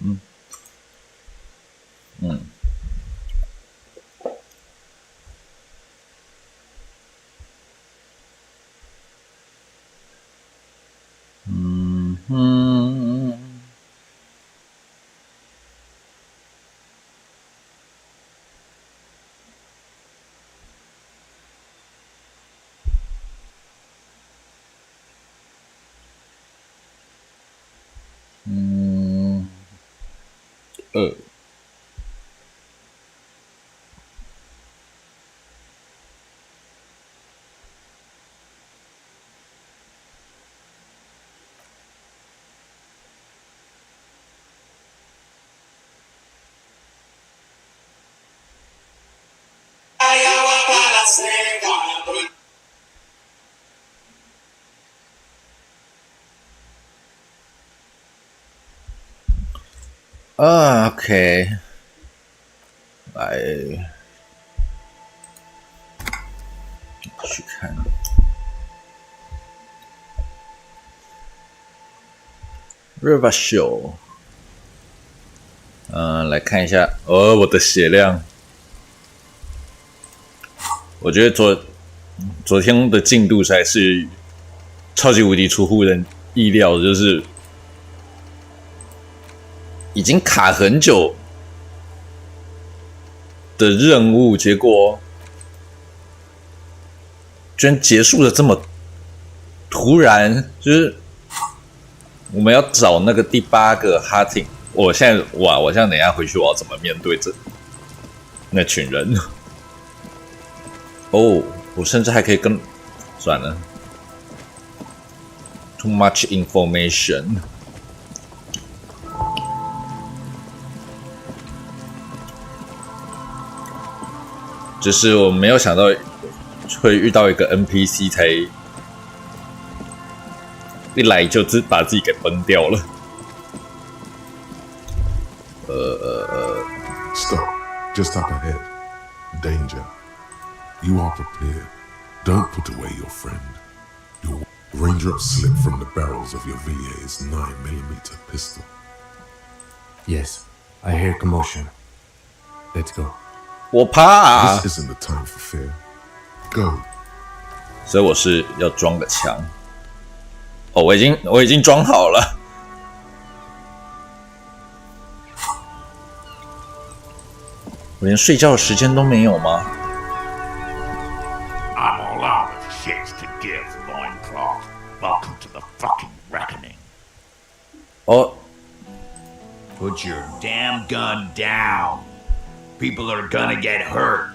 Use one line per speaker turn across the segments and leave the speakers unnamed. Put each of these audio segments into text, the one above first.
嗯嗯嗯嗯。2。OK， 来去看。River Show， 来看一下，我的血量。我觉得昨天的进度才是超级无敌出乎人意料的，就是已经卡很久的任务，结果居然结束的这么突然，就是我们要找那个第8个 Hutting， 我现在等一下回去我要怎么面对那群人？我甚至还可以算了 ，too much information。就是我没有想到会遇到一个 NPC 才一来就把自己给崩掉了。
Stop. Just up ahead. Danger. You are prepared. Don't put away your friend. Your raindrops slip from the barrels of your VA's 9mm pistol.
Yes, I hear commotion. Let's go.
我怕
This isn't the time for fear. Go.
所以我是要装个枪。我已经装好了。我连睡觉的时间都没有吗？
I'm all out of shits to give, loincloth. Welcome to the fucking reckoning. Put your damn gun down. People are gonna get hurt.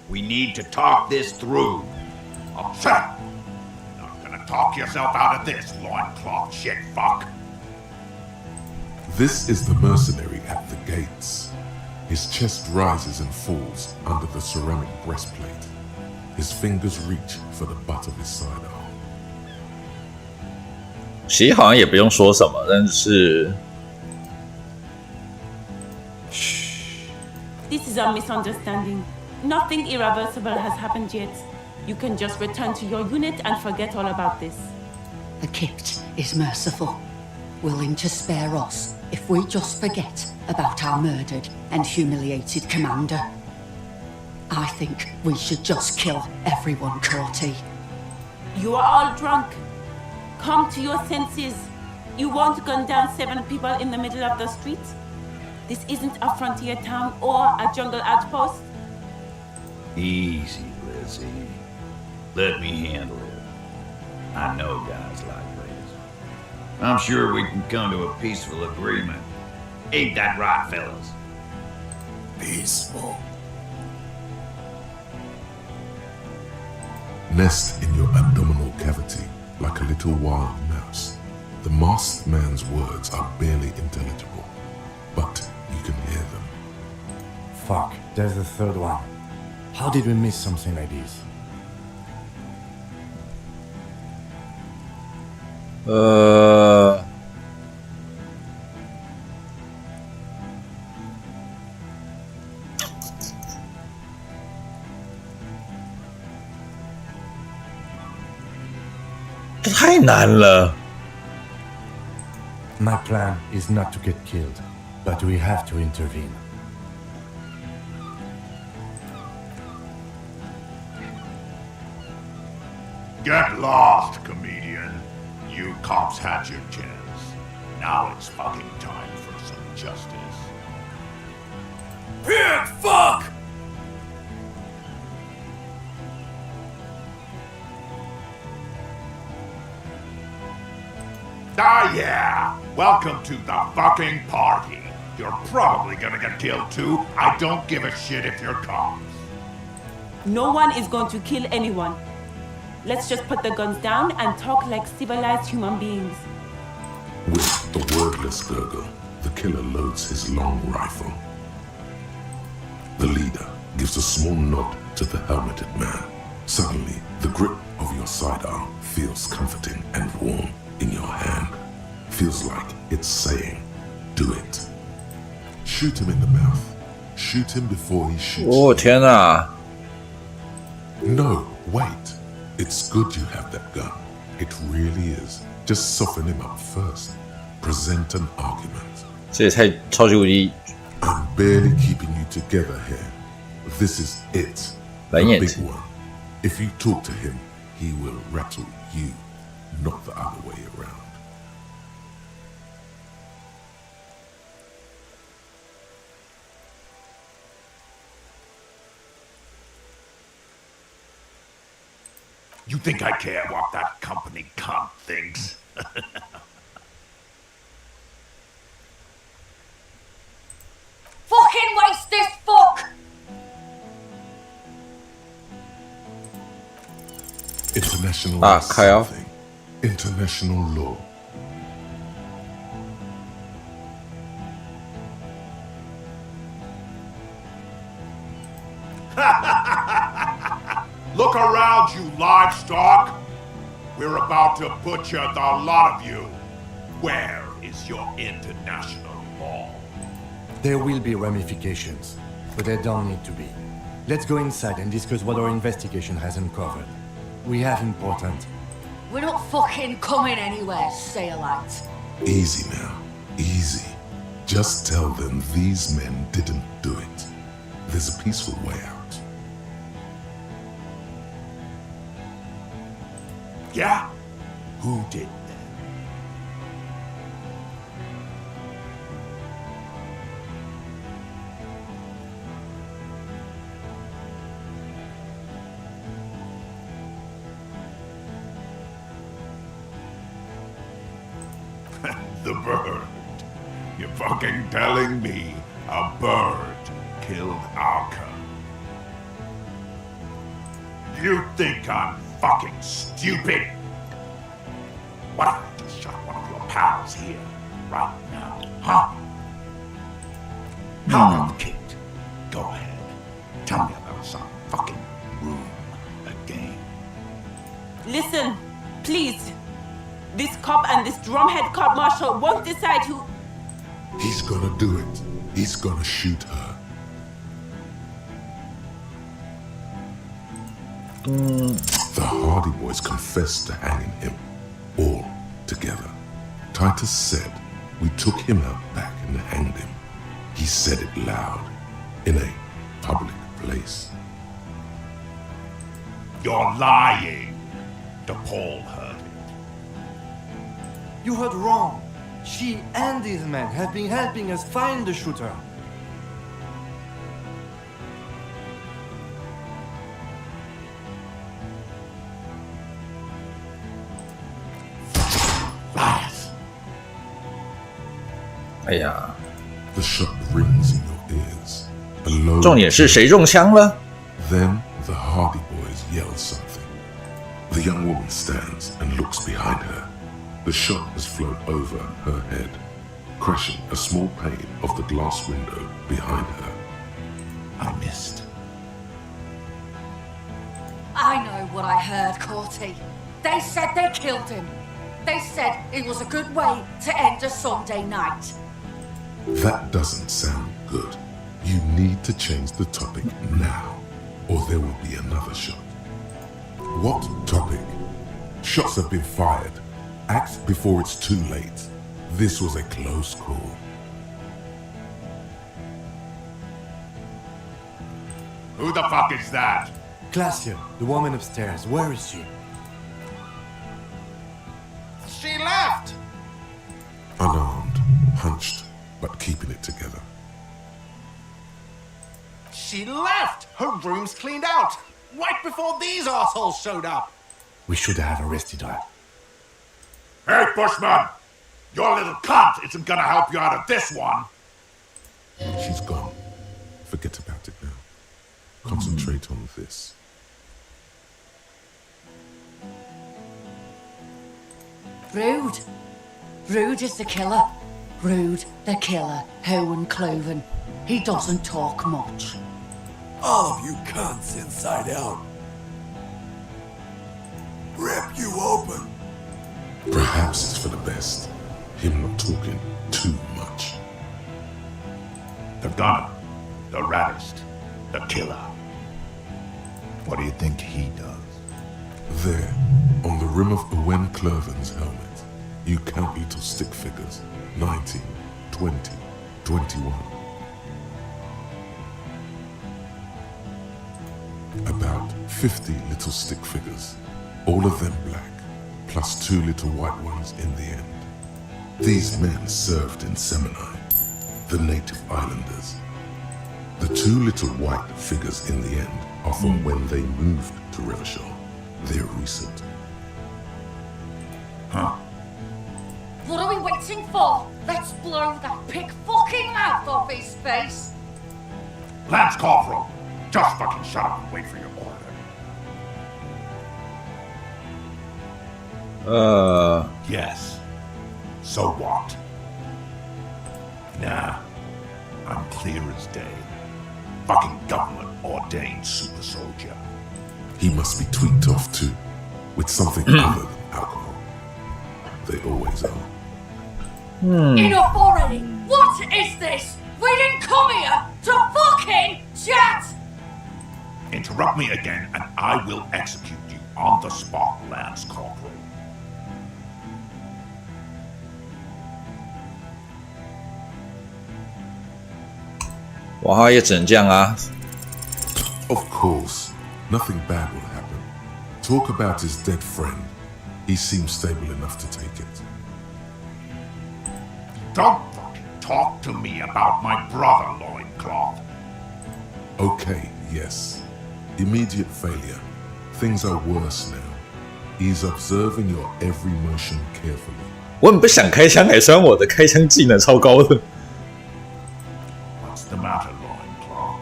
We need to talk this through. Oh, shut up. You're not gonna talk yourself out of this, loincloth shit fuck.
This is the mercenary at the gates. His chest rises and falls under the ceramic breastplate. His fingers reach for the butt of his sidearm.
其实好像也不用说什么，但是
This is a misunderstanding. Nothing irreversible has happened yet. You can just return to your unit and forget all about this.
The Kipt is merciful, willing to spare us if we just forget about our murdered and humiliated commander. I think we should just kill everyone, Corty.
You are all drunk. Come to your senses. You won't gun down 7 people in the middle of the street. This isn't a frontier town or a jungle outpost.
Easy, Lizzie. Let me handle it. I know guys like this. I'm sure we can come to a peaceful agreement. Ain't that right, fellas?
Peaceful.
Nest in your abdominal cavity like a little wild mouse. The masked man's words are barely intelligible, but you can hear them.
Fuck, there's the third one. How did we miss something like this?
这太难了。
My plan is not to get killed. but we have to intervene.
Get lost, comedian. You cops had your chance. Now it's fucking time for some justice.
Pig fuck!
Ah, yeah! Welcome to the fucking party. You're probably gonna get killed too. I don't give a shit if you're cops.
No one is going to kill anyone. Let's just put the guns down and talk like civilized human beings.
With a wordless gurgle, the killer loads his long rifle. The leader gives a small nod to the helmeted man. Suddenly, the grip of your sidearm feels comforting and warm in your hand. Feels like it's saying, do it. Shoot him in the mouth. Shoot him before he shoots you.
天哪！
No, wait. It's good you have that gun. It really is. Just soften him up first. Present an argument.
这也太超级无敌
I'm barely keeping you together here. This is it. The
蓝眼
big
睛。
one. If you talk to him, he will rattle you, not the other way around.
You think I care what that company cunt thinks?
Fucking waste this fuck!
International
Kyle.
something. International law.
Look around, you livestock! We're about to butcher the lot of you. Where is your international law?
There will be ramifications, but there don't need to be. Let's go inside and discuss what our investigation has uncovered. We have important.
We're not fucking coming anywhere, Sailite.
Easy now. Easy. Just tell them these men didn't do it. There's a peaceful way out.
Yeah? Who did that? The bird. You're fucking telling me a bird killed Alka? You think I'm fucking stupid? What if I just shot one of your pals here, right now, huh? How about the kid? Go ahead. Tell me about some fucking room again.
Listen, please. This cop and this drumhead cop marshal won't decide who.
He's gonna do it. He's gonna shoot her. The Hardy Boys confessed to hanging him, all together. Titus said, we took him out back and hanged him. He said it loud, in a public place.
You're lying. DePaul heard it.
You heard wrong. She and these men have been helping us find the shooter.
Lies.
哎呀，
The shot rings in your ears. A low
重点是谁中枪了？
Then the Hardy Boys yell something. The young woman stands and looks behind her. The shot has flown over her head, crashing a small pane of the glass window behind her.
I missed.
I know what I heard, Corty. They said they killed him. They said it was a good way to end a Sunday night.
That doesn't sound good. You need to change the topic now, or there will be another shot. What topic? Shots have been fired. Act before it's too late. This was a close call.
Who the fuck is that?
Glacia, the woman upstairs. Where is she?
She left!
Unarmed, hunched, but keeping it together.
She left! Her room's cleaned out! Right before these assholes showed up!
We should have arrested her.
Hey, Bushman! Your little cunt isn't gonna help you out of this one!
She's gone. Forget about it now. Concentrate on this.
Rude. Rude is the killer. Rude, the killer, Owen Cloven. He doesn't talk much.
All of you cunts inside out. Rip you open.
Perhaps it's for the best. Him not talking too much.
The gunner, the raddest, the killer. What do you think he does?
There, on the rim of Owen Cloven's helmet, you count little stick figures. 19, 20, 21. About 50 little stick figures, all of them black, plus 2 little white ones in the end. These men served in Seminai, the native islanders. The 2 little white figures in the end are from when they moved to Rivershaw. They're recent.
Huh?
What are we waiting for? Let's blow that pig fucking mouth off his face.
Lance Corporal, just fucking shut up and wait for your order. Yes. So what? Nah. I'm clear as day. Fucking government ordained super soldier.
He must be tweaked off too, with something other than alcohol. They always are.
Enough already! What is this? We didn't come here to fucking chat!
Interrupt me again and I will execute you on the spot, Lance Corporal.
哇，也只能这样啊。
Of course, nothing bad will happen. Talk about his dead friend. He seems stable enough to take it.
Don't fucking talk to me about my brother, Loincloth.
Okay, yes. Immediate failure. Things are worse now. He's observing your every motion carefully.
我很不想开枪，虽然我的开枪技能超高的。
What's the matter, Loincloth?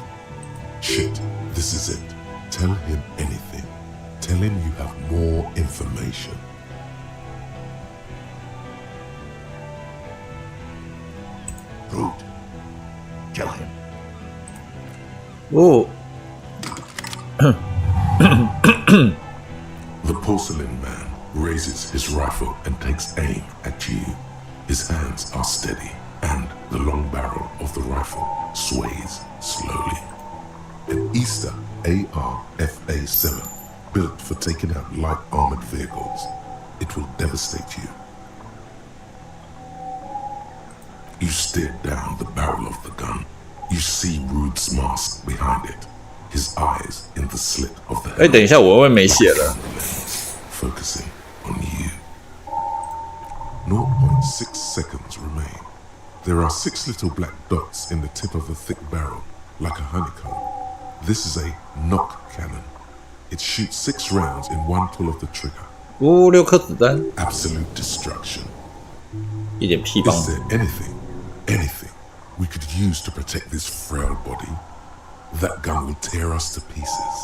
Shit, this is it. Tell him anything. Tell him you have more information.
Rude. Kill him.
Oh.
The porcelain man raises his rifle and takes aim at you. His hands are steady, and the long barrel of the rifle sways slowly. An Easter AR-FA-7, built for taking out light armored vehicles. It will devastate you. You stare down the barrel of the gun. You see Rude's mask behind it. His eyes in the slit of the
哎，等一下，我会没血了。
focusing on you. 0.6 seconds remain. There are 6 little black dots in the tip of the thick barrel, like a honeycomb. This is a knock cannon. It shoots 6 rounds in one pull of the trigger.
哦，6颗子弹，
Absolute destruction.
一点屁棒。
Is there anything we could use to protect this frail body? That gun will tear us to pieces.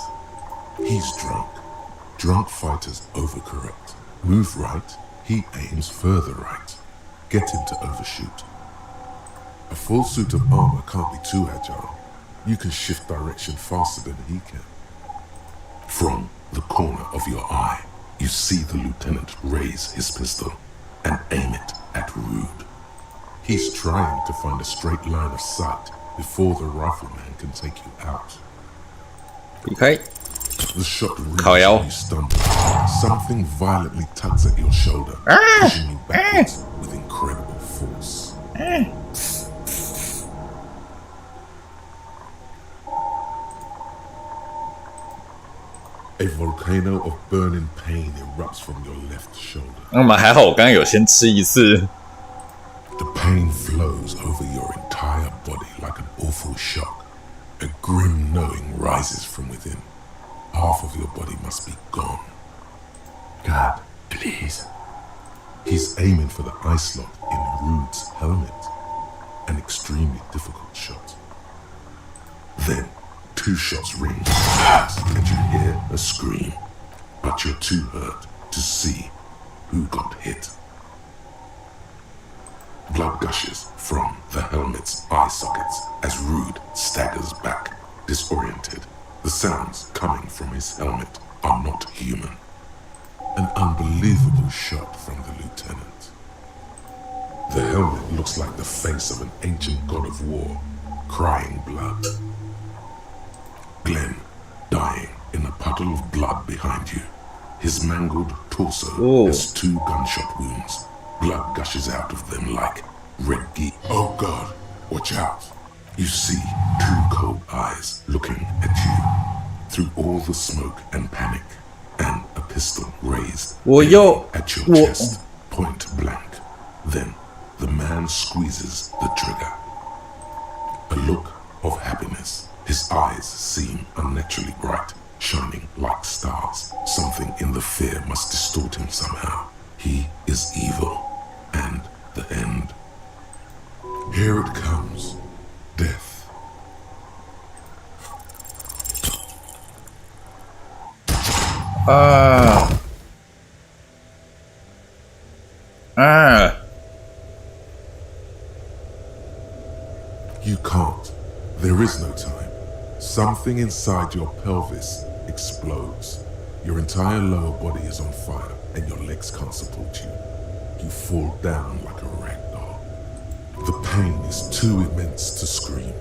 He's drunk. Drunk fighters overcorrect. Move right, he aims further right. Get him to overshoot. A full suit of armor can't be too agile. You can shift direction faster than he can. From the corner of your eye, you see the lieutenant raise his pistol and aim it at Rude. He's trying to find a straight line of sight before the rifleman can take you out.
避开。
The shot
Call
reaches
out.
you stumble. Something violently tugs at your shoulder, pushing you backwards with incredible force. A volcano of burning pain erupts from your left shoulder.
那么还好，我刚刚有先吃一次。
The pain flows over your entire body like an awful shock. A grim knowing rises from within. Half of your body must be gone.
God, please.
He's aiming for the eye slot in Rude's helmet. An extremely difficult shot. Then, 2 shots ring, and you hear a scream. But you're too hurt to see who got hit. Blood gushes from the helmet's eye sockets as Rude staggers back, disoriented. The sounds coming from his helmet are not human. An unbelievable shot from the lieutenant. The helmet looks like the face of an ancient god of war, crying blood. Glenn, dying in a puddle of blood behind you. His mangled torso has 2 gunshot wounds. Blood gushes out of them like red ghee. Oh God, watch out. You see 2 cold eyes looking at you through all the smoke and panic, and a pistol raised at your chest, point blank. Then the man squeezes the trigger. A look of happiness. His eyes seem unnaturally bright, shining like stars. Something in the fear must distort him somehow. He is evil, and the end. Here it comes. Death. You can't. There is no time. Something inside your pelvis explodes. Your entire lower body is on fire and your legs can't support you. You fall down like a rag doll. The pain is too immense to scream.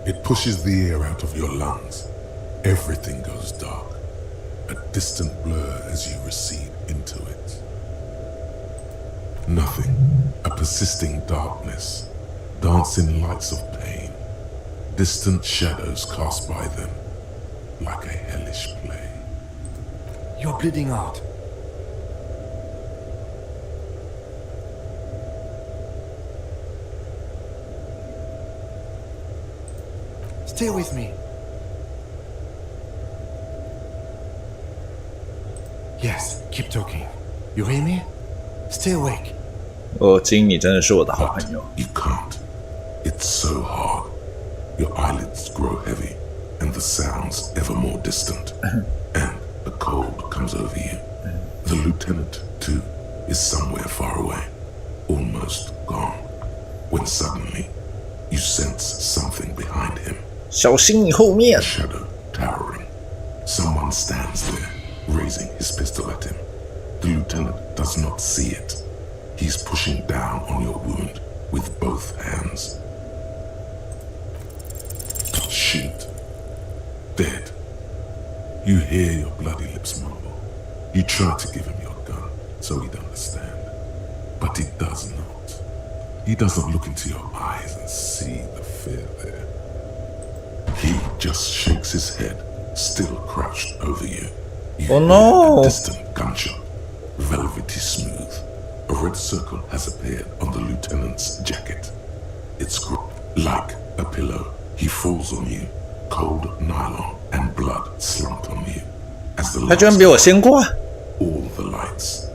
It pushes the air out of your lungs. Everything goes dark. A distant blur as you recede into it. Nothing. A persisting darkness. Dancing lights of pain. Distant shadows cast by them. Like a hellish play.
You're bleeding out. Stay with me. Yes, keep talking. You hear me? Stay awake.
金，你真的是我的好朋友。
You can't. It's so hard. Your eyelids grow heavy, and the sounds ever more distant. And a cold comes over you. The lieutenant, too, is somewhere far away, almost gone. When suddenly, you sense something behind him.
小心你后面。
A shadow towering. Someone stands there, raising his pistol at him. The lieutenant does not see it. He's pushing down on your wound with both hands. Shoot. Dead. You hear your bloody lips mumble. You try to give him your gun so he'd understand. But he does not. He doesn't look into your eyes and see the fear there. He just shakes his head, still crouched over you. You hear a distant gunshot, velvety smooth. A red circle has appeared on the lieutenant's jacket. It's like a pillow. He falls on you, cold nylon and blood slumped on you. As the lights all the lights.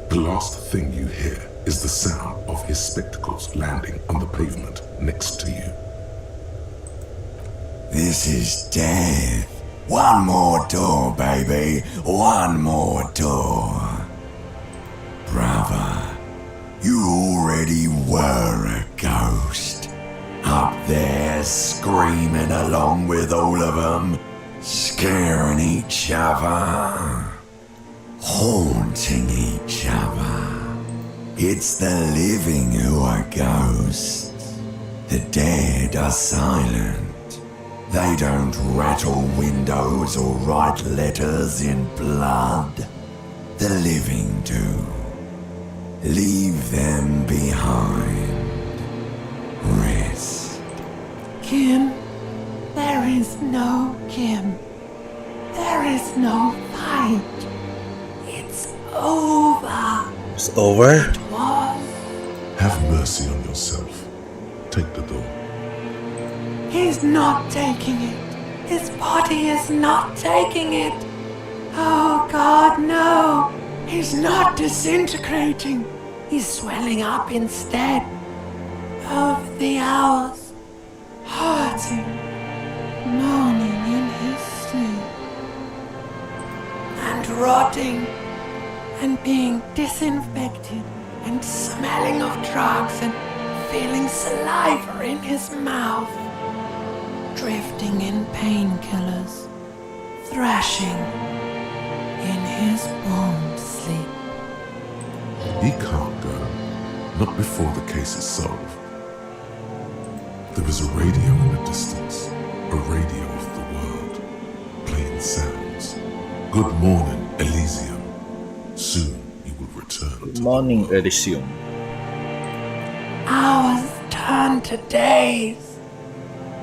The last thing you hear is the sound of his spectacles landing on the pavement next to you.
This is death. One more door, baby. One more door. Brother, you already were a ghost. Up there screaming along with all of them, scaring each other, haunting each other. It's the living who are ghosts. The dead are silent. They don't rattle windows or write letters in blood. The living do. Leave them behind. Rest.
Kim, there is no Kim. There
There is no fight. It's over.
It's over?
It was.
Have mercy on yourself. Take the door.
He's not taking it. His body is not taking it. Oh God, no. He's not disintegrating. He's swelling up instead. Over the hours, hurting, moaning in his sleep, and rotting, and being disinfected, and smelling of drugs, and feeling saliva in his mouth, drifting in painkillers, thrashing in his warm sleep.
He can't go. Not before the case is solved. There is a radio in the distance. A radio of the world. Playing sounds. Good morning, Elysium. Soon you will return.
Good morning, Elysium.
Hours turn to days.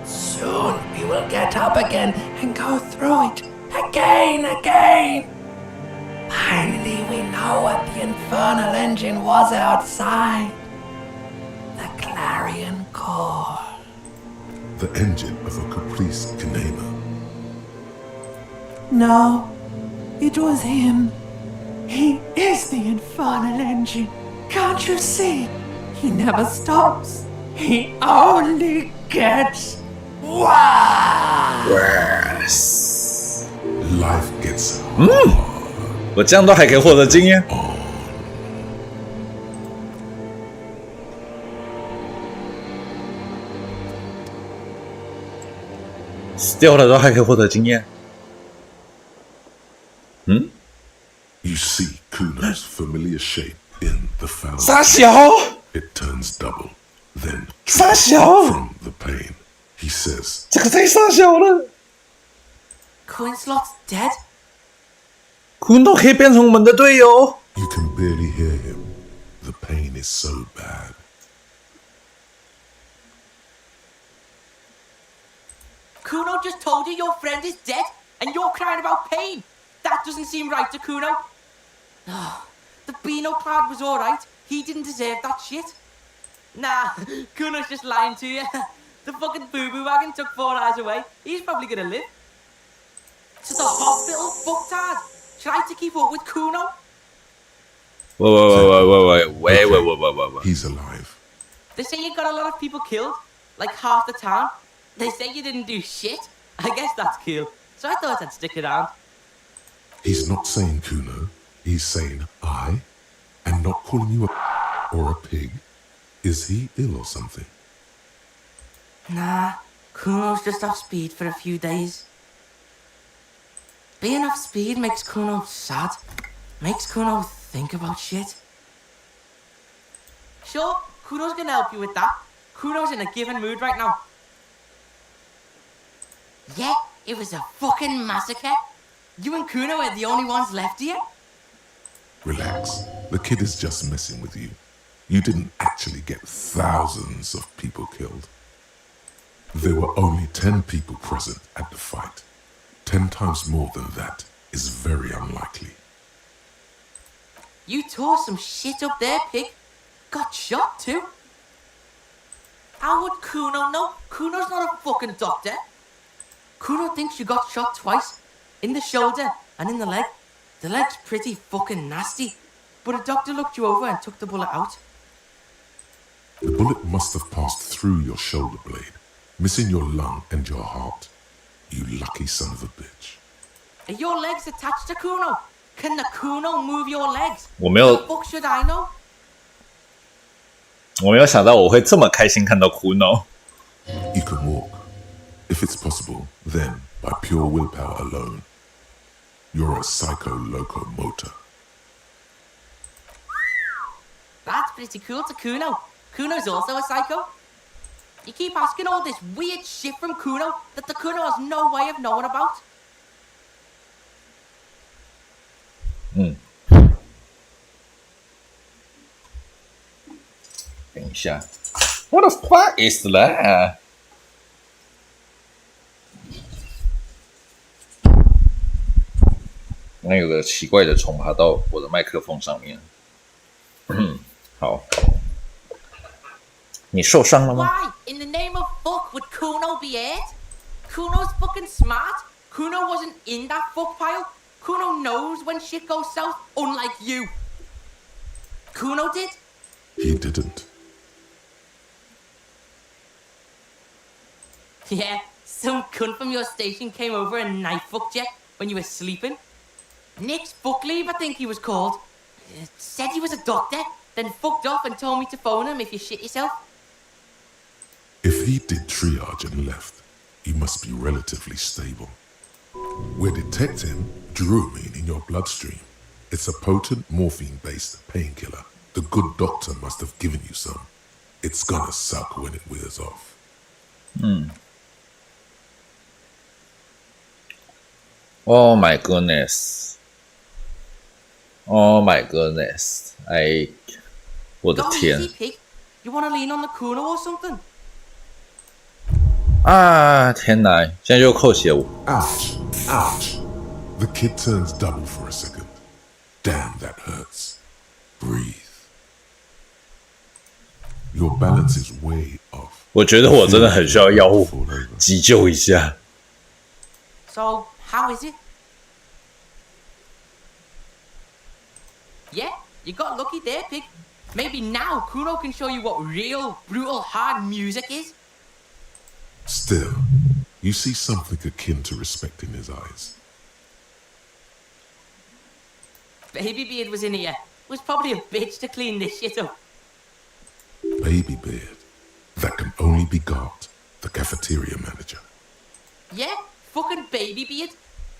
Soon we will get up again and go through it again. Finally we know what the infernal engine was outside. The clarion call.
The engine of a Caprice Kinema.
No, it was him. He is the infernal engine. Can't you see? He never stops. He only gets worse.
Life gets
我这样都还可以获得经验。死掉了都还可以获得经验。
You see Kuno's familiar shape in the fountain.
傻小，
It turns double. Then
傻小，
from the pain, he says,
这个太傻小了。
Coinslot's dead?
Kuno 可以变成我们的队友。
You can barely hear him. The pain is so bad.
Kuno just told you your friend is dead, and you're crying about pain. That doesn't seem right to Kuno. Oh, the Beano Cloud was alright. He didn't deserve that shit. Nah, Kuno's just lying to you. The fucking boo-boo wagon took 4 hours away. He's probably gonna live. To the hospital, fucktard. Try to keep up with Kuno.
Wait.
He's alive.
They say you got a lot of people killed, like half the town. They say you didn't do shit. I guess that's cool. So I thought I'd stick around.
He's not saying Kuno. He's saying I, and not calling you a or a pig. Is he ill or something?
Nah, Kuno's just off speed for a few days. Being off speed makes Kuno sad. Makes Kuno think about shit. Sure, Kuno's gonna help you with that. Kuno's in a given mood right now. Yeah, it was a fucking massacre. You and Kuno are the only ones left here.
Relax. The kid is just messing with you. You didn't actually get thousands of people killed. There were only 10 people present at the fight. 10 times more than that is very unlikely.
You tore some shit up there, pig. Got shot too. How would Kuno know? Kuno's not a fucking doctor. Kuno thinks you got shot twice. In the shoulder and in the leg. The leg's pretty fucking nasty. But a doctor looked you over and took the bullet out.
The bullet must have passed through your shoulder blade, missing your lung and your heart. You lucky son of a bitch.
Are your legs attached to Kuno? Can the Kuno move your legs?
我没有
The fuck should I know?
我没有想到我会这么开心看到 Kuno。
You can walk. If it's possible, then by pure willpower alone, you're a psycho-locomotor.
That's pretty cool to Kuno. Kuno's also a psycho. You keep asking all this weird shit from Kuno that the Kuno has no way of knowing about.
等一下 ，What the fuck is that？
He
那有个奇怪的虫爬到我的麦克风上面。好，你受伤了吗
Why, in the name of fuck, would Kuno be hurt? Kuno's fucking smart. Kuno wasn't in that fuck pile. Kuno knows when shit goes south, unlike you. Kuno did?
He didn't.
Yeah, some cunt from your station came over and knife fucked you when you were sleeping. Nick's fuck leave, I think he was called. Said he was a doctor, then fucked off and told me to phone him if you shit yourself.
If he did triage and left, he must be relatively stable. We're detecting Druamine in your bloodstream. It's a potent morphine-based painkiller. The good doctor must have given you some. It's gonna suck when it wears off.
Oh my goodness. Oh my goodness. 我的
Go
天
easy, pig. You wanna lean on the Kuno or something?
啊！天哪！现在就扣血我。
Ouch! Ouch! The kid turns double for a second. Damn, that hurts. Breathe. Your balance is way off.
我觉得我真的很需要药物急救一下。
So, how is it? Yeah, you got lucky there, pig. Maybe now Kuno can show you what real, brutal, hard music is.
Still, you see something akin to respect in his eyes.
Baby Beard was in here. Was probably a bitch to clean this shit up.
Baby Beard. That can only be God, the cafeteria manager.
Yeah, fucking Baby Beard.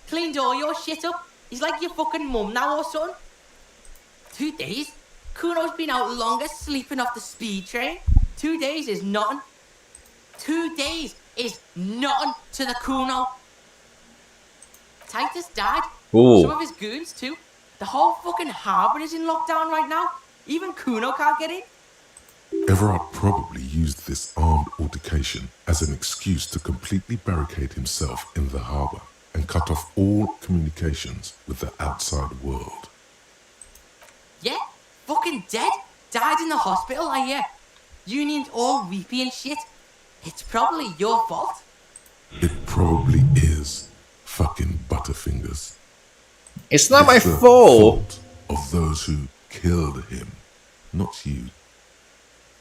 Cleaned all your shit up. He's like your fucking mum now or something. 2 days? Kuno's been out longer sleeping off the speed train. 2 days is nothing. 2 days is nothing to the Kuno. Titus died.
Ooh.
Some of his goons too. The whole fucking harbour is in lockdown right now. Even Kuno can't get in.
Everard probably used this armed altercation as an excuse to completely barricade himself in the harbour and cut off all communications with the outside world.
Yeah, fucking dead. Died in the hospital, I hear. Union's all weepy and shit. It's probably your fault.
It probably is. Fucking Butterfingers.
It's not my
It's the
fault.
of those who killed him, not you.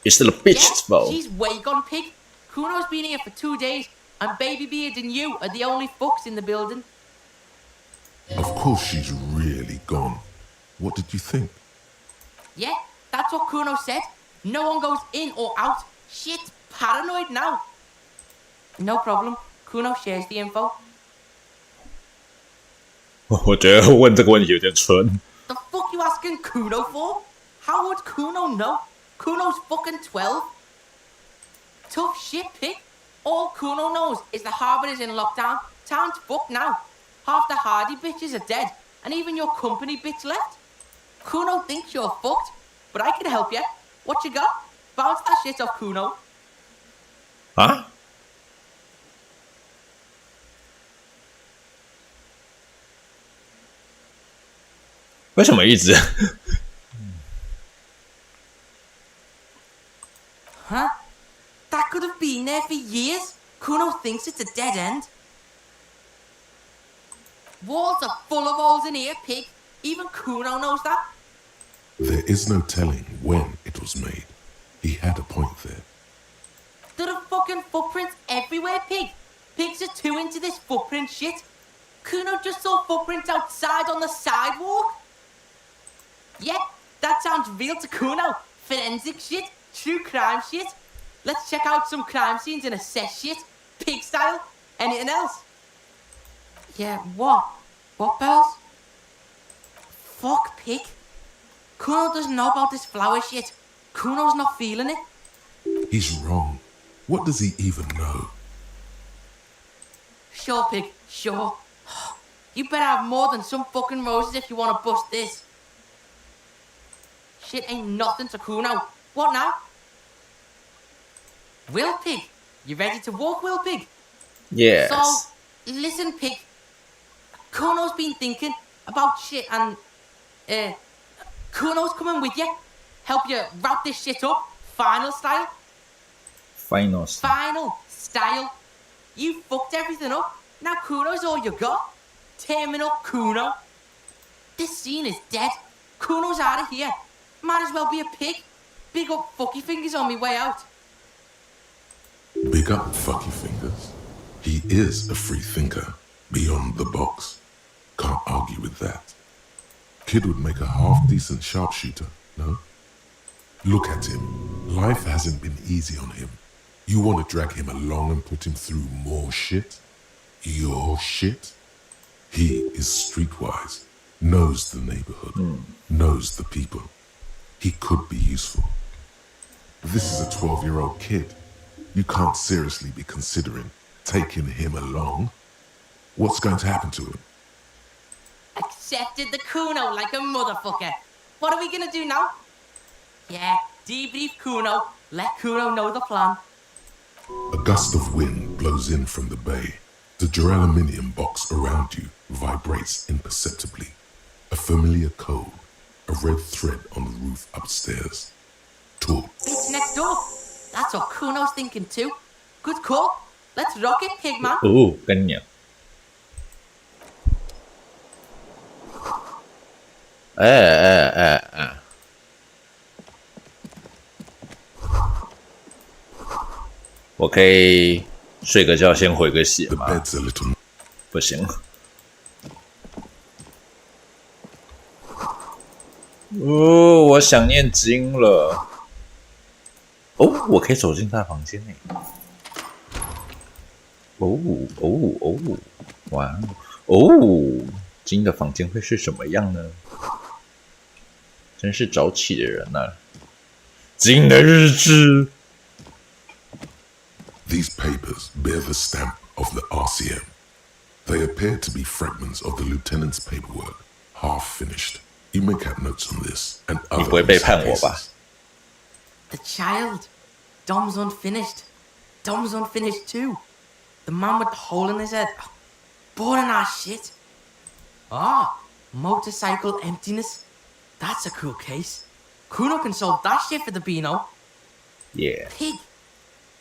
It's the bitch's
Yeah,
fault.
she's way gone pig. Kuno's been here for 2 days, and Baby Beard and you are the only fucks in the building.
Of course she's really gone. What did you think?
Yeah, that's what Kuno said. No one goes in or out. Shit, paranoid now. No problem. Kuno shares the info.
我觉得问这个问题有点蠢。
The fuck you asking Kuno for? How would Kuno know? Kuno's fucking 12. Tough shit, pig. All Kuno knows is the harbour is in lockdown. Town's fucked now. Half the hardy bitches are dead, and even your company bitch left. Kuno thinks you're fucked, but I can help you. What you got? Bounce that shit off Kuno.
啊？为什么一直？
Huh? That could have been there for years. Kuno thinks it's a dead end. Walls are full of holes in here, pig. Even Kuno knows that.
There is no telling when it was made. He had a point there.
There are fucking footprints everywhere, pig. Pigs are too into this footprint shit. Kuno just saw footprints outside on the sidewalk. Yeah, that sounds real to Kuno. Forensic shit, true crime shit. Let's check out some crime scenes and assess shit. Pig style. Anything else? Yeah, what? What bells? Fuck, pig. Kuno doesn't know about this flower shit. Kuno's not feeling it.
He's wrong. What does he even know?
Sure, pig, sure. You better have more than some fucking roses if you want to bust this. Shit ain't nothing to Kuno. What now? Will Pig, you ready to walk, Will Pig?
Yes.
So, listen, Pig. Kuno's been thinking about shit and Kuno's coming with you. Help you wrap this shit up. Final style.
Final
style. You fucked everything up. Now Kuno's all you got. Terminal Kuno. This scene is dead. Kuno's out of here. Might as well be a pig. Big up fucky fingers on me way out.
Big up fucky fingers. He is a free thinker, beyond the box. Can't argue with that. Kid would make a half-decent sharpshooter, no? Look at him. Life hasn't been easy on him. You want to drag him along and put him through more shit? Your shit? He is streetwise, knows the neighborhood, knows the people. He could be useful. This is a 12-year-old kid. You can't seriously be considering taking him along. What's going to happen to him?
Accepted the Kuno like a motherfucker. What are we gonna do now? Yeah, debrief Kuno. Let Kuno know the plan.
A gust of wind blows in from the bay. The duraluminum box around you vibrates imperceptibly. A familiar code, a red thread on the roof upstairs. Talk.
It's next door. That's what Kuno's thinking too. Good call. Let's rock it, Pigman.
Oh, 跟你讲。我可以睡个觉，先回个血吗？不行。哦，我想念经了。哦，我可以走进他的房间内。哇哦，金的房间会是什么样呢？真是早起的人啊！金的日志。
These papers bear the stamp of the RCM. They appear to be fragments of the lieutenant's paperwork, half finished. You may cap notes on this and other cases.
The child. Dom's unfinished. Dom's unfinished too. The man with the hole in his head. Boring ass shit. Motorcycle emptiness. That's a cool case. Kuno can solve that shit for the Beano.
Yeah.
Pig.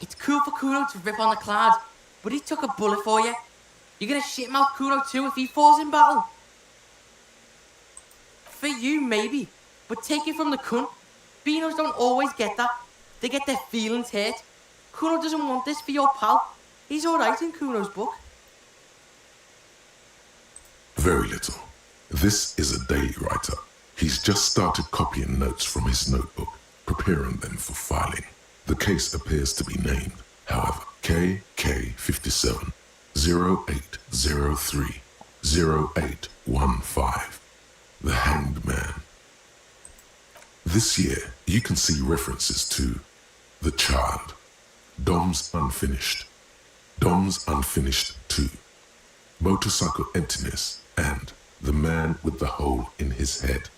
It's cool for Kuno to rip on the cloud, but he took a bullet for you. You're gonna shitmouth Kuno too if he falls in battle. For you, maybe, but take it from the cunt. Beanos don't always get that. They get their feelings hurt. Kuno doesn't want this for your pal. He's alright in Kuno's book.
Very little. This is a daily writer. He's just started copying notes from his notebook, preparing them for filing. The case appears to be named, however, KK57 0803 0815. The Hanged Man. This year, you can see references to The Child, Dom's Unfinished, Dom's Unfinished 2, Motorcycle Emptiness, and The Man with the Hole in His Head.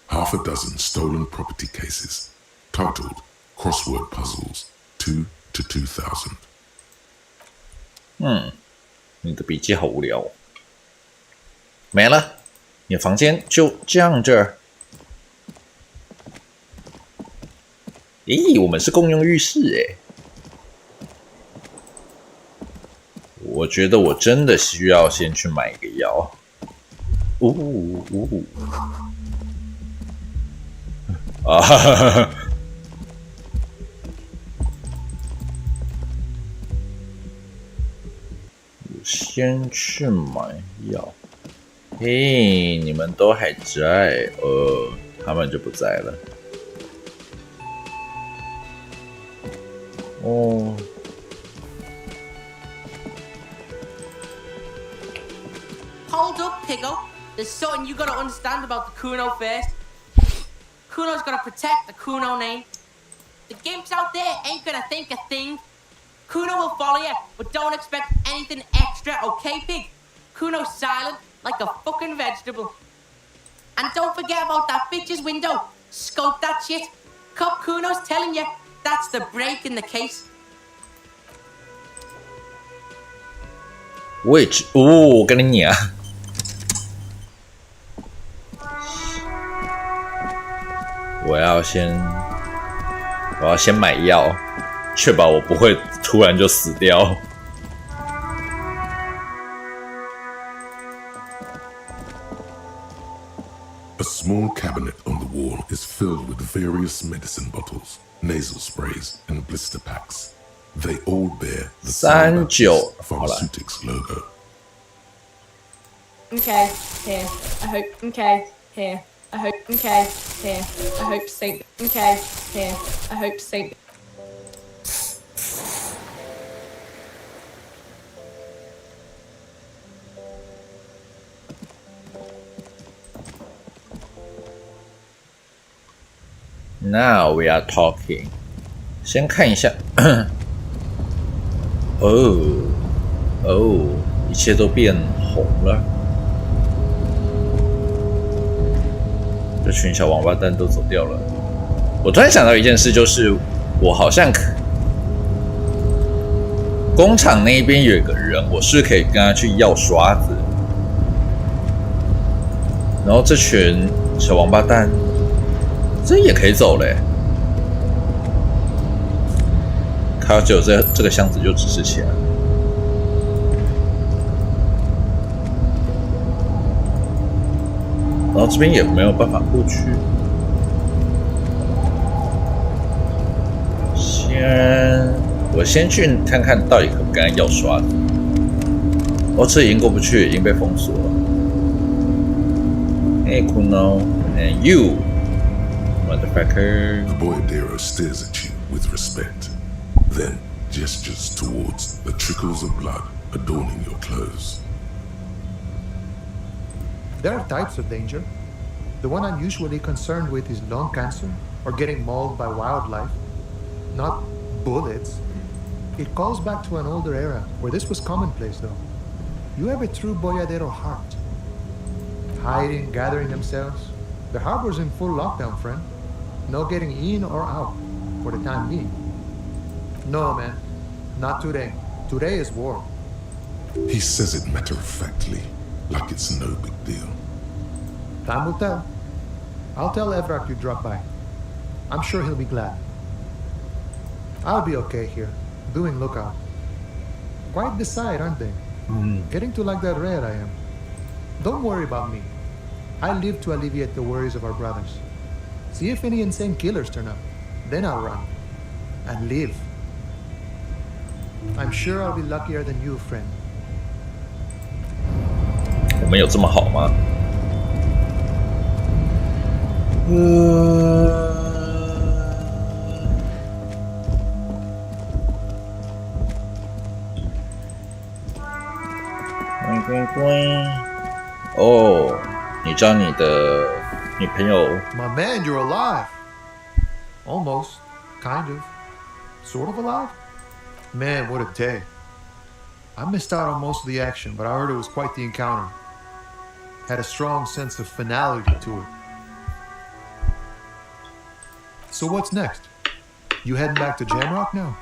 Half a dozen stolen property cases, titled Crossword Puzzles 2 to 2000.
你的笔记好无聊哦。没了，你的房间就这样这儿。咦，我们是共用浴室诶。我觉得我真的需要先去买个药。先去买药。嘿，你们都还在？他们就不在了。哦。
Hold up, Piggo. There's something you gotta understand about the Kuno first. Kuno's gotta protect the Kuno name. The gimps out there ain't gonna think a thing. Kuno will follow you, but don't expect anything extra, okay, Pig? Kuno's silent, like a fucking vegetable. And don't forget about that bitch's window. Scope that shit. Cop Kuno's telling you that's the break in the case.
我跟你讲，我要先买药，确保我不会突然就死掉。
A small cabinet on the wall is filled with various medicine bottles, nasal sprays, and blister packs. They all bear the39 Pharmaceutics logo.
Okay, here. I hope. Okay, here. I hope. Okay, here. I hope Saint. Okay, here. I hope Saint.
Now we are talking. 先看一下，一切都变红了。这群小王八蛋都走掉了。我突然想到一件事，就是我好像工厂那边有一个人，我是可以跟他去要刷子，然后这群小王八蛋。这也可以走嘞，看到只有这个箱子就指示起来了，然后这边也没有办法过去。我先去看看到底可不可以要刷子。哦，这已经过不去，已经被封锁了。Hey, Kuno, and you. Motherfucker.
The boyadero stares at you with respect, then gestures towards the trickles of blood adorning your clothes.
There are types of danger. The one I'm usually concerned with is lung cancer or getting mauled by wildlife, not bullets. It calls back to an older era where this was commonplace, though. You have a true boyadero heart. Hiding, gathering themselves. The harbor's in full lockdown, friend. No getting in or out, for the time being. No, man. Not today. Today is war.
He says it matter-of-factly, like it's no big deal.
Time will tell. I'll tell Evrak you dropped by. I'm sure he'll be glad. I'll be okay here, doing lookout. Quite the sight, aren't they? Getting to like that red I am. Don't worry about me. I live to alleviate the worries of our brothers. See if any insane killers turn up. Then I'll run. And live. I'm sure I'll be luckier than you, friend.
我们有这么好吗？哦，你找你的女朋友
My man, you're alive. Almost. Kind of. Sort of alive? Man, what a day. I missed out on most of the action, but I heard it was quite the encounter. Had a strong sense of finality to it. So what's next? You heading back to Jamrock now?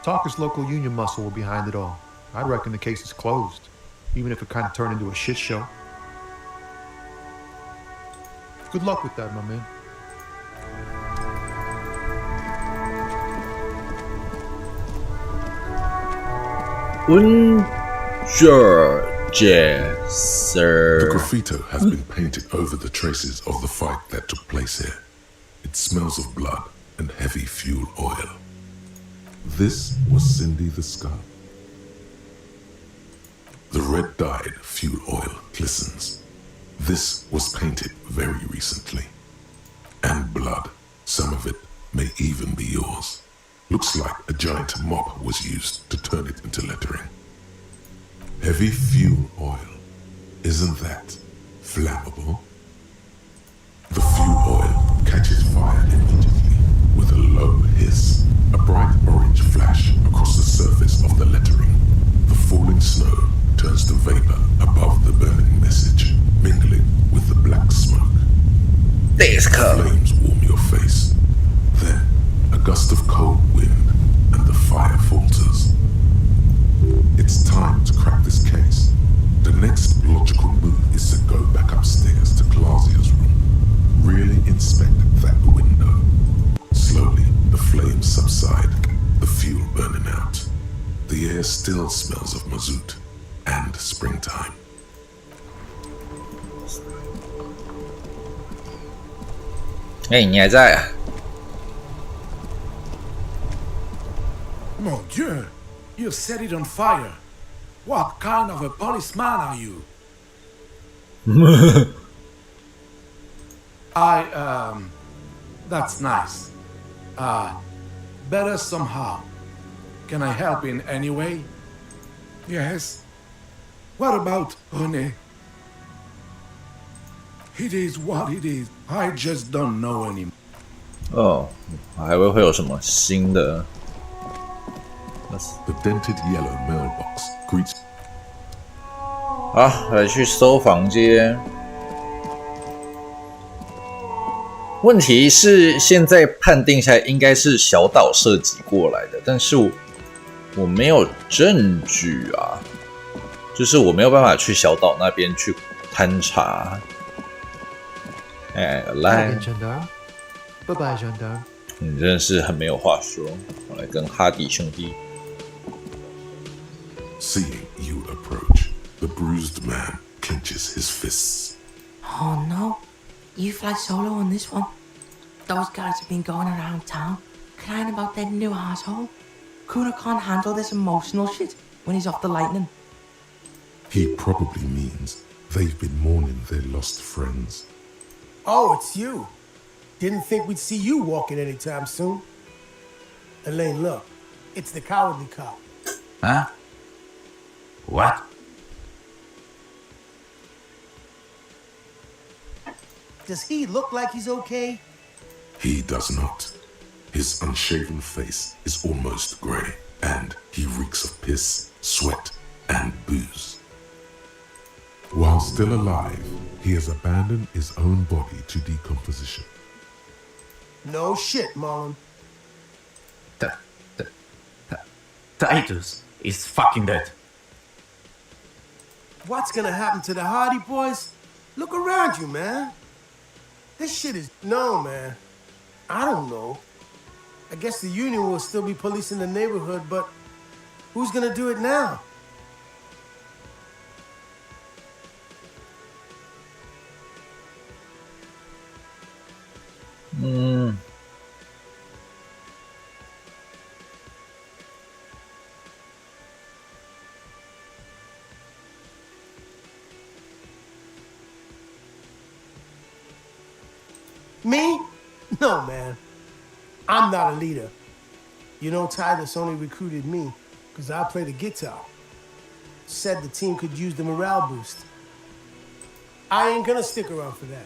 Talker's local union muscle were behind it all. I'd reckon the case is closed, even if it kind of turned into a shit show. Good luck with that, my man.
The graffito has been painted over the traces of the fight that took place here. It smells of blood and heavy fuel oil. This was Cindy the Scar. The red-dyed fuel oil glistens. This was painted very recently. And blood, some of it may even be yours. Looks like a giant mop was used to turn it into lettering. Heavy fuel oil. Isn't that flammable? The fuel oil catches fire immediately with a low hiss, a bright orange flash across the surface of the lettering. The falling snow turns to vapor above the burning message, mingling with the black smoke. Flames warm your face. Then, a gust of cold wind, and the fire falters. It's time to crack this case. The next logical move is to go back upstairs to Clausia's room. Really inspect that The air still smells of mazout and springtime.
哎，你还在啊？
Mon Dieu, you set it on fire. What kind of a policeman are you? That's nice. Better somehow. Can I help in any way? Yes. What about René? It is what it is. I just don't know anymore.
哦，还会有什么新的
The dented yellow mailbox greets.
好，来去搜房间。问题是现在判定下来应该是小岛射击过来的，但是我没有证据啊，就是我没有办法去小岛那边去勘察。哎，来，
拜拜，жандар。
你真的是很没有话说。我来跟哈迪兄弟。
Seeing you approach, the bruised man clenches his fists.
Oh no, you fly solo on this one. Those guys have been going around town, crying about their new asshole. Kuno can't handle this emotional shit when he's off the lightning.
He probably means they've been mourning their lost friends.
Oh, it's you. Didn't think we'd see you walking anytime soon. Elaine, look. It's the cowardly cop.
Huh? What?
Does he look like he's okay?
He does not. His unshaven face is almost grey, and he reeks of piss, sweat, and booze. While still alive, he has abandoned his own body to decomposition.
No shit, Marlon.
Titus is fucking dead.
What's gonna happen to the Hardy boys? Look around you, man. This shit is... No, man. I don't know. I guess the Union will still be policing the neighborhood, but who's gonna do it now? Me? No, man. I'm not a leader. You know, Titus only recruited me because I play the guitar. Said the team could use the morale boost. I ain't gonna stick around for that.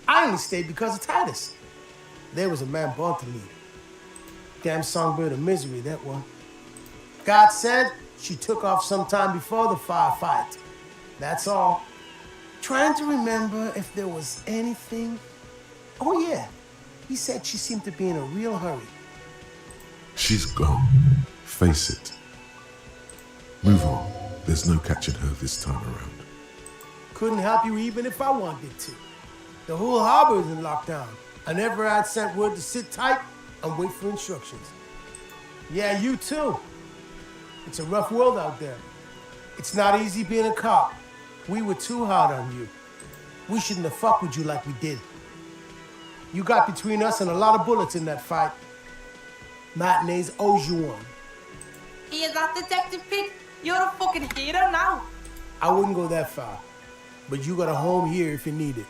I only stayed because of Titus. There was a man born to lead. Damn songbird of misery, that one. God said she took off sometime before the firefight. That's all. Trying to remember if there was anything. Oh, yeah. He said she seemed to be in a real hurry.
She's gone. Face it. Move on. There's no catching her this time around.
Couldn't help you even if I wanted to. The whole harbor is in lockdown. I never had sent word to sit tight and wait for instructions. Yeah, you too. It's a rough world out there. It's not easy being a cop. We were too hard on you. We shouldn't have fucked with you like we did. You got between us and a lot of bullets in that fight. Matinees owes you one.
Hear that, Detective Pig? You're a fucking hero now.
I wouldn't go that far. But you got a home here if you need it.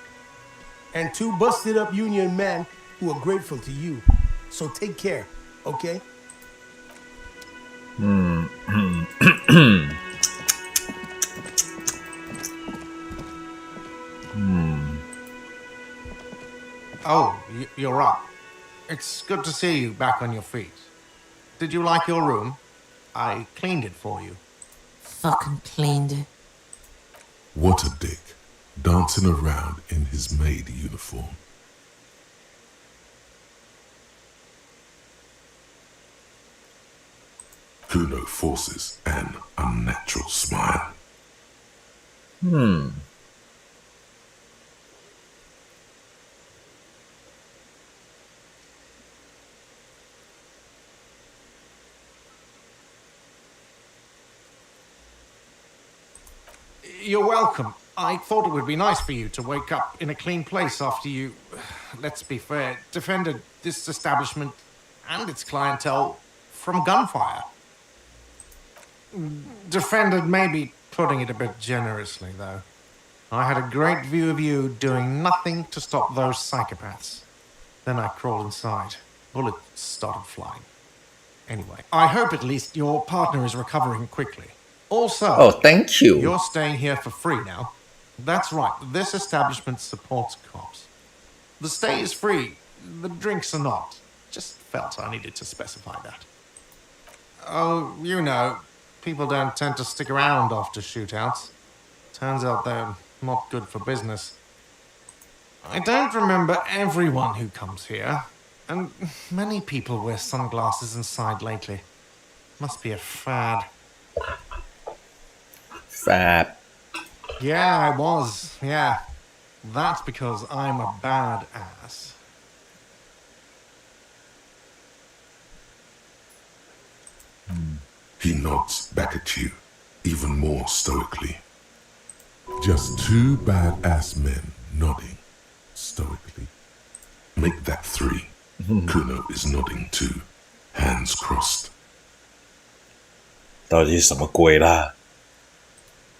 And 2 busted up Union men who are grateful to you. So take care, okay?
Oh, you're up. It's good to see you back on your feet. Did you like your room? I cleaned it for you.
Fucking cleaned it.
What a dick. Dancing around in his maid uniform. Kuno forces an unnatural smile.
You're welcome. I thought it would be nice for you to wake up in a clean place after you, let's be fair, defended this establishment and its clientele from gunfire. Defended may be putting it a bit generously, though. I had a great view of you doing nothing to stop those psychopaths. Then I crawled inside. Bullets started flying. Anyway, I hope at least your partner is recovering quickly. Also,
oh, thank you.
You're staying here for free now. That's right, this establishment supports cops. The stay is free, the drinks are not. Just felt I needed to specify that. Oh, you know, people don't tend to stick around after shootouts. Turns out they're not good for business. I don't remember everyone who comes here, and many people wear sunglasses inside lately. Must be a fad.
Fad.
Yeah, I was, yeah. That's because I'm a badass.
He nods back at you, even more stoically. Just two badass men nodding stoically. Make that three. Kuno is nodding too, hands crossed.
到底是什么鬼啦？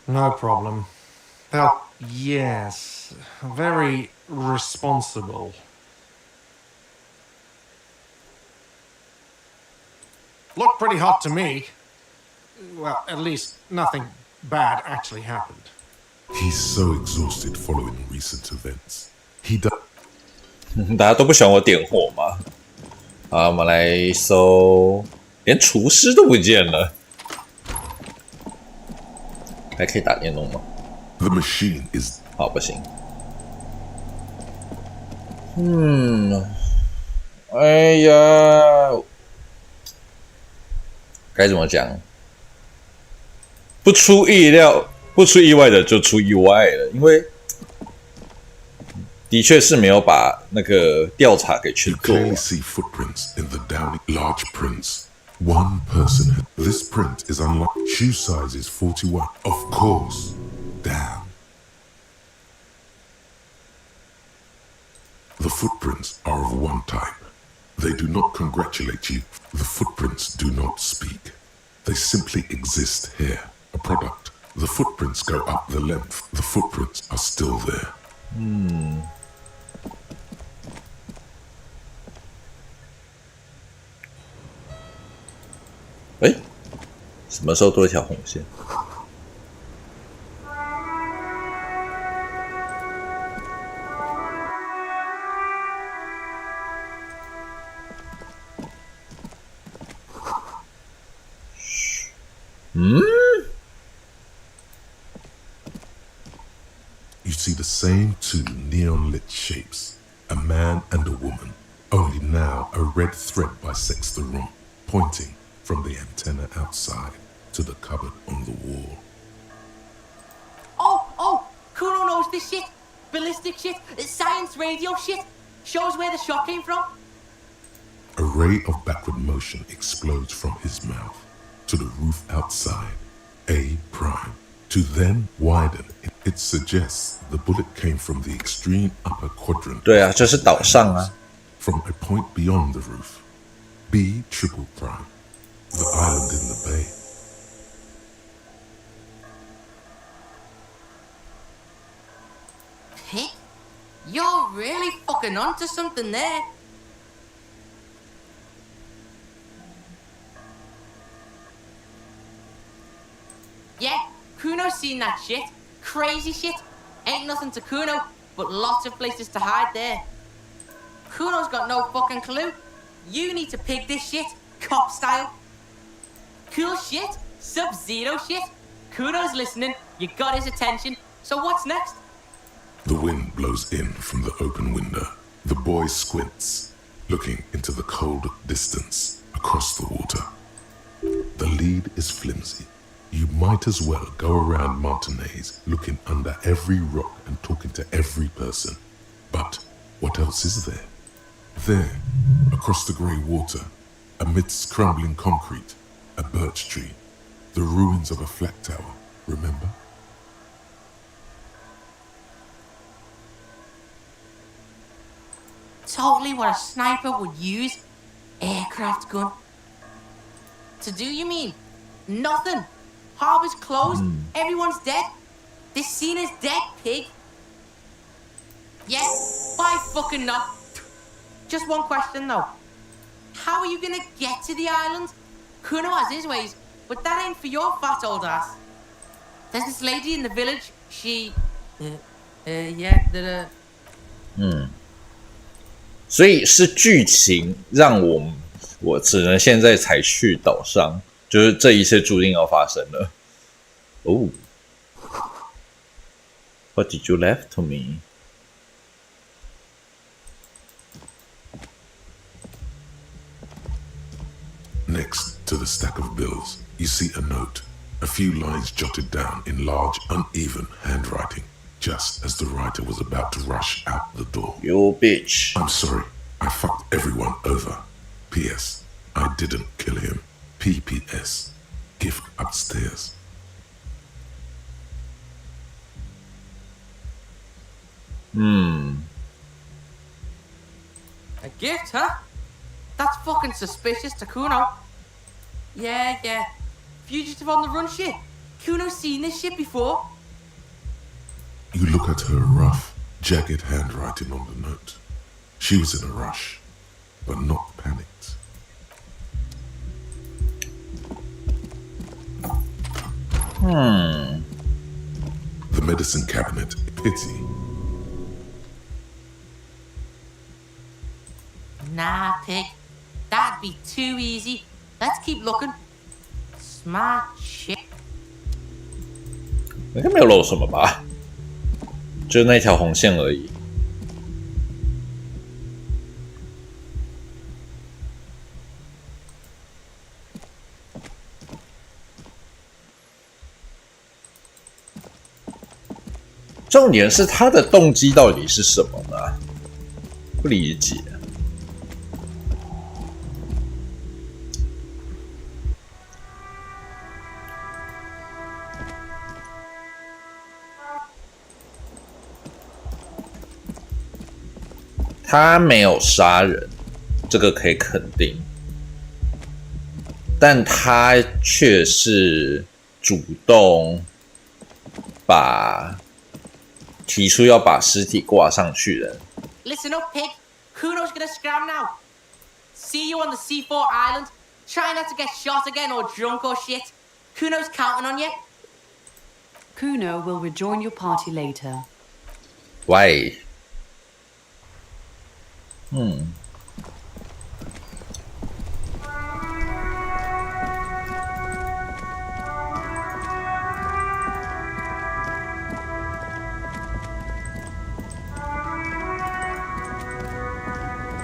No problem. They'll, yes, very responsible. Looked pretty hot to me. Well, at least nothing bad actually happened.
He's so exhausted following recent events. He does.
大家都不喜欢我点火吗？好，我们来搜，连厨师都不见了，还可以打电动吗
The machine is.
好，不行。哎呀，该怎么讲？不出意料，不出意外的就出意外了，因为的确是没有把那个调查给去做。
You clearly see footprints in the downy large prints. One person. This print is unlike. Shoe size is 41. Of course. Damn. The footprints are of one type. They do not congratulate you. The footprints do not speak. They simply exist here. A product. The footprints go up the length. The footprints are still there.
哎，什么时候多一条红线？You
see the same two neon-lit shapes, a man and a woman, only now a red thread bisects the room, pointing from the antenna outside to the cupboard on the wall.
Oh, Kuno knows this shit. Ballistic shit, science radio shit. Shows where the shot came from.
A ray of backward motion explodes from his mouth to the roof outside, A prime, to then widen. It suggests the bullet came from the extreme upper quadrant.
对啊，这是岛上啊。
From a point beyond the roof, B triple prime, the island in the bay.
You're really fucking onto something there. Yeah, Kuno's seen that shit. Crazy shit. Ain't nothing to Kuno, but lots of places to hide there. Kuno's got no fucking clue. You need to pig this shit, cop style. Cool shit, Sub-Zero shit. Kuno's listening, you got his attention, so what's next?
The wind blows in from the open window. The boy squints, looking into the cold distance across the water. The lead is flimsy. You might as well go around Martinez looking under every rock and talking to every person. But what else is there? There, across the grey water, amidst crumbling concrete, a birch tree, the ruins of a flat tower, remember?
totally what a sniper would use. Aircraft gun. To do, you mean? Nothing. Harbor's closed. Everyone's dead. This scene is dead, pig. Yeah, why fucking not? Just one question though. How are you gonna get to the island? Kuno has his ways, but that ain't for your fat old ass. There's this lady in the village. She, yeah,
所以是剧情让我只能现在才去岛上，就是这一切注定要发生了。哦 ，What did you left to me?
Next to the stack of bills, you see a note, a few lines jotted down in large, uneven handwriting, just as the writer was about to rush out the door.
You bitch.
I'm sorry, I fucked everyone over. P.S. I didn't kill him. P.P.S. Gift upstairs.
A gift, huh? That's fucking suspicious to Kuno. Yeah. Fugitive on the run shit. Kuno's seen this shit before.
You look at her rough, jagged handwriting on the note. She was in a rush, but not panicked. The medicine cabinet, pity.
Nah, pig. That'd be too easy. Let's keep looking. Smart shit.
应该没有漏什么吧？就那条红线而已。重点是他的动机到底是什么呢？不理解。他没有杀人，这个可以肯定，但他却是主动提出要把尸体挂上去的。
Listen up, pig. Kuno's gonna scram now. See you on the C4 island. Try not to get shot again or drunk or shit. Kuno's counting on you.
Kuno will rejoin your party later.
Why?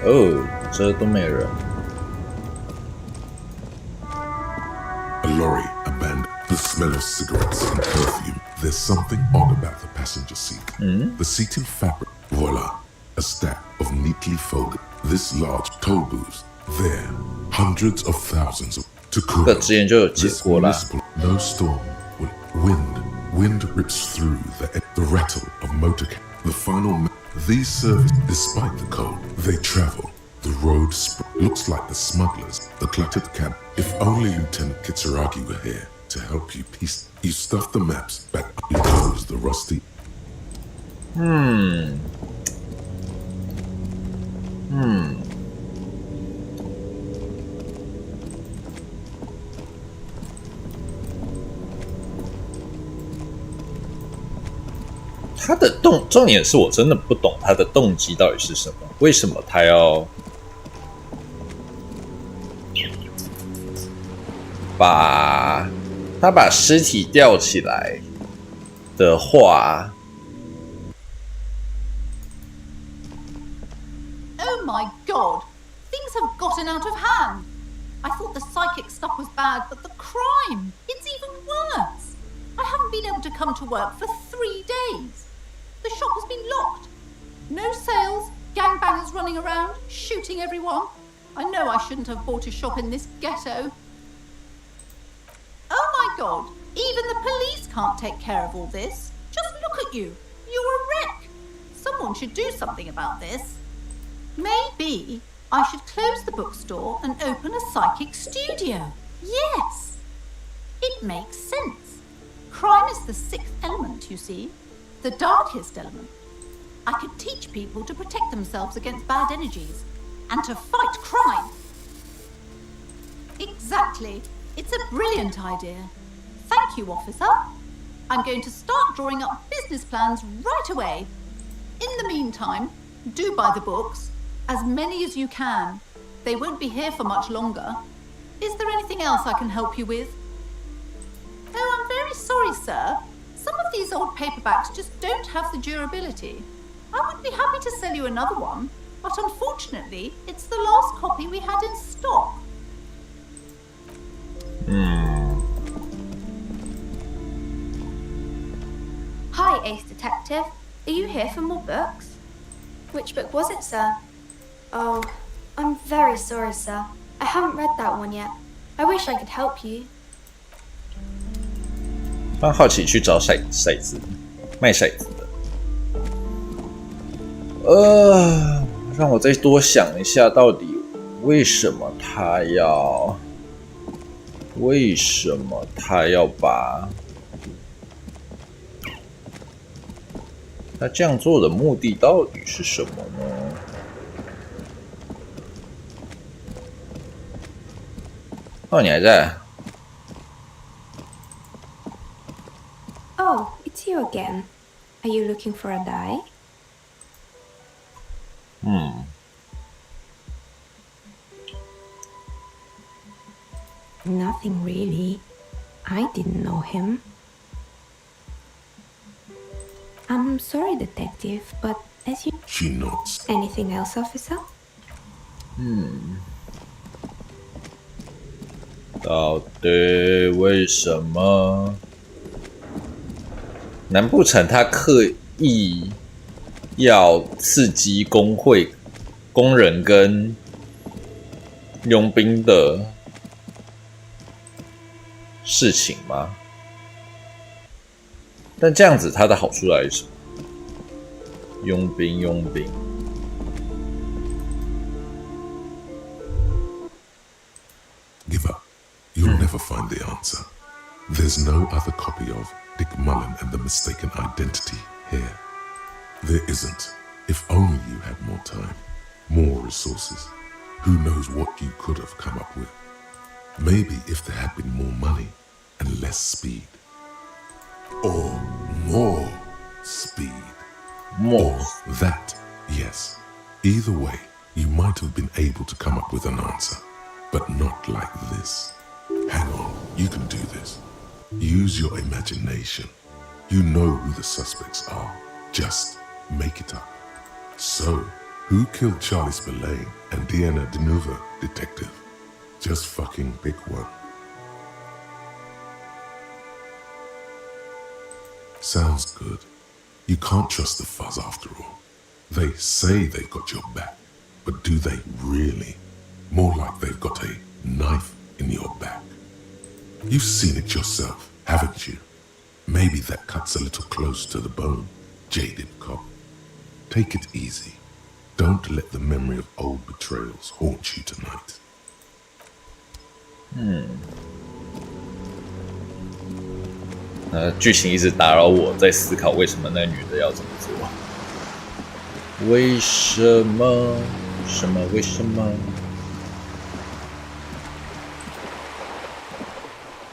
Oh, 这都没人。
A lorry abandoned. The smell of cigarettes and perfume. There's something odd about the passenger seat. The seating fabric. Voila. A stack of neatly folded, this large toll booths. There, hundreds of thousands of Takura.
这之前就有解过啦。
No storm. Wind rips through the rattle of motor. The final. These serve despite the cold. They travel. The road looks like the smugglers. The cluttered cab. If only Lieutenant Kitsuragi were here to help you piece. You stuff the maps back. You close the rusty.
他的重点是我真的不懂他的动机到底是什么？为什么他要把尸体吊起来的话
Oh my god! Things have gotten out of hand! I thought the psychic stuff was bad, but the crime! It's even worse! I haven't been able to come to work for 3 days. The shop has been locked. No sales, gangbangers running around, shooting everyone. I know I shouldn't have bought a shop in this ghetto. Oh my god! Even the police can't take care of all this. Just look at you. You're a wreck. Someone should do something about this. Maybe I should close the bookstore and open a psychic studio. Yes, it makes sense. Crime is the sixth element, you see. The darkest element. I could teach people to protect themselves against bad energies and to fight crime. Exactly. It's a brilliant idea. Thank you, officer. I'm going to start drawing up business plans right away. In the meantime, do buy the books. As many as you can. They won't be here for much longer. Is there anything else I can help you with? Oh, I'm very sorry, sir. Some of these old paperbacks just don't have the durability. I would be happy to sell you another one, but unfortunately, it's the last copy we had in stock.
Hi, Ace Detective. Are you here for more books? Which book was it, sir? Oh, I'm very sorry, sir. I haven't read that one yet. I wish I could help you.
他好奇去找骰子，卖骰子的。让我再多想一下，到底为什么他要把他这样做的目的到底是什么呢？哦，你还在？
Oh, it's you again. Are you looking for a die? Nothing really. I didn't know him. I'm sorry, Detective, but as you...
She nods.
Anything else, officer?
到底为什么？难不成他刻意要刺激工人跟佣兵的事情吗？但这样子它的好处来是什么？佣兵。
Give up. You'll never find the answer. There's no other copy of Dick Mullen and the Mistaken Identity here. There isn't. If only you had more time, more resources. Who knows what you could have come up with? Maybe if there had been more money and less speed. Or more speed.
More.
Or that, yes. Either way, you might have been able to come up with an answer, but not like this. Hang on, you can do this. Use your imagination. You know who the suspects are. Just make it up. So, who killed Charlie Spillane and Deanna Denuva, detective? Just fucking pick one. Sounds good. You can't trust the fuzz after all. They say they've got your back, but do they really? More like they've got a knife in your back. You've seen it yourself, haven't you? Maybe that cuts a little close to the bone, jaded cop. Take it easy. Don't let the memory of old betrayals haunt you tonight.
剧情一直打扰我，在思考为什么那个女的要这么做。为什么？为什么？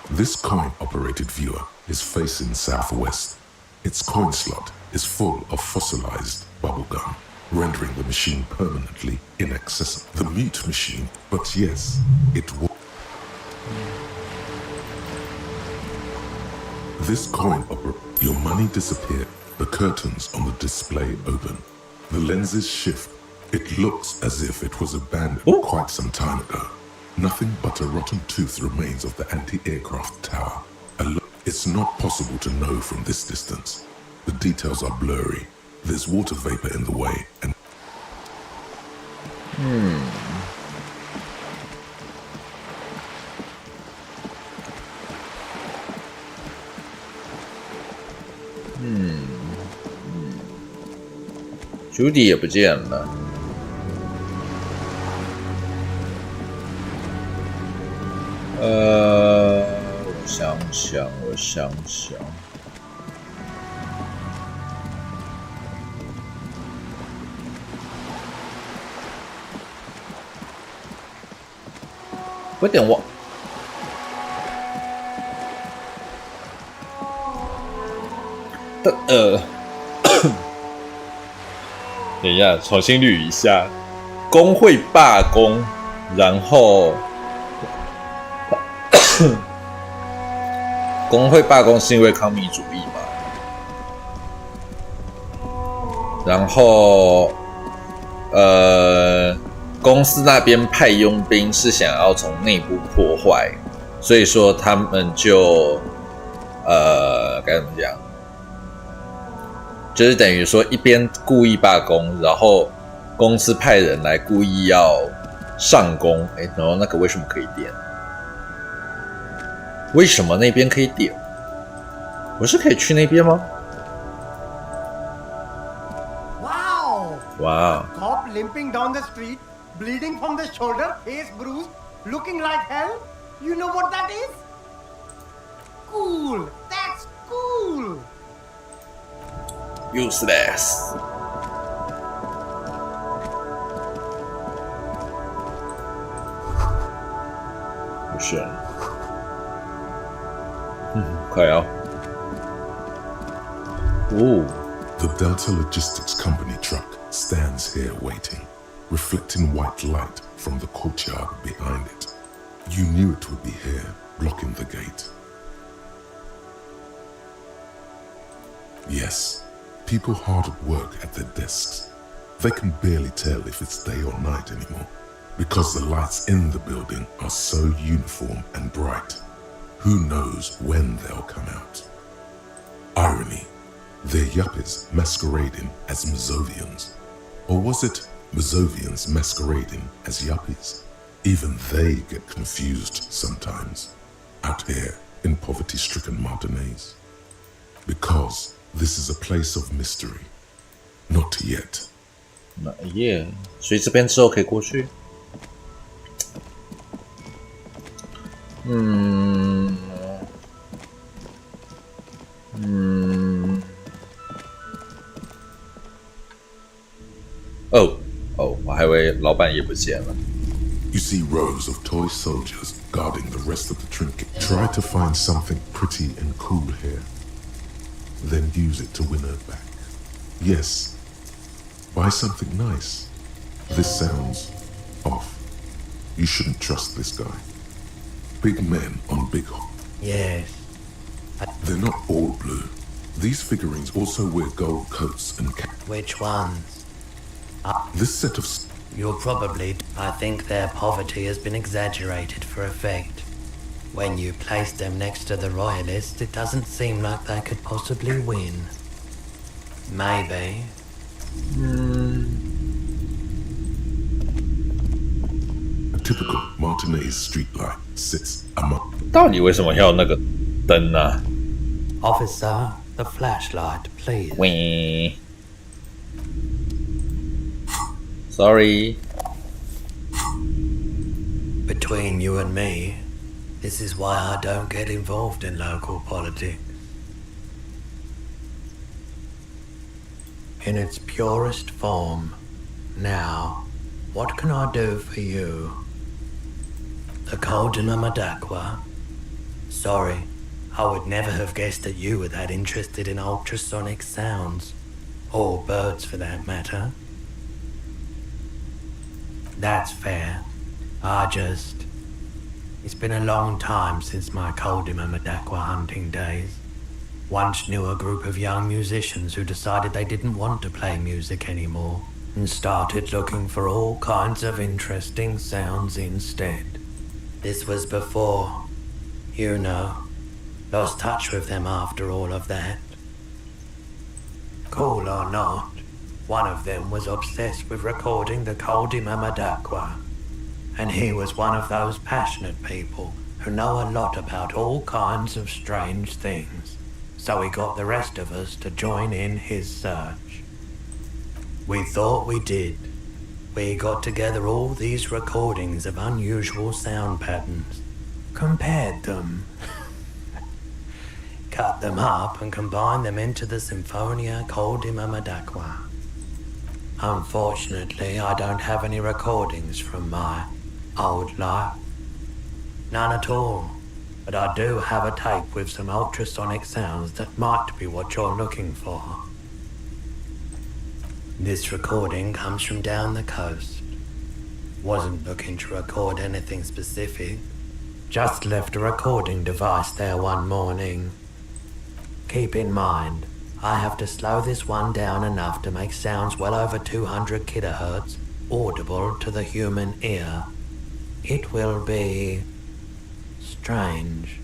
This coin-operated viewer is facing southwest. Its coin slot is full of fossilized bubblegum, rendering the machine permanently inaccessible. The mute machine, but yes, it will. This your money disappeared. The curtains on the display open. The lenses shift. It looks as if it was abandoned quite some time ago. Nothing but a rotten tooth remains of the anti-aircraft tower. It's not possible to know from this distance. The details are blurry. There's water vapor in the way and...
Judy 也不见了。我想想。我有点忘。等一下，重新捋一下。工会罢工，然后工会罢工是因为康米主义嘛？然后公司那边派佣兵是想要从内部破坏，所以说他们就该怎么讲？就是等于说一边故意罢工，然后公司派人来故意要上工，然后那个为什么可以点？为什么那边可以点？我是可以去那边吗？ Wow.
Cop limping down the street, bleeding from the shoulder, face bruised, looking like hell. You know what that is? Cool. That's cool.
Useless. Oh shit. 快啊！
哦。The Delta Logistics Company truck stands here waiting, reflecting white light from the courtyard behind it. You knew it would be here, blocking the gate. Yes, people hard at work at their desks. They can barely tell if it's day or night anymore, because the lights in the building are so uniform and bright. Who knows when they'll come out? Irony. They're yuppies masquerading as Mazovians. Or was it Mazovians masquerading as yuppies? Even they get confused sometimes, out here in poverty-stricken Martinez. Because this is a place of mystery. Not yet.
Not yet. 所以这边之后可以过去。我还以为老板也不见了。
You see rows of toy soldiers guarding the rest of the trinket. Try to find something pretty and cool here. Then use it to win her back. Yes, buy something nice. This sounds off. You shouldn't trust this guy. Big men on big hop.
Yes.
They're not all blue. These figurines also wear gold coats and caps.
Which ones?
This set of...
You're probably... I think their poverty has been exaggerated for effect. When you place them next to the royalists, it doesn't seem like they could possibly win. Maybe.
A typical Martinez streetlight sits among...
到底为什么要那个灯啊
Officer, the flashlight, please.
Wee. Sorry.
Between you and me, this is why I don't get involved in local politics. In its purest form. Now, what can I do for you? The Coldina Madakwa? Sorry, I would never have guessed that you were that interested in ultrasonic sounds. Or birds for that matter. That's fair. It's been a long time since my Coldima Madakwa hunting days. Once knew a group of young musicians who decided they didn't want to play music anymore and started looking for all kinds of interesting sounds instead. This was before, you know, lost touch with them after all of that. Cool or not, one of them was obsessed with recording the Coldima Madakwa. And he was one of those passionate people who know a lot about all kinds of strange things. So he got the rest of us to join in his search. We thought we did. We got together all these recordings of unusual sound patterns. compared them, cut them up and combined them into the Symphonia Coldima Madaqua. Unfortunately, I don't have any recordings from my old life. None at all. But I do have a tape with some ultrasonic sounds that might be what you're looking for. This recording comes from down the coast. Wasn't looking to record anything specific. Just left a recording device there one morning. Keep in mind, I have to slow this one down enough to make sounds well over 200 kilohertz audible to the human ear. It will be strange.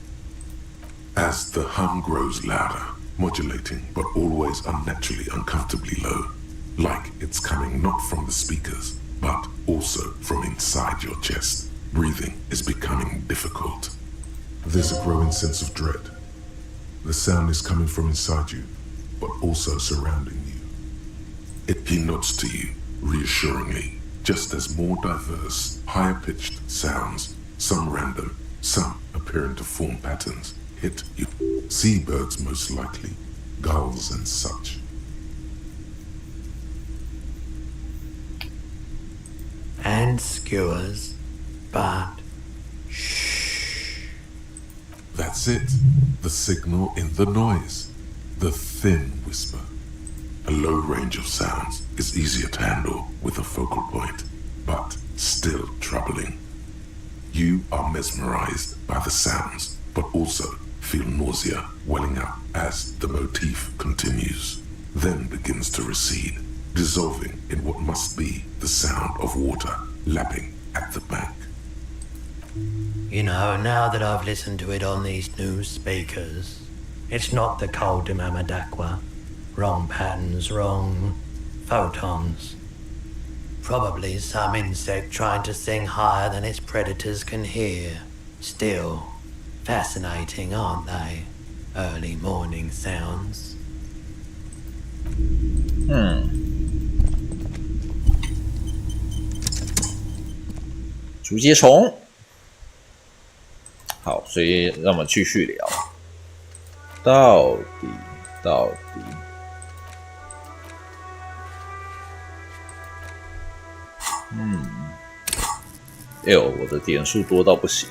As the hum grows louder, modulating but always unnaturally uncomfortably low, like it's coming not from the speakers, but also from inside your chest, breathing is becoming difficult. There's a growing sense of dread. The sound is coming from inside you, but also surrounding you. He nods to you, reassuringly, just as more diverse, higher-pitched sounds, some random, some appearing to form patterns, hit you. Seabirds most likely, gulls and such.
And skewers, but
That's it. The signal in the noise. The thin whisper. A low range of sounds is easier to handle with a focal point, but still troubling. You are mesmerized by the sounds, but also feel nausea welling up as the motif continues, then begins to recede, dissolving in what must be the sound of water lapping at the bank.
you know, now that I've listened to it on these new speakers, it's not the Coldima Madaqua. Wrong patterns, wrong photons. Probably some insect trying to sing higher than its predators can hear. Still, fascinating, aren't they? Early morning sounds.
竹节虫。好，所以让我们继续聊。到底，哎呦，我的点数多到不行。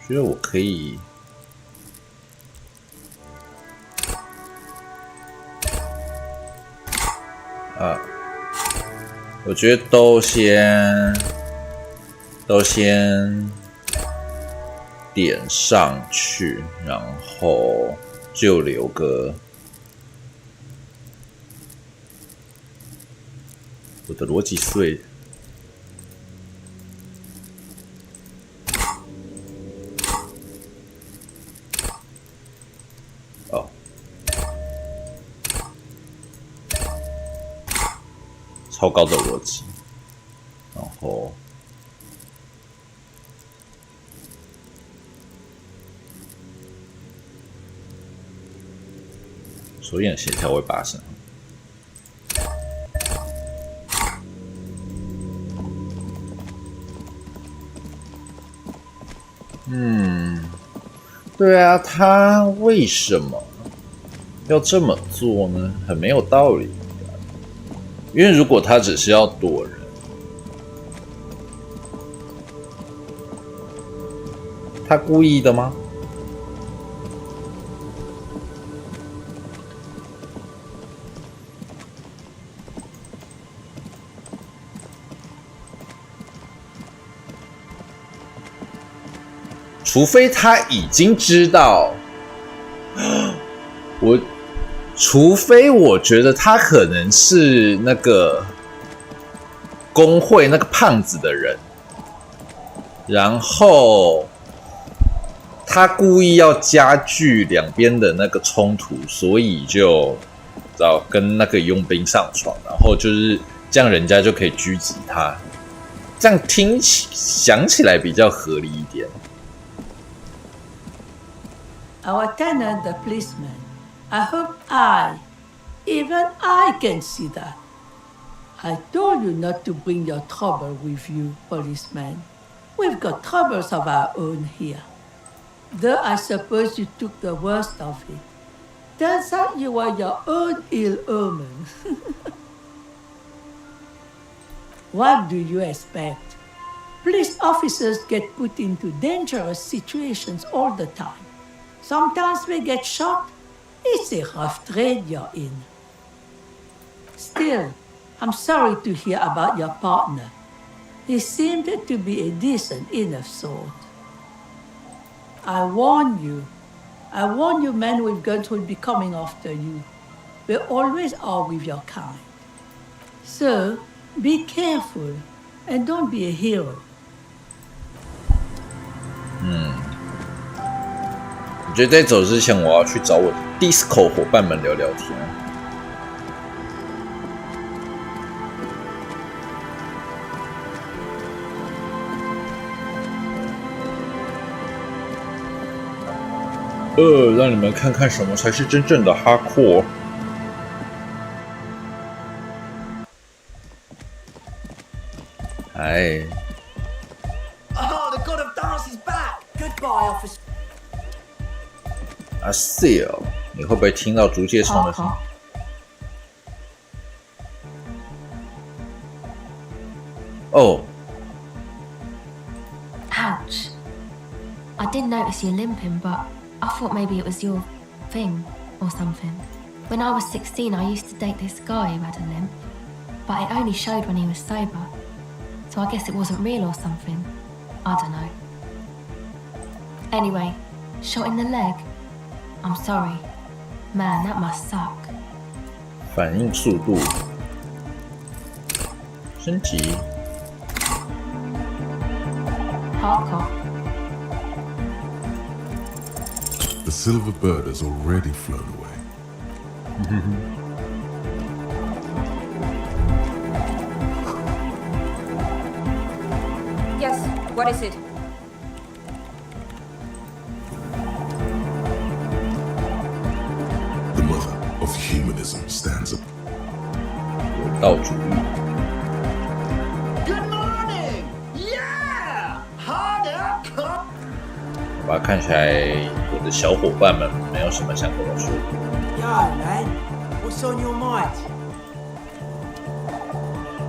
觉得我可以我觉得都先点上去，然后就留个我的逻辑思维。超高的逻辑，然后手眼协调会发生。对啊，他为什么要这么做呢？很没有道理。因为如果他只是要躲人，他故意的吗？除非他已经知道，除非我觉得他可能是那个工会那个胖子的人，然后他故意要加剧两边的那个冲突，所以就跟那个佣兵上床，然后就是这样人家就可以狙击他。这样想起来比较合理一点。
Our tenant, the policeman. I hope even I can see that. I told you not to bring your trouble with you, policeman. We've got troubles of our own here. Though I suppose you took the worst of it. Turns out you were your own ill omen. What do you expect? Police officers get put into dangerous situations all the time. Sometimes we get shot. It's a rough trade you're in. Still, I'm sorry to hear about your partner. He seemed to be a decent enough sort. I warn you, men with guns will be coming after you. They always are with your kind. So, be careful and don't be a hero.
我觉得在走之前，我要去找我的 Disco 伙伴们聊聊天。让你们看看什么才是真正的 hardcore。哎。
Oh, the god of dance is back. Goodbye, officer.
啊 ，Seal， 你会不会听到竹节虫的声音？哦。
Ouch. I did notice you limping, but I thought maybe it was your thing or something. When I was 16, I used to date this guy who had a limp, but it only showed when he was sober. So I guess it wasn't real or something. I don't know. Anyway, shot in the leg. I'm sorry. Man, that must suck.
反应速度升级。
Hardcore.
The silver bird has already flown away.
Yes, what is it?
The mother of humanism stands up.
有道主义。
Good morning. Yeah. Harder.
吧，看起来我的小伙伴们没有什么想跟我说。
Yo, man. What's on your mind?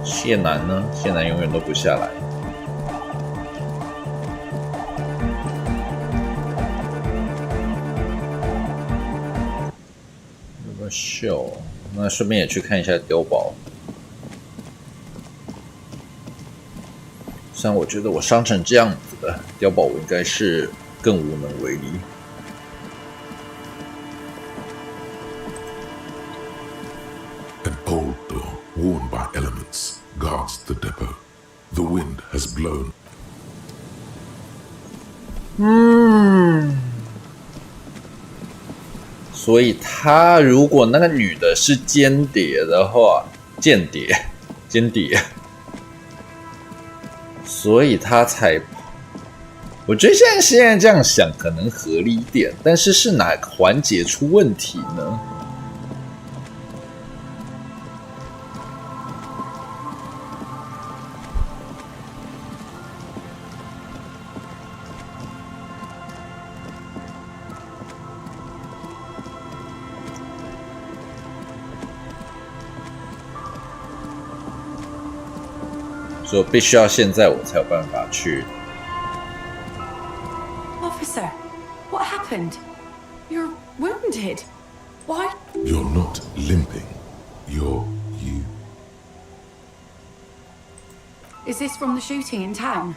谢楠呢？谢楠永远都不下来。有个秀，那顺便也去看一下碉堡。虽然我觉得我伤成这样子的碉堡，我应该是更无能为力。
An old door, worn by elements, guards the depot. The wind has blown.
所以他如果那个女的是间谍的话，间谍，所以他才。我觉得现在这样想可能合理一点，但是是哪个环节出问题呢？ 所以必须要现在我才有办法去。
Officer, what happened? You're wounded. Why?
You're not limping. You're you.
Is this from the shooting in town?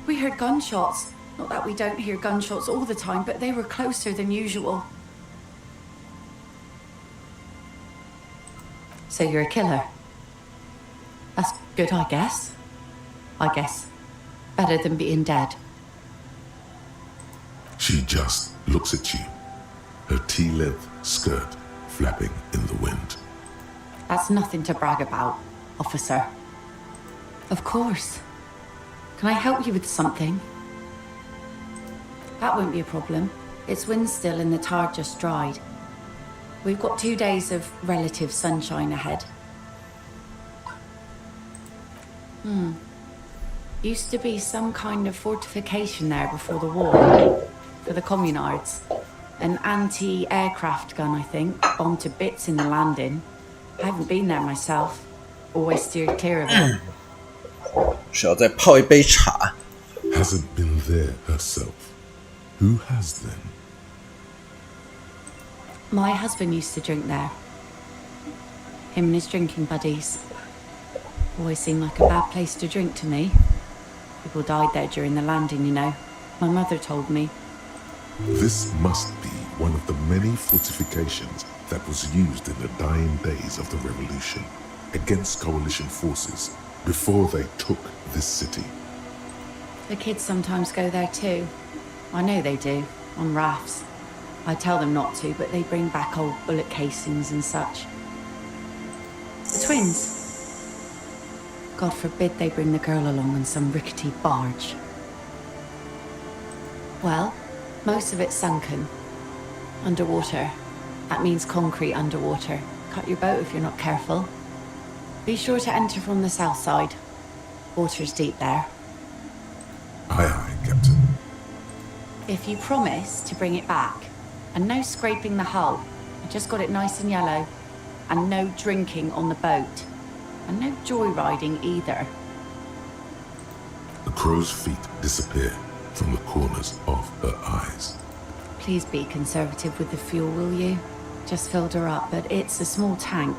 We heard gunshots. Not that we don't hear gunshots all the time, but they were closer than usual. So you're a killer? That's good, I guess. Better than being dead.
She just looks at you, her tea-length skirt flapping in the wind.
That's nothing to brag about, officer. Of course, Can I help you with something? That won't be a problem. It's wind still and the tar just dried. We've got 2 days of relative sunshine ahead. Used to be some kind of fortification there before the war. For the communards. An anti-aircraft gun, I think. Bombed to bits in the landing. I haven't been there myself. Always steered clear of it.
需要再泡一杯茶。
Hasn't been there herself. Who has then?
My husband used to drink there. Him and his drinking buddies. Always seemed like a bad place to drink to me. People died there during the landing, you know. My mother told me.
This must be one of the many fortifications that was used in the dying days of the revolution against coalition forces before they took this city.
The kids sometimes go there too. I know they do, on rafts. I tell them not to, but they bring back old bullet casings and such. The twins. God forbid they bring the girl along on some rickety barge. Well, most of it's sunken. Underwater. That means concrete underwater. Cut your boat if you're not careful. Be sure to enter from the south side. Water's deep there.
Aye, aye, Captain.
If you promise to bring it back, and no scraping the hull, I just got it nice and yellow, and no drinking on the boat, and no joyriding either.
The crow's feet disappear from the corners of her eyes.
Please be conservative with the fuel, will you? Just filled her up, but it's a small tank.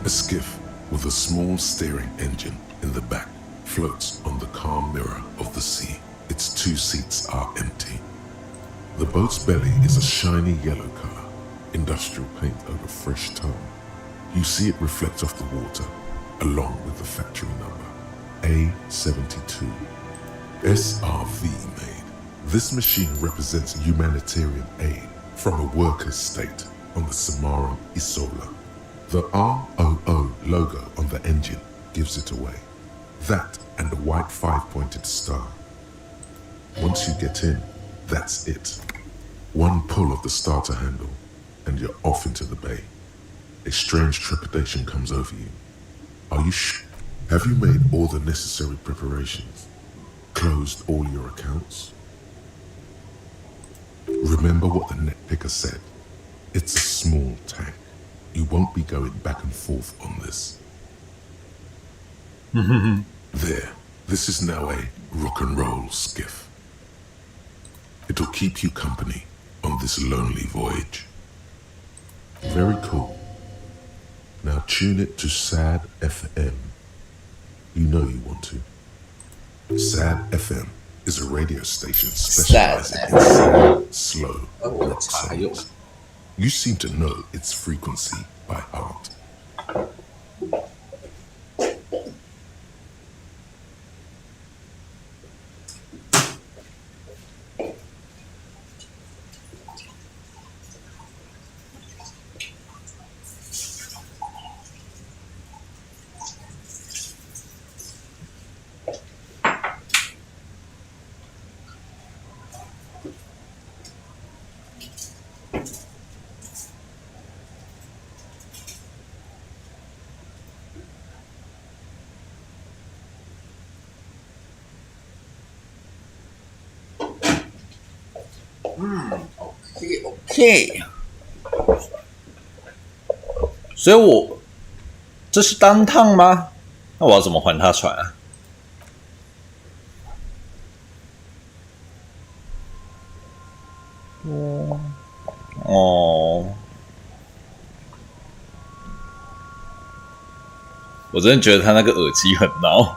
A skiff with a small steering engine in the back floats on the calm mirror of the sea. Its 2 seats are empty. The boat's belly is a shiny yellow color, industrial paint over fresh tar. You see it reflect off the water, along with the factory number, A72. SRV made. This machine represents humanitarian aid from a workers' state on the Samaran Isola. The ROO logo on the engine gives it away. That and a white 5-pointed star. Once you get in, that's it. One pull of the starter handle, and you're off into the bay. A strange trepidation comes over you. Are you Have you made all the necessary preparations? Closed all your accounts? Remember what the net picker said. It's a small tank. You won't be going back and forth on this. There. This is now a rock and roll skiff. It'll keep you company on this lonely voyage. Very cool. Now tune it to SAD FM. You know you want to. SAD FM is a radio station specializing in sad, slow rock songs. You seem to know its frequency by heart.
OK， 所以这是单趟吗？那我要怎么还他船啊？我真的觉得他那个耳机很闹。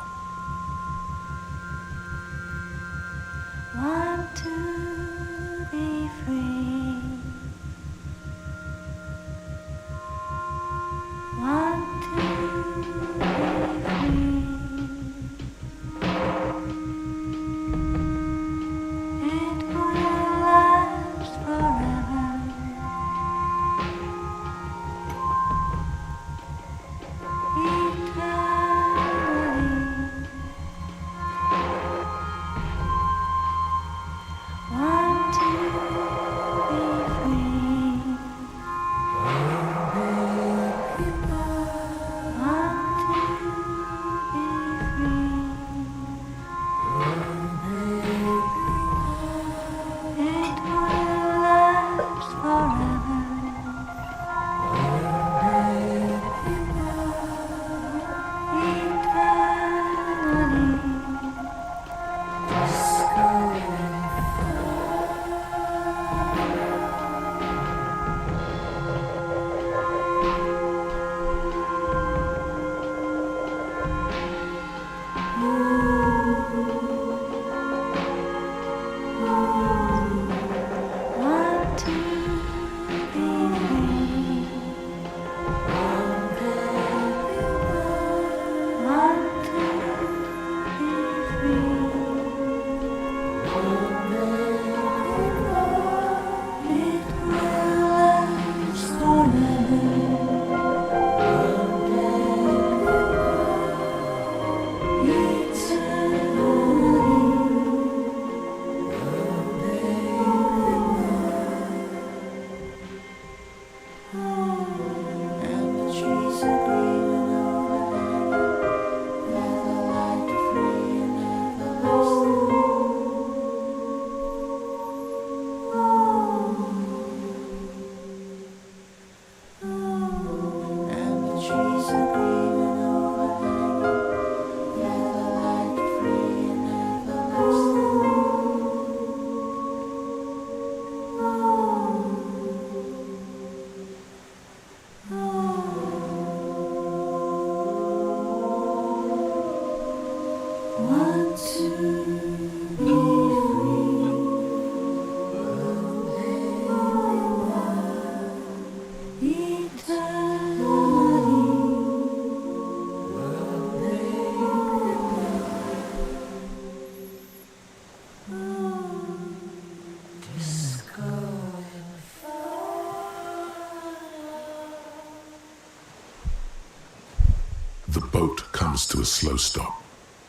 The boat comes to a slow stop.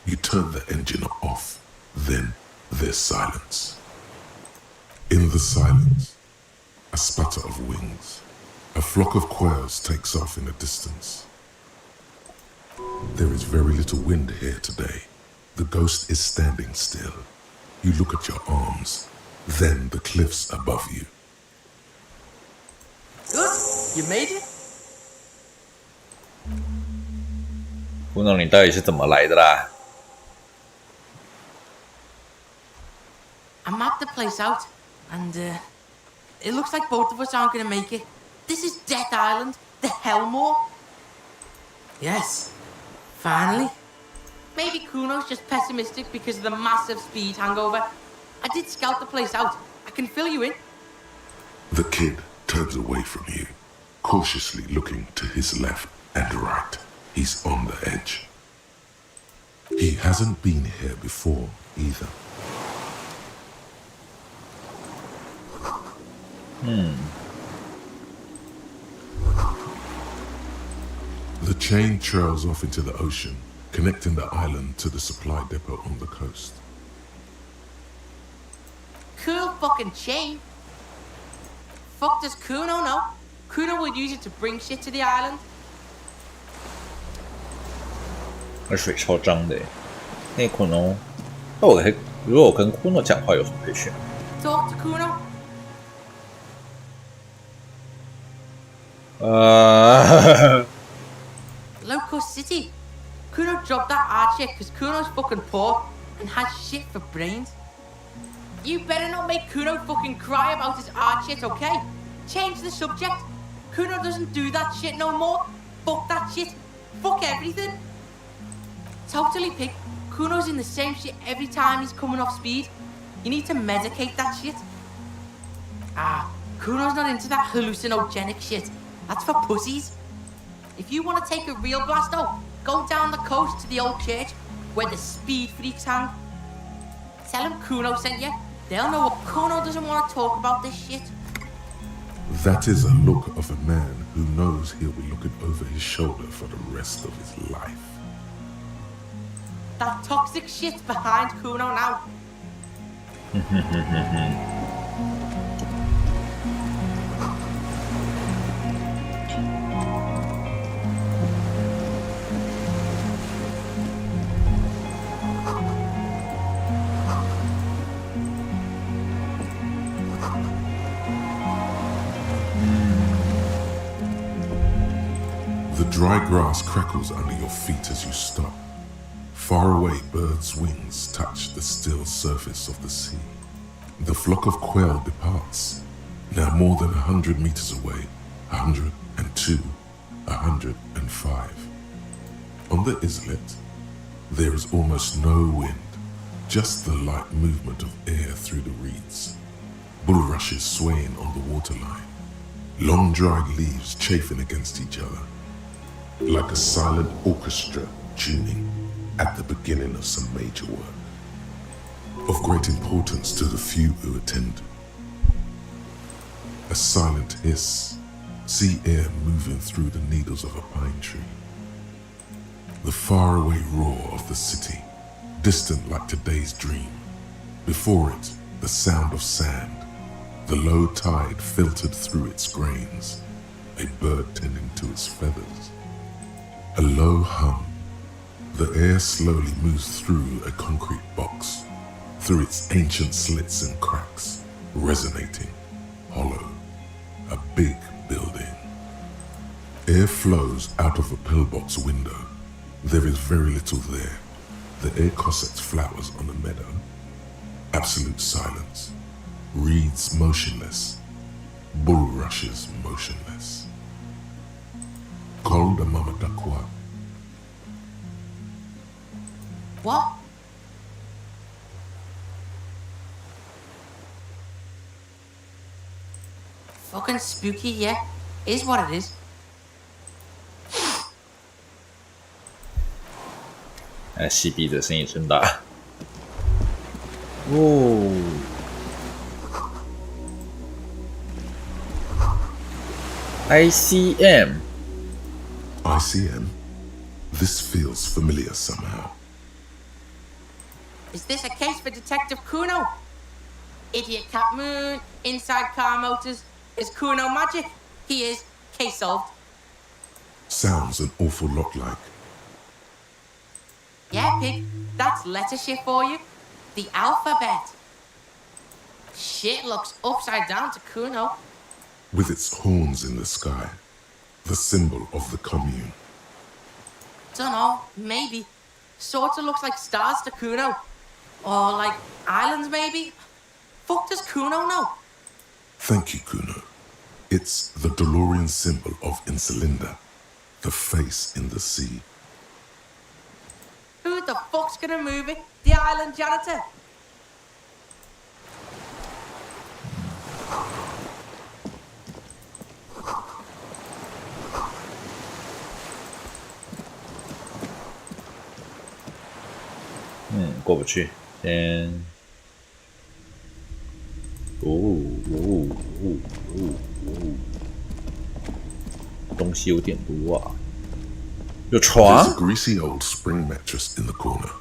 You turn the engine off. Then there's silence. In the silence, a sputter of wings. A flock of quails takes off in the distance. There is very little wind here today. The ghost is standing still. You look at your arms, then the cliffs above you.
Good, you made it.
古农，你到底是怎么来的啦？
I mapped the place out, and it looks like both of us aren't gonna make it. This is Death Island, the Hellmore. Yes, finally. Maybe Kuno's just pessimistic because of the massive speed hangover. I did scout the place out. I can fill you in.
The kid turns away from you, cautiously looking to his left and right. He's on the edge. He hasn't been here before either. The chain trails off into the ocean, connecting the island to the supply depot on the coast.
Cool fucking chain. Fuck does Kuno know? Kuno will use it to bring shit to the island.
那水超脏的，那库诺，那我如果我跟库诺讲话，有什么可以选？
Talk to Kuno. Locust City. Kuno dropped that art shit because Kuno's fucking poor and has shit for brains. You better not make Kuno fucking cry about his art shit, okay? Change the subject. Kuno doesn't do that shit no more. Fuck that shit. Fuck everything. Totally pig. Kuno's in the same shit every time he's coming off speed. You need to medicate that shit. Kuno's not into that hallucinogenic shit. That's for pussies. If you want to take a real blast out, go down the coast to the old church where the speed freaks hang. Tell them Kuno sent you. They'll know what Kuno doesn't want to talk about this shit.
That is a look of a man who knows he'll be looking over his shoulder for the rest of his life.
That toxic shit's behind Kuno now.
The dry grass crackles under your feet as you stop. Far away, birds' wings touch the still surface of the sea. The flock of quail departs, now more than 100 meters away, 102, 105. On the islet, there is almost no wind, just the light movement of air through the reeds. Bulrushes swaying on the waterline, long dried leaves chafing against each other, like a silent orchestra tuning at the beginning of some major work, of great importance to the few who attend. A silent hiss, sea air moving through the needles of a pine tree. The faraway roar of the city, distant like today's dream. Before it, the sound of sand, the low tide filtered through its grains, a bird tending to its feathers. A low hum. The air slowly moves through a concrete box, through its ancient slits and cracks, resonating, hollow, a big building. Air flows out of a pillbox window. There is very little there. The air cossets flowers on a meadow. Absolute silence. Reeds motionless. Bulrushes motionless. Called a mamadakwa.
What? Fucking spooky, yeah. Is what it is.
CB 的声音真大。哦。ICM。
ICM? This feels familiar somehow.
Is this a case for Detective Kuno? Idiot Cat Moon, inside car motors. Is Kuno magic? He is. Case solved.
Sounds an awful lot like.
Yeah, Pig. That's letter shit for you. The alphabet. Shit looks upside down to Kuno.
With its horns in the sky, the symbol of the commune.
Dunno, maybe. Sorta looks like stars to Kuno. Or like islands, maybe? Fuck does Kuno know?
Thank you, Kuno. It's the DeLorean symbol of Insulinda, the face in the sea.
Who the fuck's gonna move it? The island janitor?
Hmm, 过不去，先。东西有点多啊。有床。
There's a greasy old spring mattress in the corner,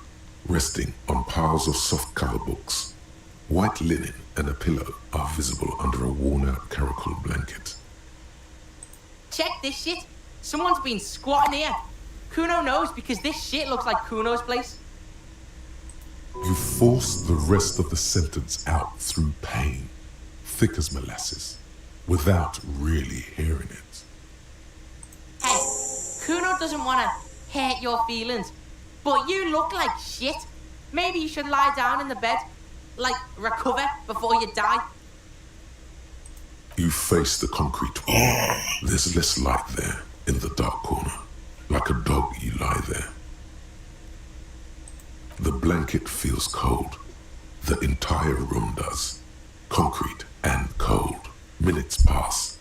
resting on piles of soft cover books. White linen and a pillow are visible under a worn-out caracal blanket.
Check this shit. Someone's been squatting here. Kuno knows because this shit looks like Kuno's place.
You force the rest of the sentence out through pain, thick as molasses, without really hearing it.
Hey, Kuno doesn't want to hurt your feelings, but you look like shit. Maybe you should lie down in the bed, like recover before you die.
You face the concrete wall. There's less light there in the dark corner. Like a dog, you lie there. The blanket feels cold. The entire room does. Concrete and cold. Minutes pass.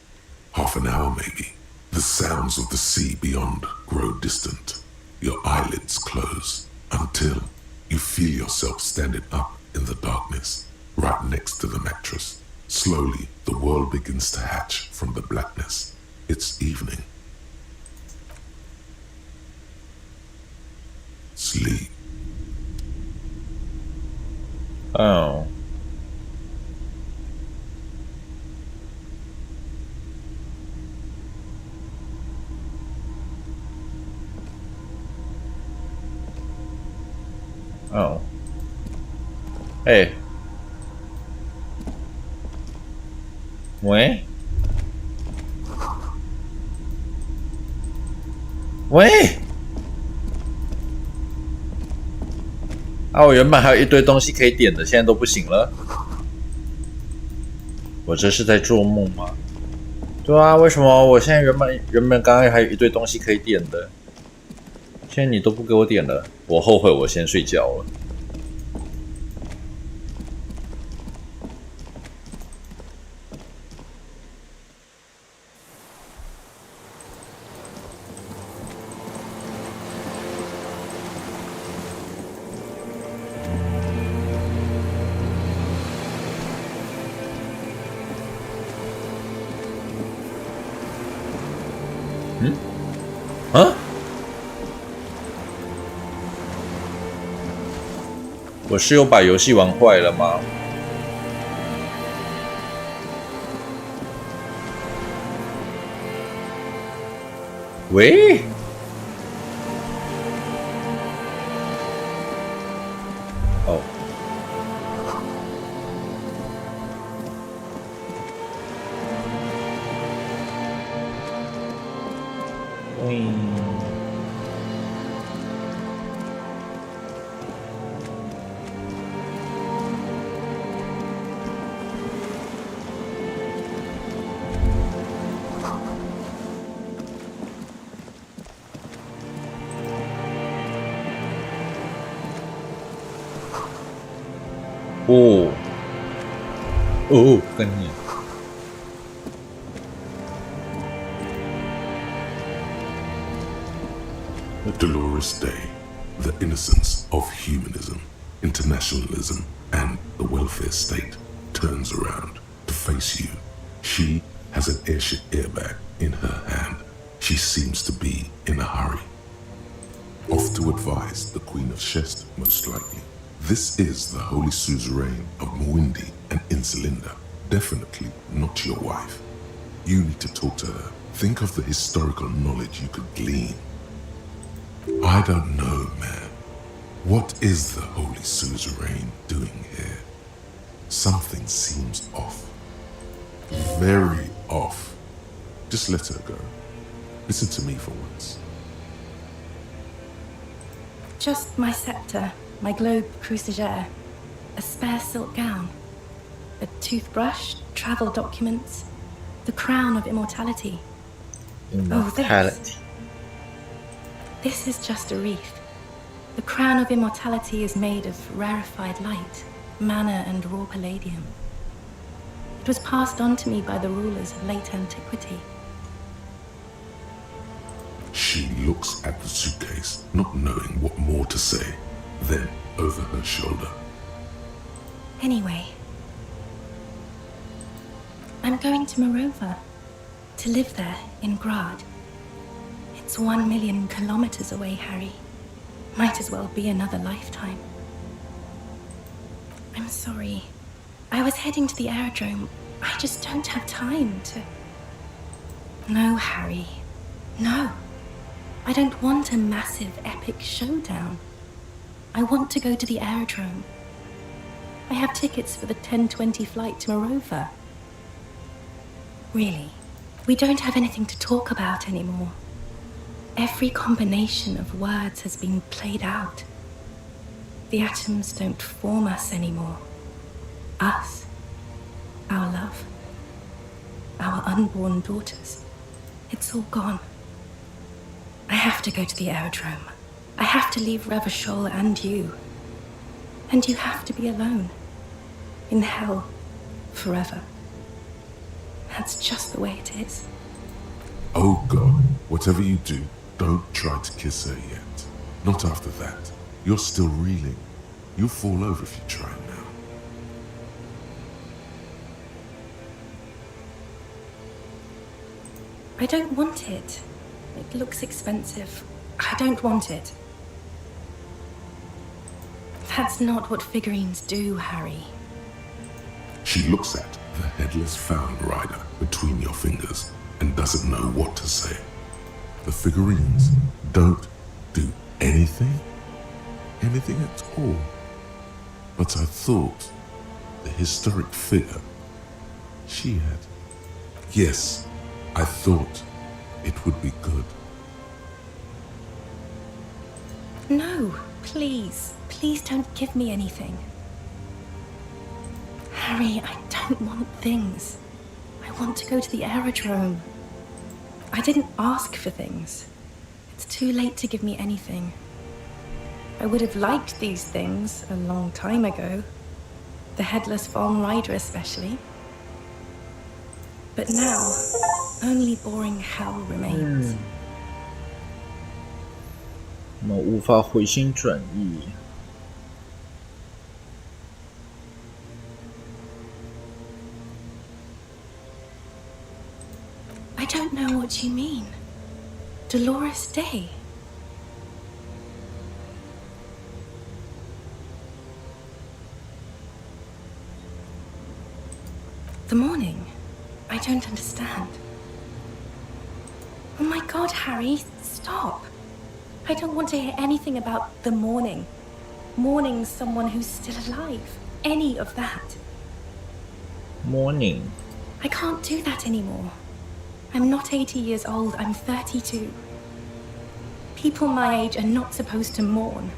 Half an hour maybe. The sounds of the sea beyond grow distant. Your eyelids close until you feel yourself standing up in the darkness, right next to the mattress. Slowly, the world begins to hatch from the blackness. It's evening. Sleep.
Oh. Oh. Hey.喂？喂？啊，我原本还有一堆东西可以点的，现在都不行了。我这是在做梦吗？对啊，为什么我现在原本刚刚还有一堆东西可以点的，现在你都不给我点了？我后悔，我先睡觉了。啊？我是有把游戏玩坏了吗？喂？哦。哦，哦，跟你。
A dolorous day, the innocence of humanism, internationalism, and the welfare state turns around to face you. She has an airship airbag in her hand. She seems to be in a hurry. Off to advise the Queen of Shest, most likely. This is the Holy Suzerain of Mwindi and Insulinda. Definitely not your wife. You need to talk to her. Think of the historical knowledge you could glean. I don't know, man. What is the Holy Suzerain doing here? Something seems off. Very off. Just let her go. Listen to me for once.
Just my scepter, my globe cruciger, a spare silk gown, a toothbrush, travel documents, the crown of immortality.
Immortality.
This is just a wreath. The crown of immortality is made of rarefied light, mana and raw palladium. It was passed on to me by the rulers of late antiquity.
She looks at the suitcase, not knowing what more to say. Then, over her shoulder.
Anyway, I'm going to Morova, to live there in Grad. It's 1 million kilometers away, Harry. Might as well be another lifetime. I'm sorry. I was heading to the aerodrome. I just don't have time to... No, Harry. No. I don't want a massive, epic showdown. I want to go to the aerodrome. I have tickets for the 10:20 flight to Morova. Really, we don't have anything to talk about anymore. Every combination of words has been played out. The atoms don't form us anymore. Us, our love, our unborn daughters, it's all gone. I have to go to the aerodrome. I have to leave Revachol and you. And you have to be alone. In hell, forever. That's just the way it is.
Oh God, whatever you do, don't try to kiss her yet. Not after that. You're still reeling. You'll fall over if you try now.
I don't want it. It looks expensive. I don't want it. That's not what figurines do, Harry.
She looks at the headless found rider between your fingers and doesn't know what to say. The figurines don't do anything? Anything at all. But I thought the historic figure she had. Yes, I thought it would be good.
No, please. Please don't give me anything. Harry, I don't want things. I want to go to the aerodrome. I didn't ask for things. It's too late to give me anything. I would have liked these things a long time ago. The headless Von Rider especially. But now, only boring hell remains.
我们无法回心转意。
I don't know what you mean. Dolores Day. The morning? I don't understand. Oh my God, Harry, stop. I don't want to hear anything about the morning. Mourning someone who's still alive. Any of that.
Morning.
I can't do that anymore. I'm not 80 years old, I'm 32. People my age are not supposed to mourn.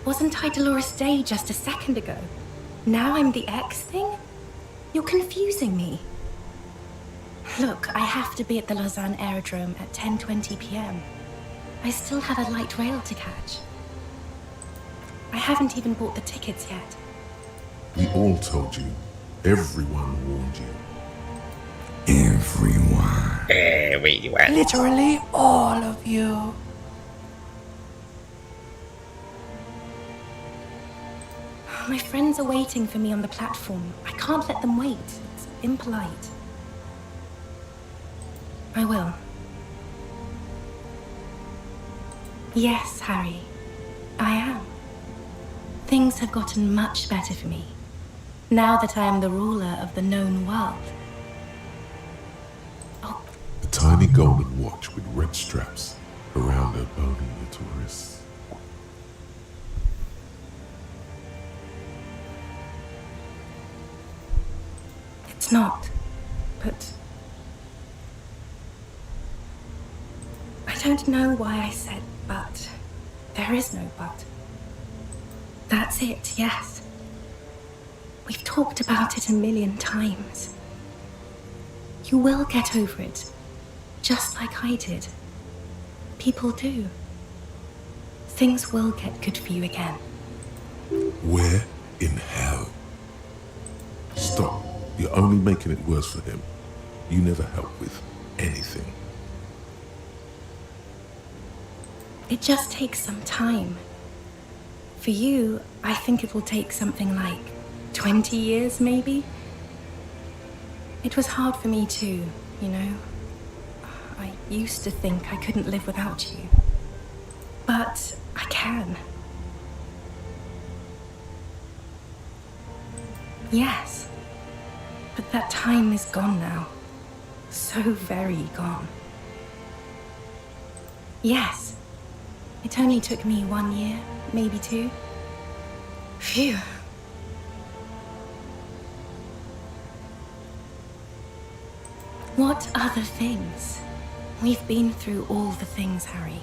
Wasn't I Dolores Day just a second ago? Now I'm the X thing? You're confusing me. Look, I have to be at the Lausanne Aerodrome at 10:20 p.m. I still have a light rail to catch. I haven't even bought the tickets yet.
We all told you. Everyone warned you.
Everyone.
Everyone.
Literally all of you.
My friends are waiting for me on the platform. I can't let them wait. It's impolite. I will. Yes, Harry, I am. Things have gotten much better for me, now that I am the ruler of the known world.
A tiny golden watch with red straps around her bony little wrists.
It's not, but... I don't know why I said but. There is no but. That's it, yes. We've talked about it a million times. You will get over it, just like I did. People do. Things will get good for you again.
Where in hell? Stop. You're only making it worse for him. You never help with anything.
It just takes some time. For you, I think it will take something like 20 years, maybe? It was hard for me too, you know? I used to think I couldn't live without you. But I can. Yes. But that time is gone now. So very gone. Yes. It only took me 1 year, maybe 2. Phew. What other things? We've been through all the things, Harry.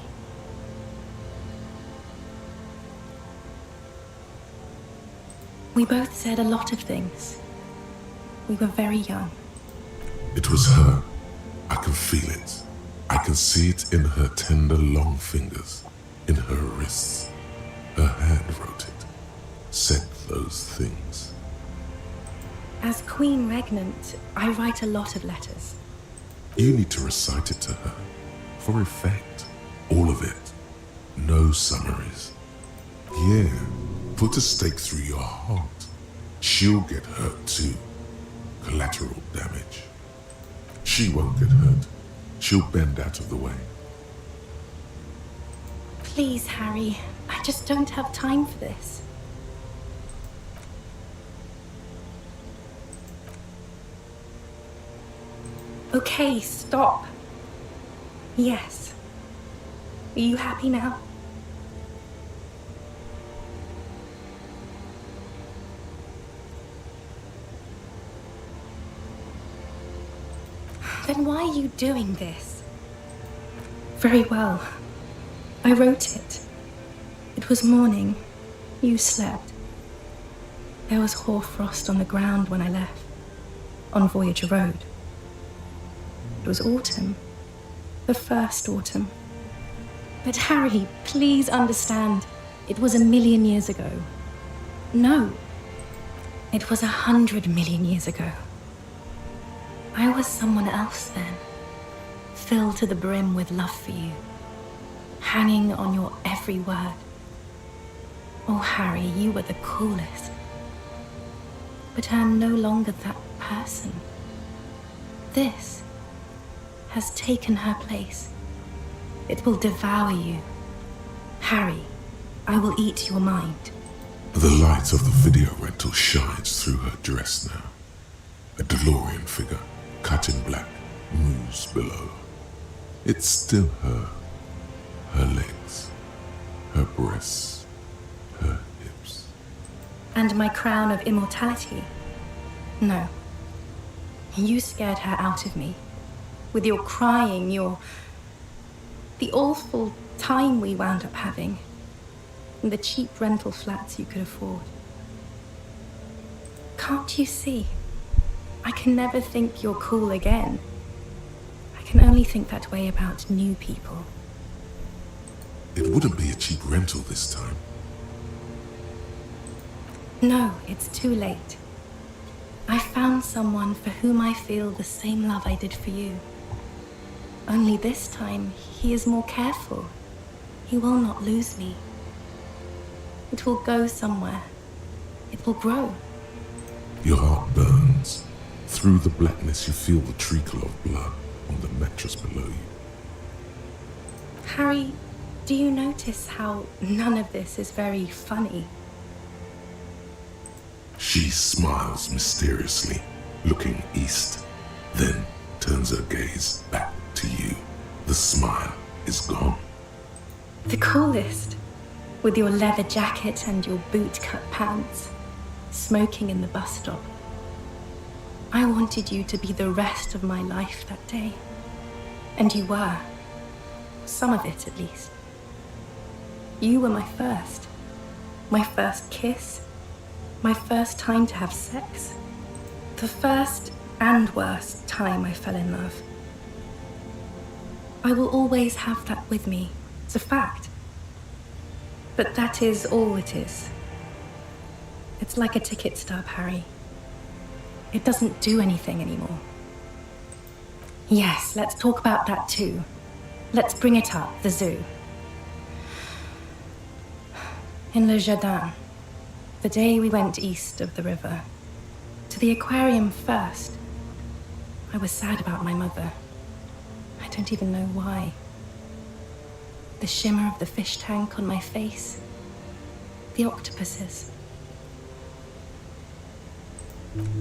We both said a lot of things. We were very young.
It was her. I can feel it. I can see it in her tender, long fingers, in her wrists. Her hand wrote it, said those things.
As Queen Regnant, I write a lot of letters.
You need to recite it to her, for effect. All of it. No summaries. Yeah, put a stake through your heart. She'll get hurt too. Collateral damage. She won't get hurt. She'll bend out of the way.
Please, Harry. I just don't have time for this. Okay, stop. Yes. Are you happy now? Then why are you doing this? Very well. I wrote it. It was morning. You slept. There was hoarfrost on the ground when I left, on Voyager Road. It was autumn. The first autumn. But Harry, please understand, it was 1,000,000 years ago. No. It was 100 million years ago. I was someone else then, filled to the brim with love for you, hanging on your every word. Oh, Harry, you were the coolest. But I am no longer that person. This has taken her place. It will devour you. Harry, I will eat your mind.
The light of the video rental shines through her dress now. A DeLorean figure, cut in black, moves below. It's still her. Her legs, her breasts, her hips.
And my crown of immortality? No. You scared her out of me. With your crying, the awful time we wound up having. And the cheap rental flats you could afford. Can't you see? I can never think you're cool again. I can only think that way about new people.
It wouldn't be a cheap rental this time.
No, it's too late. I found someone for whom I feel the same love I did for you. Only this time, he is more careful. He will not lose me. It will go somewhere. It will grow.
Your heart burns. Through the blackness, you feel the trickle of blood on the mattress below you.
Harry, Do you notice how none of this is very funny?
She smiles mysteriously, looking east, then turns her gaze back to you. The smile is gone.
The coolest. With your leather jacket and your boot-cut pants, smoking in the bus stop. I wanted you to be the rest of my life that day. And you were. Some of it, at least. You were my first. My first kiss. My first time to have sex. The first and worst time I fell in love. I will always have that with me. It's a fact. But that is all it is. It's like a ticket stub, Harry. It doesn't do anything anymore. Yes, let's talk about that too. Let's bring it up, the zoo. In Le Jardin, the day we went east of the river, to the aquarium first, I was sad about my mother. I don't even know why. The shimmer of the fish tank on my face. The octopuses.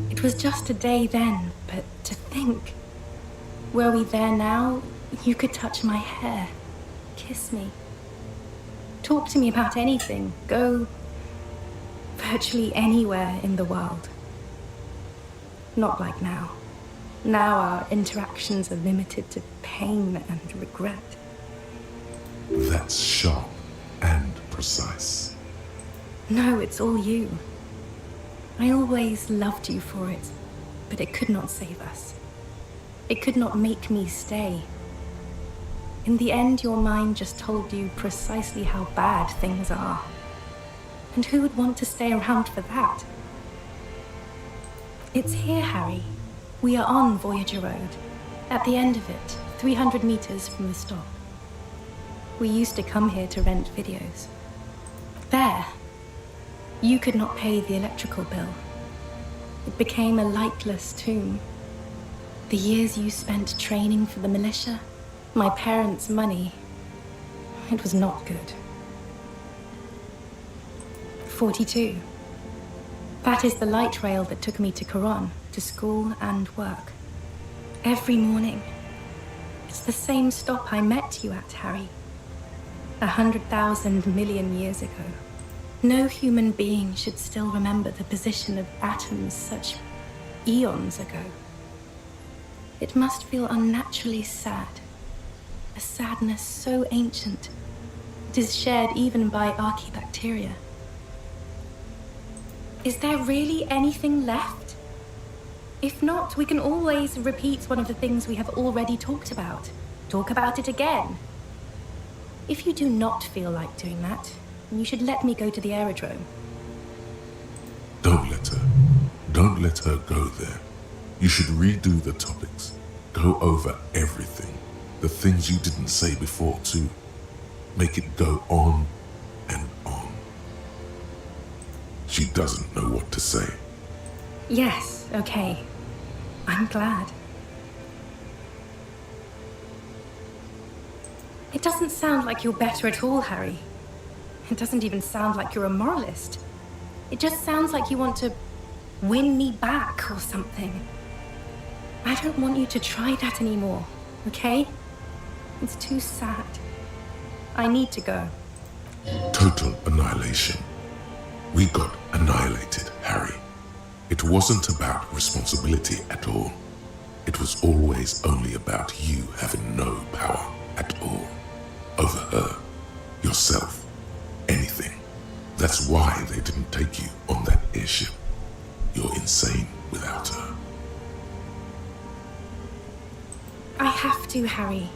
It was just a day then, but to think. Were we there now, you could touch my hair, kiss me. Talk to me about anything, go virtually anywhere in the world. Not like now. Now our interactions are limited to pain and regret.
That's sharp and precise.
No, it's all you. I always loved you for it, but it could not save us. It could not make me stay. In the end, your mind just told you precisely how bad things are. And who would want to stay around for that? It's here, Harry. We are on Voyager Road. At the end of it, 300 meters from the stop. We used to come here to rent videos. There, you could not pay the electrical bill. It became a lightless tomb. The years you spent training for the militia, my parents' money, it was not good. 42. That is the light rail that took me to Quran, to school and work. Every morning. It's the same stop I met you at, Harry. 100,000 million years ago. No human being should still remember the position of atoms such eons ago. It must feel unnaturally sad. A sadness so ancient, it is shared even by archaebacteria. Is there really anything left? If not, we can always repeat one of the things we have already talked about. Talk about it again. If you do not feel like doing that, you should let me go to the aerodrome.
Don't let her. Don't let her go there. You should redo the topics. Go over everything. The things you didn't say before, too. Make it go on and on. She doesn't know what to say.
Yes, okay. I'm glad. It doesn't sound like you're better at all, Harry. It doesn't even sound like you're a moralist. It just sounds like you want to win me back or something. I don't want you to try that anymore, okay? It's too sad. I need to go.
Total annihilation. We got annihilated, Harry. It wasn't about responsibility at all. It was always only about you having no power at all. Over her, yourself, anything. That's why they didn't take you on that airship. You're insane without her.
I have to, Harry.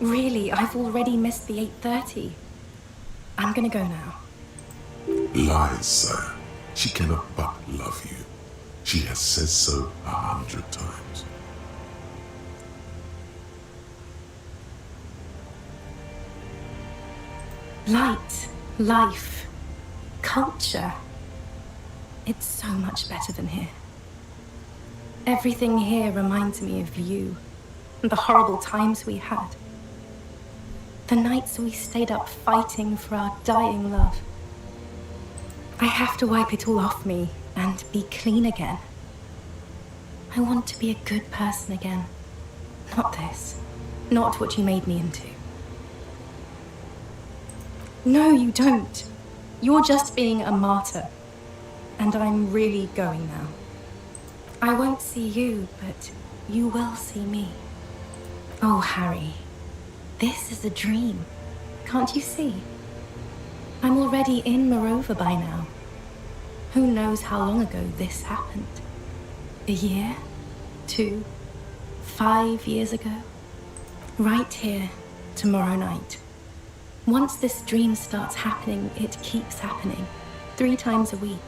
Really, I've already missed the 8:30. I'm gonna go now.
Lies, sir. She cannot but love you. She has said so 100 times.
Light, life, culture. It's so much better than here. Everything here reminds me of you and the horrible times we had. The nights we stayed up fighting for our dying love. I have to wipe it all off me and be clean again. I want to be a good person again. Not this. Not what you made me into. No, you don't. You're just being a martyr. And I'm really going now. I won't see you, but you will see me. Oh, Harry. This is a dream. Can't you see? I'm already in Morova by now. Who knows how long ago this happened? A year? 2? 5 years ago? Right here, tomorrow night. Once this dream starts happening, it keeps happening. 3 times a week,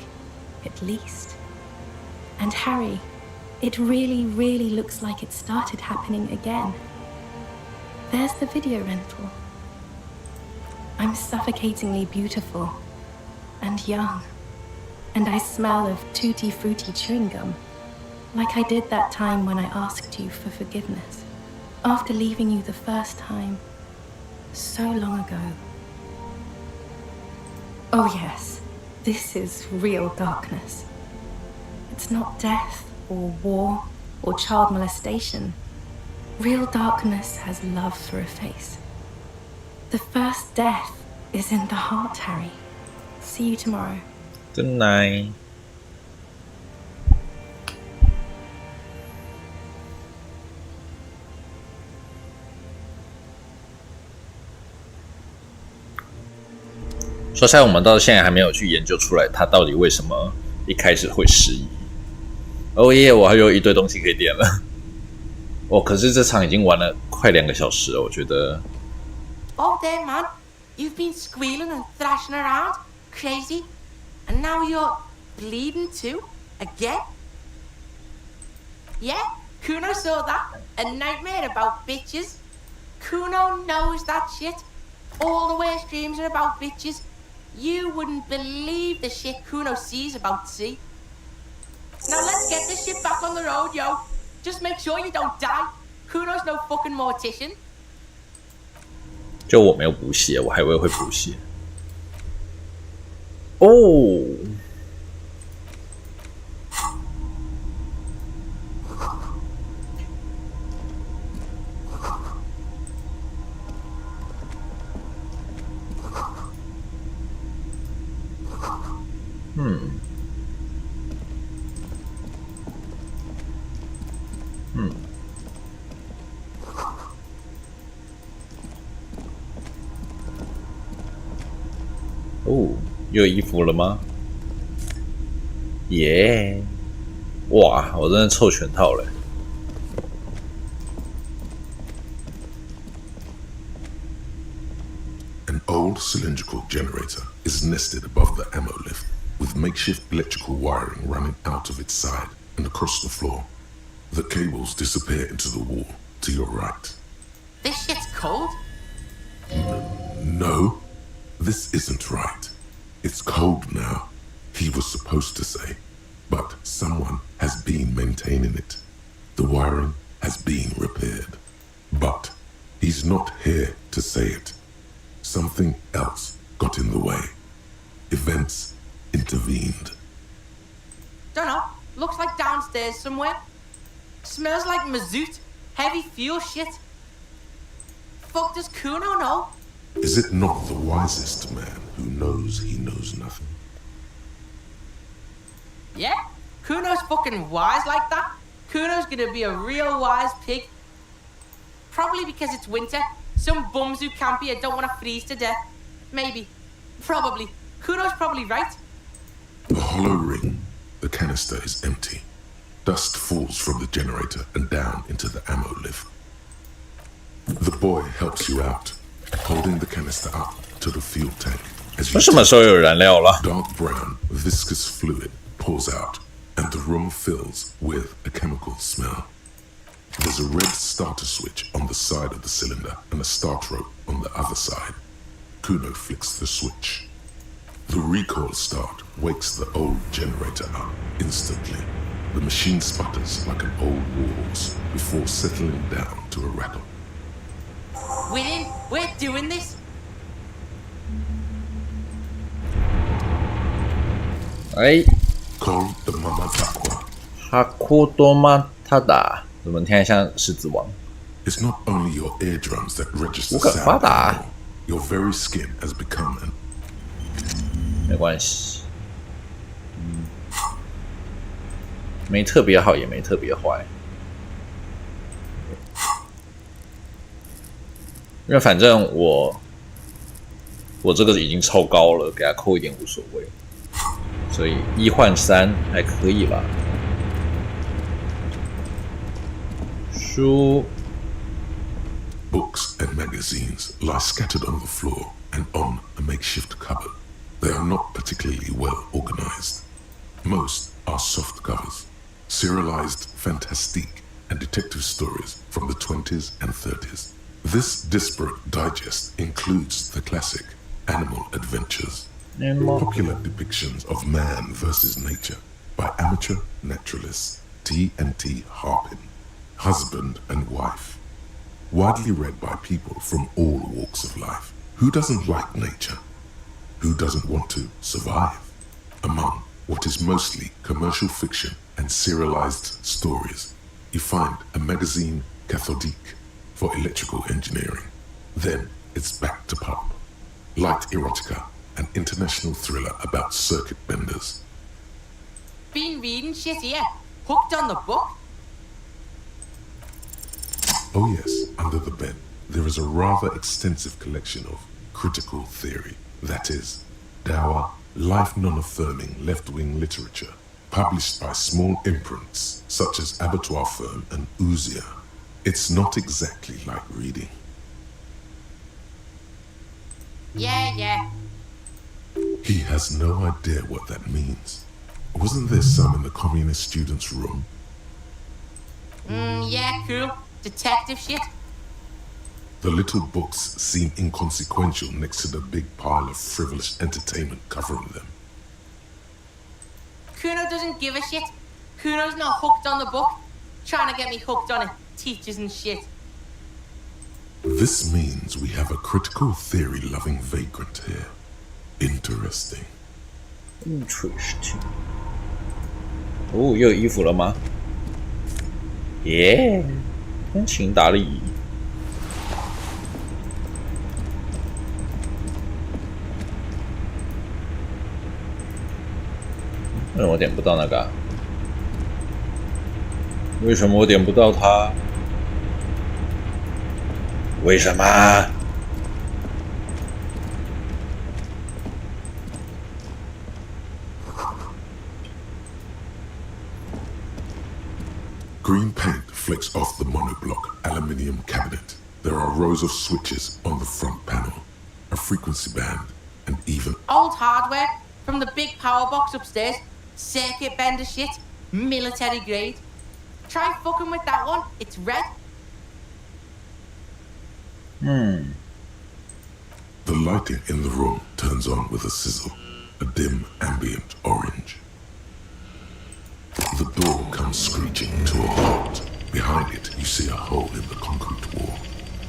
at least. And Harry, it really, really looks like it started happening again. There's the video rental. I'm suffocatingly beautiful and young, and I smell of tutti frutti chewing gum, like I did that time when I asked you for forgiveness, after leaving you the first time, so long ago. Oh yes, this is real darkness. It's not death or war or child molestation. Real darkness has love for a face. The first death is in the heart, Harry. See you tomorrow.
Good night.说实在，我们到现在还没有去研究出来他到底为什么一开始会失忆。哦耶，我还有一堆东西可以点了。哦，可是这场已经玩了快2个小时了，我觉得。
Oh, there, man. You've been squealing and thrashing around, crazy, and now you're bleeding too, again? Yeah, Kuno saw that. A nightmare about bitches. Kuno knows that shit. All the worst dreams are about bitches. You wouldn't believe the shit Kuno sees about C. Now let's get this shit back on the road, yo. Just make sure you don't die. Kuno's no fucking mortician.
就我没有补血，我还以为会补血。哦，哦，又有衣服了吗？耶！哇，我真的凑全套了。
An old cylindrical generator is nested above the ammo lift, with makeshift electrical wiring running out of its side and across the floor. The cables disappear into the wall to your right.
This shit's cold?
No, this isn't right. It's cold now, he was supposed to say. But someone has been maintaining it. The wiring has been repaired. But he's not here to say it. Something else got in the way. Events intervened.
Dunno. Looks like downstairs somewhere. Smells like mazout. Heavy fuel shit. Fuck does Kuno know?
Is it not the wisest man who knows he knows nothing?
Yeah? Kuno's fucking wise like that? Kuno's gonna be a real wise pig. Probably because it's winter. Some bums who camp here don't want to freeze to death. Maybe. Probably. Kuno's probably right.
The hollow ring. The canister is empty. Dust falls from the generator and down into the ammo lift. The boy helps you out, holding the canister up to the fuel tank. As you
什么时候有燃料了？
dark brown, viscous fluid pours out, and the room fills with a chemical smell. There's a red starter switch on the side of the cylinder and a start rope on the other side. Kuno flicks the switch. The recoil start wakes the old generator up instantly. The machine sputters like an old warhorse before settling down to a rattle.
We're in. We're doing this.
哎，哈库多玛塔达，怎么听起来像狮子王？
It's not only your eardrums that register
无可发
sound
达，
anymore. Your very skin has become an
没关系，没特别好，也没特别坏，因为反正我这个已经超高了，给它扣一点无所谓，所以1换3还可以吧。书。
Books and magazines lie scattered on the floor and on a makeshift cupboard. They are not particularly well organized. Most are soft covers, serialized fantastique and detective stories from the 20s and 30s. This disparate digest includes the classic Animal Adventures, popular depictions of man versus nature by amateur naturalists T&T Harpin, husband and wife. Widely read by people from all walks of life. Who doesn't like nature? Who doesn't want to survive? Among what is mostly commercial fiction and serialized stories, you find a magazine cathodique for electrical engineering. Then it's back to pulp. Light erotica, an international thriller about circuit benders.
Been reading shit here. Hooked on the book.
Oh yes, under the bed, there is a rather extensive collection of critical theory, that is, dour, life non-affirming left-wing literature, published by small imprints such as Abattoir Firm and Ouzia. It's not exactly like reading.
Yeah.
He has no idea what that means. Wasn't there some in the communist students' room?
Yeah, cool. Detective shit.
The little books seem inconsequential next to the big pile of frivolous entertainment covering them.
Kuno doesn't give a shit. Kuno's not hooked on the book. Trying to get me hooked on it. Teachers and shit.
This means we have a critical theory-loving vagrant here. Interesting.
Interesting. 哦，又有衣服了吗？耶！ 天晴达利，为什么我点不到那个啊？为什么我点不到它？为什么？
Green paint flicks off the monoblock aluminium cabinet. There are rows of switches on the front panel, a frequency band, and even
Old hardware from the big power box upstairs. Circuit bender shit. Military grade. Try fucking with that one. It's red.
The lighting in the room turns on with a sizzle, a dim ambient orange. The door comes screeching to a halt. Behind it, you see a hole in the concrete wall,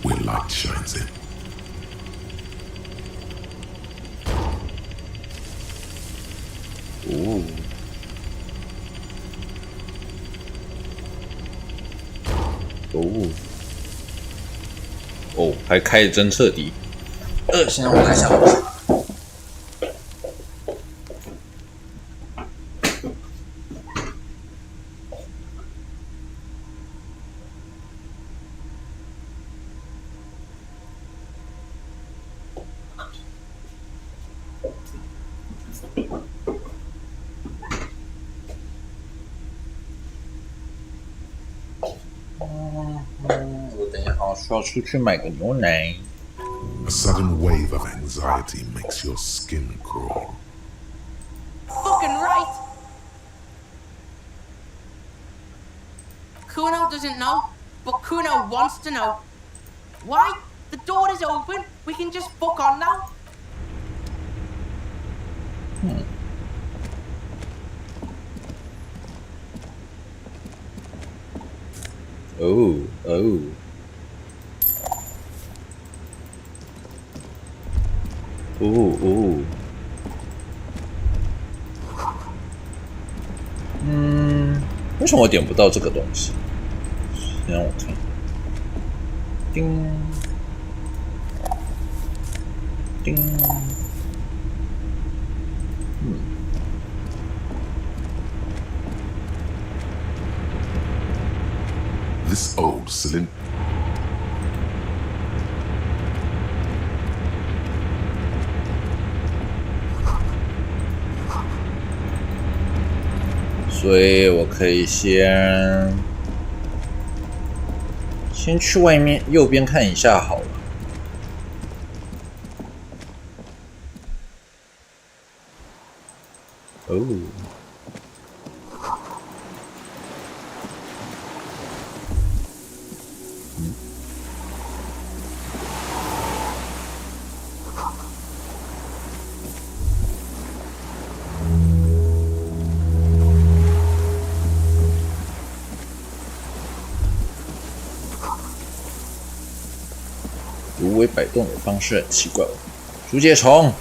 where light shines in.
Ooh. Oh. 哦，还开得真彻底。现在我看一下。我等一下好像需要出去买个牛奶。
A sudden wave of anxiety makes your skin crawl.
Fucking right. Kuno doesn't know, but Kuno wants to know. Why? The door is open. We can just fuck on now.
Oh. 为什么我点不到这个东西？先让我看。叮叮。
This old cylinder.
所以我可以先去外面右边看一下好了。哦。芦苇摆动的方式很奇怪哦，竹节虫。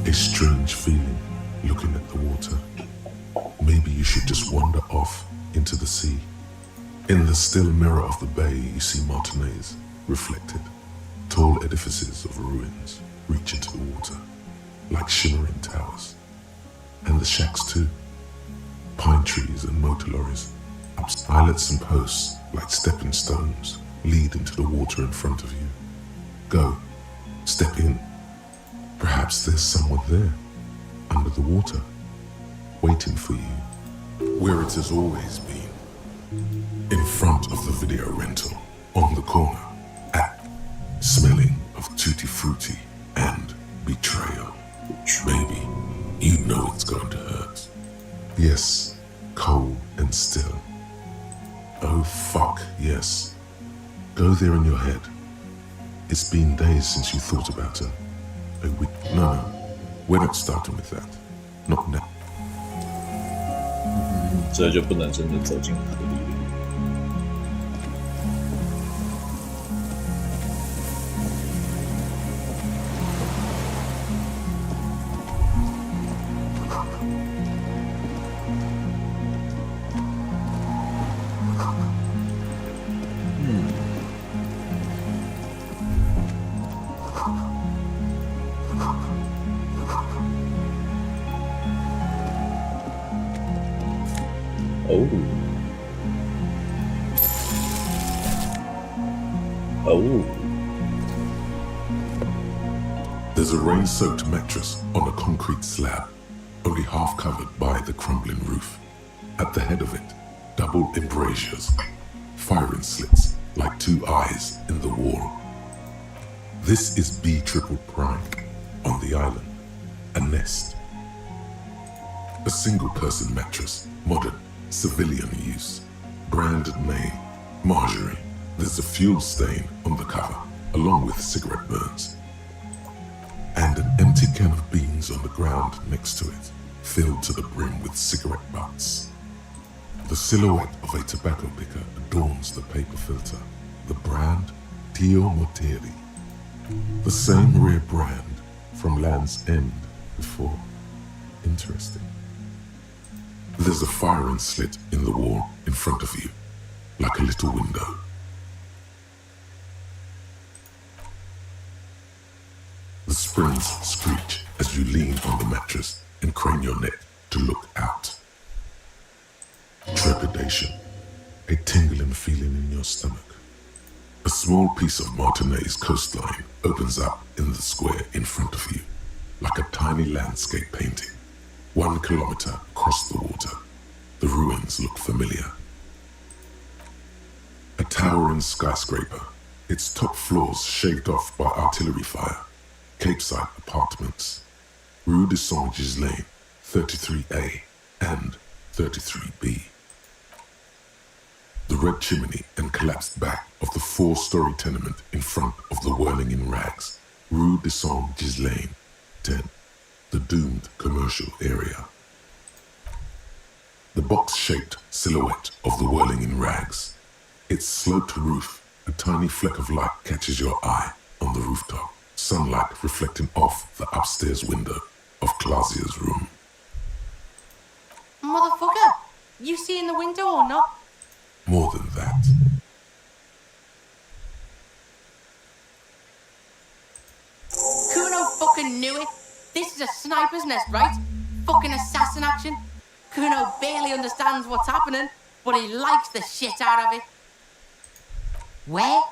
A strange feeling looking at the water. Maybe you should just wander off into the sea. In the still mirror of the bay, you see Martinez reflected. Tall edifices of ruins reach into the water, like shimmering towers. And the shacks too. Pine trees and motor lorries. Islets and posts, like stepping stones, lead into the water in front of you. Go. Step in. Perhaps there's someone there, under the water, waiting for you, where it has always been. In front of the video rental, on the corner, smelling of tutti frutti and betrayal. Maybe you know it's going to hurt. Yes, cold and still. Oh fuck, yes. Go there in your head. It's been days since you thought about her. A week. No, we're not starting with that. Not now.
这就不能真的走进河里了。
There's a rain-soaked mattress on a concrete slab, only half covered by the crumbling roof. At the head of it, double embrasures, firing slits like two eyes in the wall. This is B triple prime on the island, a nest. A single-person mattress, modern, civilian use. Branded name, Marjorie. There's a fuel stain on the cover, along with cigarette burns. And an empty can of beans on the ground next to it, filled to the brim with cigarette butts. The silhouette of a tobacco picker adorns the paper filter. The brand, Tio Morteri. The same rare brand from Land's End before. Interesting. There's a firing slit in the wall in front of you, like a little window. The springs screech as you lean on the mattress and crane your neck to look out. Trepidation, a tingling feeling in your stomach. A small piece of Martinez coastline opens up in the square in front of you, like a tiny landscape painting. 1 kilometer across the water, the ruins look familiar. A towering skyscraper, its top floors shaved off by artillery fire. Capeside apartments. Rue de Saint-Gislain, 33A and 33B. red chimney and collapsed back of the 4-story tenement in front of the Whirling in Rags, Rue de Saint-Ghislain, 10, the doomed commercial area. The box-shaped silhouette of the Whirling in Rags. Its sloped roof, a tiny fleck of light catches your eye on the rooftop, sunlight reflecting off the upstairs window of Clausia's room.
Motherfucker! You see in the window or not?
More than that.
Kuno fucking knew it. This is a sniper's nest, right? Fucking assassin action. Kuno barely understands what's happening, but he likes the shit out of it. Where?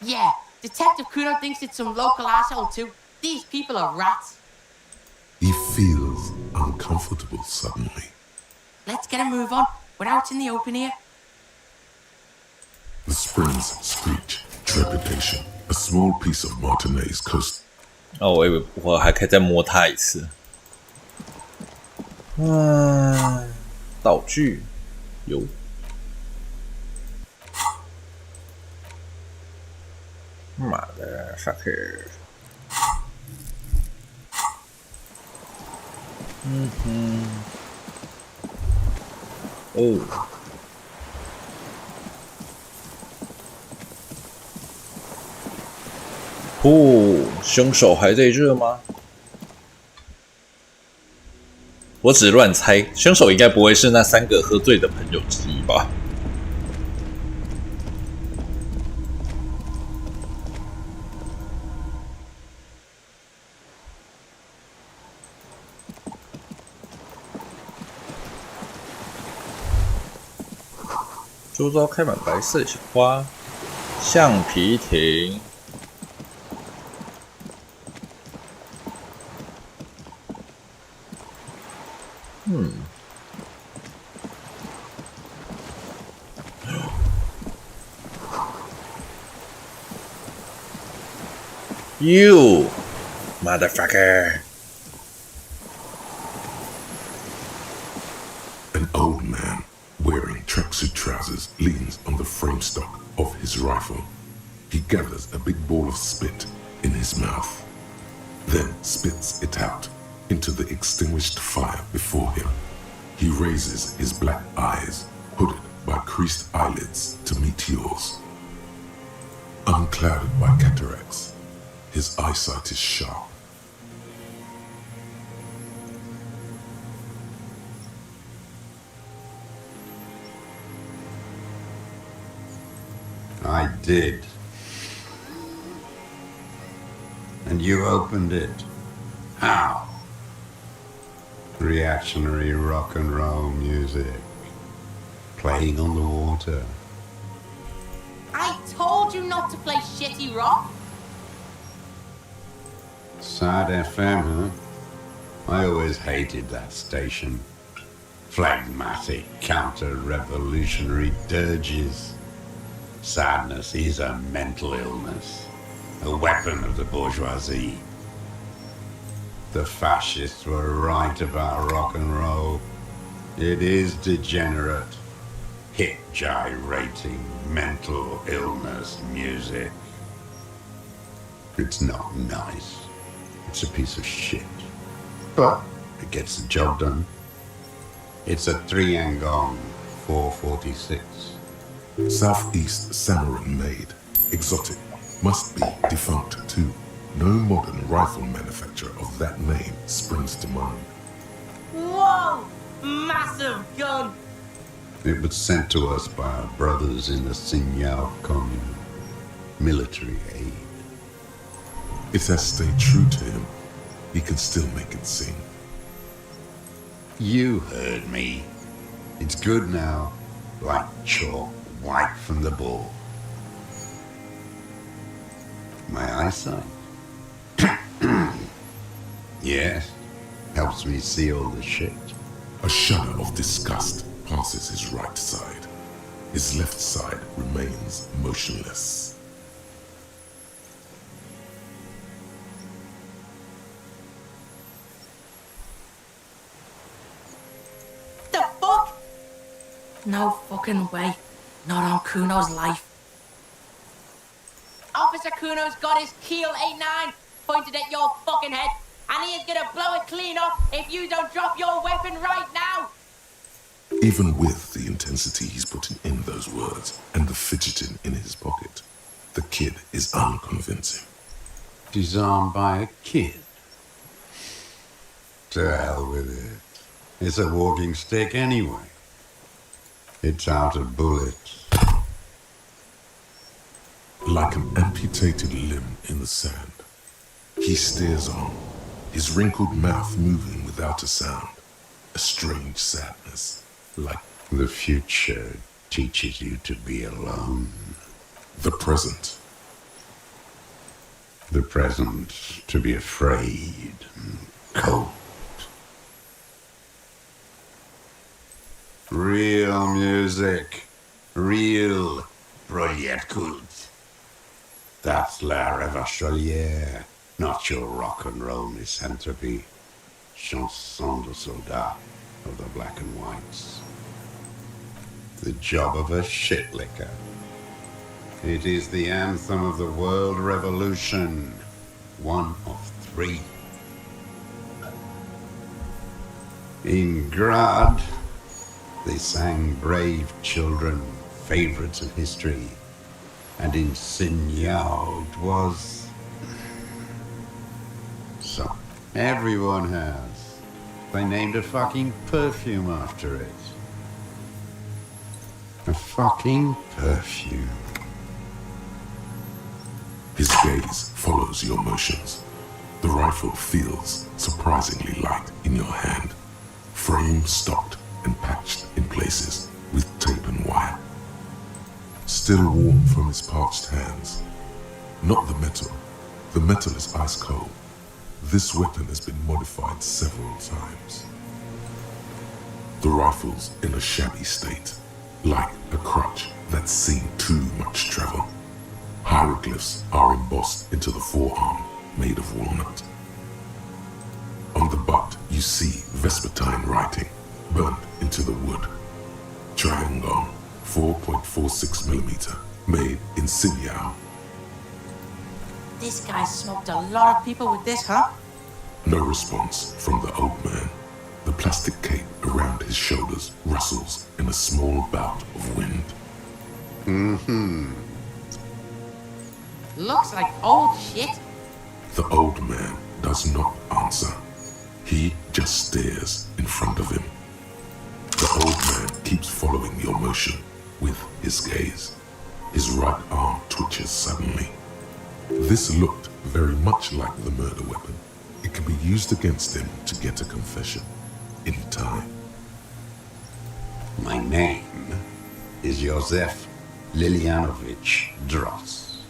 Yeah, Detective Kuno thinks it's some local asshole too. These people are rats.
He feels uncomfortable suddenly.
Let's get a move on. We're out in the open here.
The springs screech, trepidation. A small piece of Martinez coast.
哦，我还可以再摸它一次。道具有。妈的 ，fucker！ 哦。凶手还在这吗？我只乱猜，凶手应该不会是那3个喝醉的朋友之一吧？周遭开满白色的小花，橡皮艇。You, motherfucker!
An old man wearing tracksuit trousers leans on the frame stock of his rifle. He gathers a big ball of spit in his mouth, then spits it out into the extinguished fire before him. He raises his black eyes, hooded by creased eyelids, to meet yours. Unclouded by cataracts, his eyesight is sharp.
I did. And you opened it. How? Reactionary rock and roll music. Playing on the water.
I told you not to play shitty rock.
Sad FM, huh? I always hated that station. Phlegmatic, counter-revolutionary dirges. Sadness is a mental illness, a weapon of the bourgeoisie. The fascists were right about rock and roll. It is degenerate, hip-gyrating, mental illness music. It's not nice. It's a piece of shit. But it gets the job done. It's a 3-Angong 446.
Southeast Samoan made, exotic, must be defunct too. No modern rifle manufacturer of that name springs to mind.
Whoa! Massive gun!
It was sent to us by our brothers in the Signal Commune. Military aid.
It has stayed true to him. He can still make it sing.
You heard me. It's good now, like chalk wiped from the ball. My eyesight? Yes, helps me see all the shit.
A shudder of disgust passes his right side. His left side remains motionless.
The fuck? No fucking way. Not on Kuno's life. Officer Kuno's got his keel 89 pointed at your fucking head, and he is gonna blow it clean off if you don't drop your weapon right now!
Even with the intensity he's putting in those words and the fidgeting in his pocket, the kid is unconvincing.
Disarmed by a kid? To hell with it. It's a walking stick anyway. It's out of bullets.
Like an amputated limb in the sand, he stares on, his wrinkled mouth moving without a sound, a strange sadness, like
the future teaches you to be alone.
The present.
The present to be afraid and cold. Real music. Real Projetkult. That's La Revacholière, not your rock and roll misanthropy. Chanson de soldat of the black and whites. The job of a shitlicker. It is the anthem of the world revolution. One of 3. In Grad, they sang brave children, favorites of history. And in Signal it was... So, everyone has. They named a fucking perfume after it. A fucking perfume.
His gaze follows your motions. The rifle feels surprisingly light in your hand. Frame stopped and patched in places with tape and wire. Still warm from his parched hands. Not the metal. The metal is ice cold. This weapon has been modified several times. The rifle's in a shabby state, like a crutch that's seen too much travel. Hieroglyphs are embossed into the forearm, made of walnut. On the butt, you see Vespertine writing, burnt into the wood. Triangle, 4.46mm, made in Sinyao.
This guy smoked a lot of people with this, huh?
No response from the old man. The plastic cape around his shoulders rustles in a small bout of wind.
Mm-hmm.
Looks like old shit.
The old man does not answer. He just stares in front of him. The old man keeps following your motion with his gaze. His right arm twitches suddenly. This looked very much like the murder weapon. It can be used against him to get a confession in time.
My name is Josef Lilianovich Dross,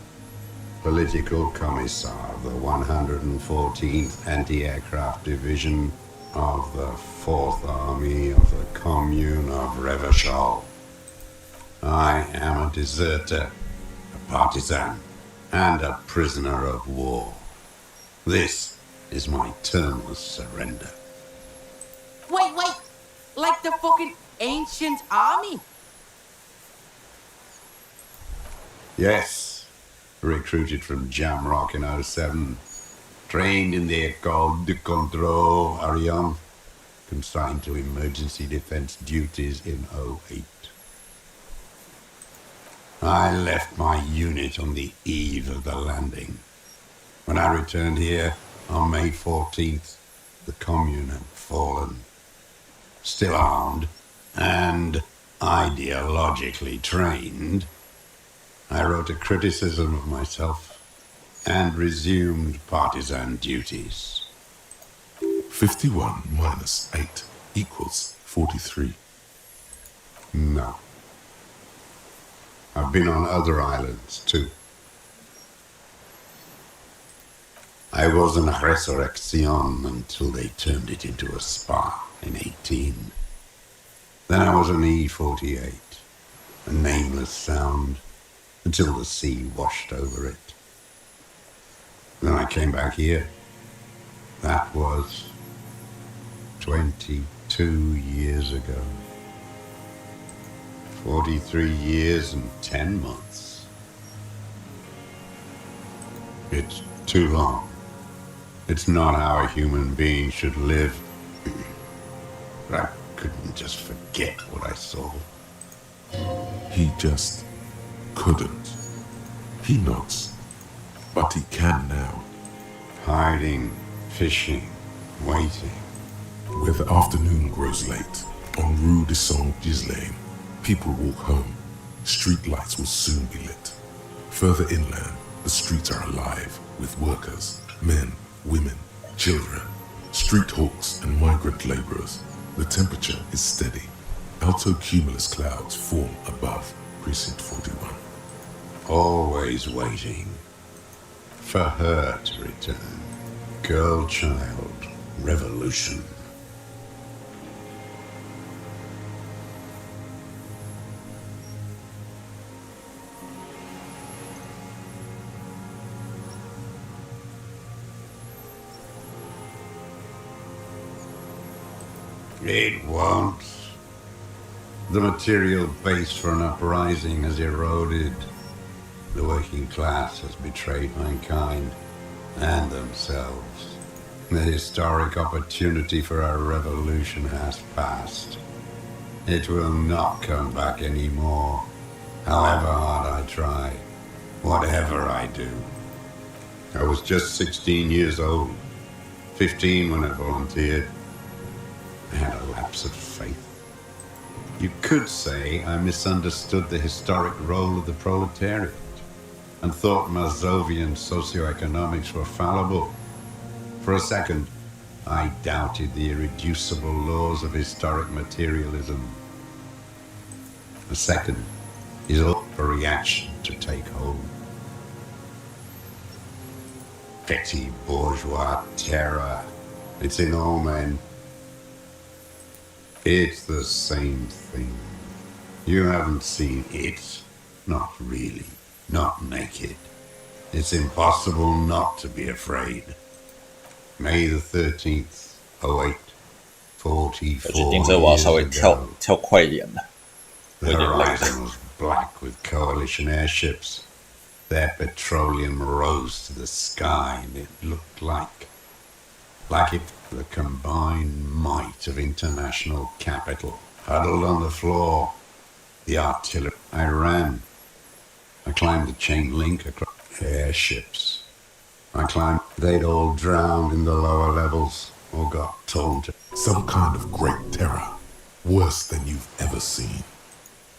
Political Commissar of the 114th Anti-Aircraft Division of the 4th Army of the Commune of Revachol. I am a deserter, a partisan, and a prisoner of war. This is my termless surrender.
Wait! Like the fucking ancient army?
Yes, recruited from Jamrock in 07. Trained in the École de Contrôle Ariane. Consigned to emergency defense duties in 08. I left my unit on the eve of the landing. When I returned here on May 14th, the commune had fallen. Still armed and ideologically trained, I wrote a criticism of myself and resumed partisan duties.
51 minus 8 equals 43.
No. I've been on other islands too. I was in Resurrection until they turned it into a spa in 18. Then I was an E-48, a nameless sound, until the sea washed over it. Then I came back here. That was 22 years ago. 43 years and 10 months. It's too long. It's not how a human being should live. But I couldn't just forget what I saw.
He just couldn't. He nods, but he can now.
Hiding, fishing, waiting.
Where the afternoon grows late, on Rue de Saint-Ghislain, people walk home. Street lights will soon be lit. Further inland, the streets are alive with workers, men, women, children, street hawks and migrant laborers. The temperature is steady. Alto cumulus clouds form above Precinct 41.
Always waiting for her to return. Girl, child, revolution. It won't. The material base for an uprising has eroded. The working class has betrayed mankind and themselves. The historic opportunity for a revolution has passed. It will not come back anymore, however hard I try, whatever I do. I was just 16 years old, 15 when I volunteered. I had a lapse of faith. You could say I misunderstood the historic role of the proletariat and thought Mazovian socioeconomics were fallible. For a second, I doubted the irreducible laws of historic materialism. A second is all for reaction to take hold. Petty bourgeois terror. It's in all men. It's the same thing. You haven't seen it. Not really. Not naked. It's impossible not to be afraid. May the 13th, 08, 44 years ago. The horizon was black with coalition airships. Their petroleum rose to the sky and it looked like if the combined might of international capital huddled on the floor. The artillery. I ran. I climbed the chain link across airships. I climbed. They'd all drowned in the lower levels or got torn to.
Some kind of great terror, worse than you've ever seen.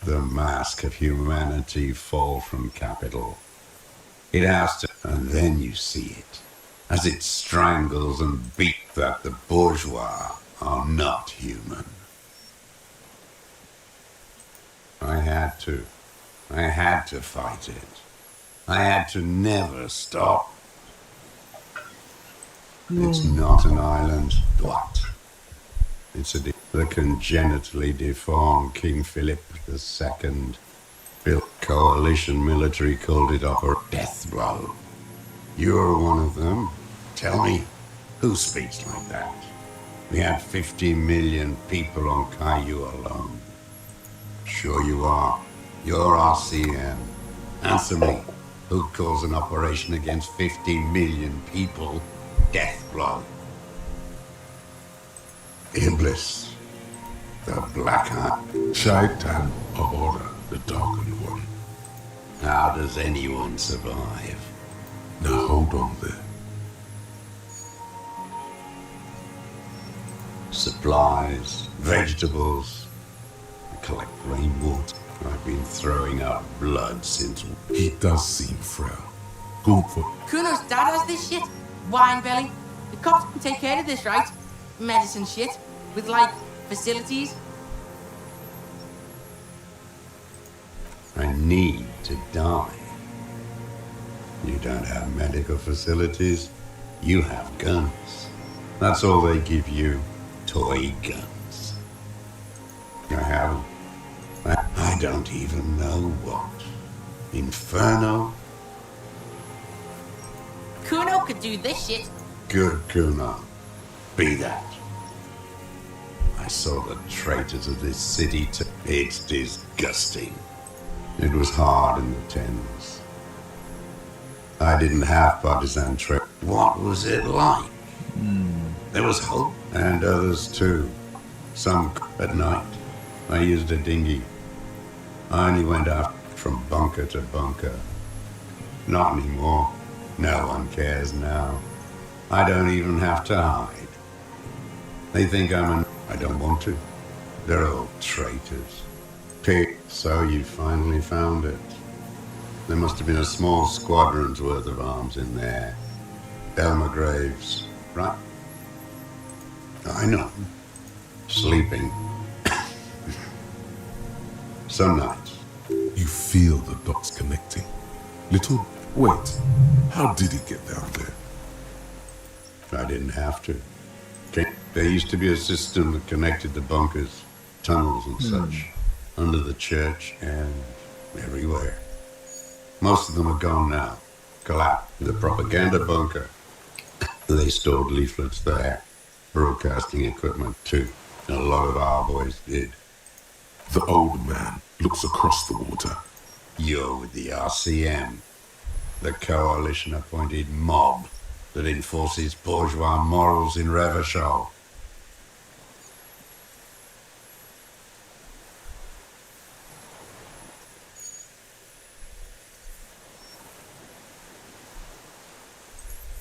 The mask of humanity fall from capital. It has to, and then you see it, as it strangles and beats that the bourgeois are not human. I had to fight it. I had to never stop. It's not an island. What? It's the congenitally deformed King Philip II built coalition military called it up a death blow. You're one of them. Tell me, who speaks like that? We had 50 million people on Caillou alone. Sure you are. You're RCM. Answer me. Who calls an operation against 50 million people death blow? Iblis. The Black Eye.
Shaitan Ahura, the Darkened One.
How does anyone survive?
Now hold on there.
Supplies, vegetables. I collect rainwater. I've been throwing up blood since.
He does seem frail. Good for.
Kuno's dad has this shit. Wine belly. The cops can take care of this, right? Medicine shit. With, like, facilities.
I need to die. You don't have medical facilities. You have guns. That's all they give you. Toy guns. I haven't. I don't even know what. Inferno?
Kuno could do this shit.
Good, Kuno. Be that. I I saw the traitors of this city. It's disgusting. It was hard in the tens. I didn't have partisan trip. What was it like? There was hope, and others too. Some at night. I used a dinghy. I only went out from bunker to bunker. Not anymore. No one cares now. I don't even have to hide. They think I don't want to. They're all traitors. So you finally found it. There must have been a small squadron's worth of arms in there. Elmer Graves, right? I know. Sleeping. Some nights.
You feel the dots connecting. Wait, how did he get down there?
I didn't have to. There used to be a system that connected the bunkers, tunnels and such, under the church and everywhere. Most of them are gone now. Collapsed. The propaganda bunker. They stored leaflets there. Broadcasting equipment too. And a lot of our boys did.
The old man looks across the water.
You're with the RCM. The coalition-appointed mob that enforces bourgeois morals in Revachol.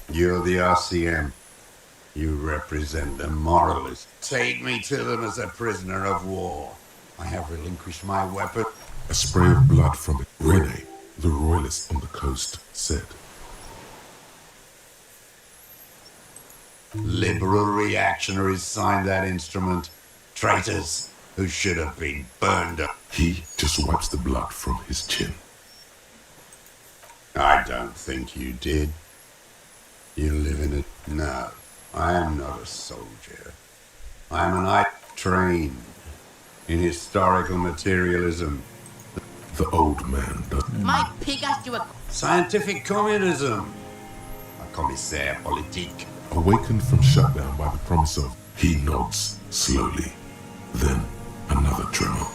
You're the RCM. You represent the moralists. Take me to them as a prisoner of war. I have relinquished my weapon.
A spray of blood from it. Rene, the royalist on the coast, said.
Liberal reactionaries signed that instrument. Traitors who should have been burned up.
He just wipes the blood from his chin.
I don't think you did. You live in it. No, I am not a soldier. I am an trained in historical materialism.
The old man does.
My pig asked you a...
Scientific communism. A commissaire politique.
Awakened from shutdown by the promise of... He nods slowly. Then another tremor.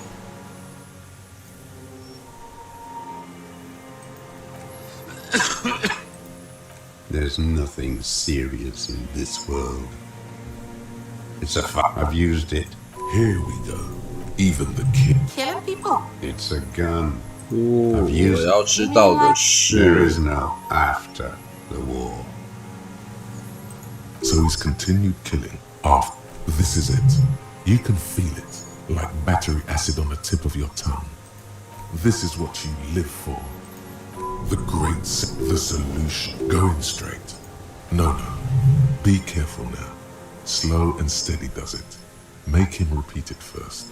There's nothing serious in this world. It's a I've used it.
Here we go. Even the king.
Killing people?
It's a gun.
我要知道的是
There is no after the war.
So he's continued killing after. This is it. You can feel it, like battery acid on the tip of your tongue. This is what you live for. The the solution. Going straight. No. Be careful now. Slow and steady does it. Make him repeat it first.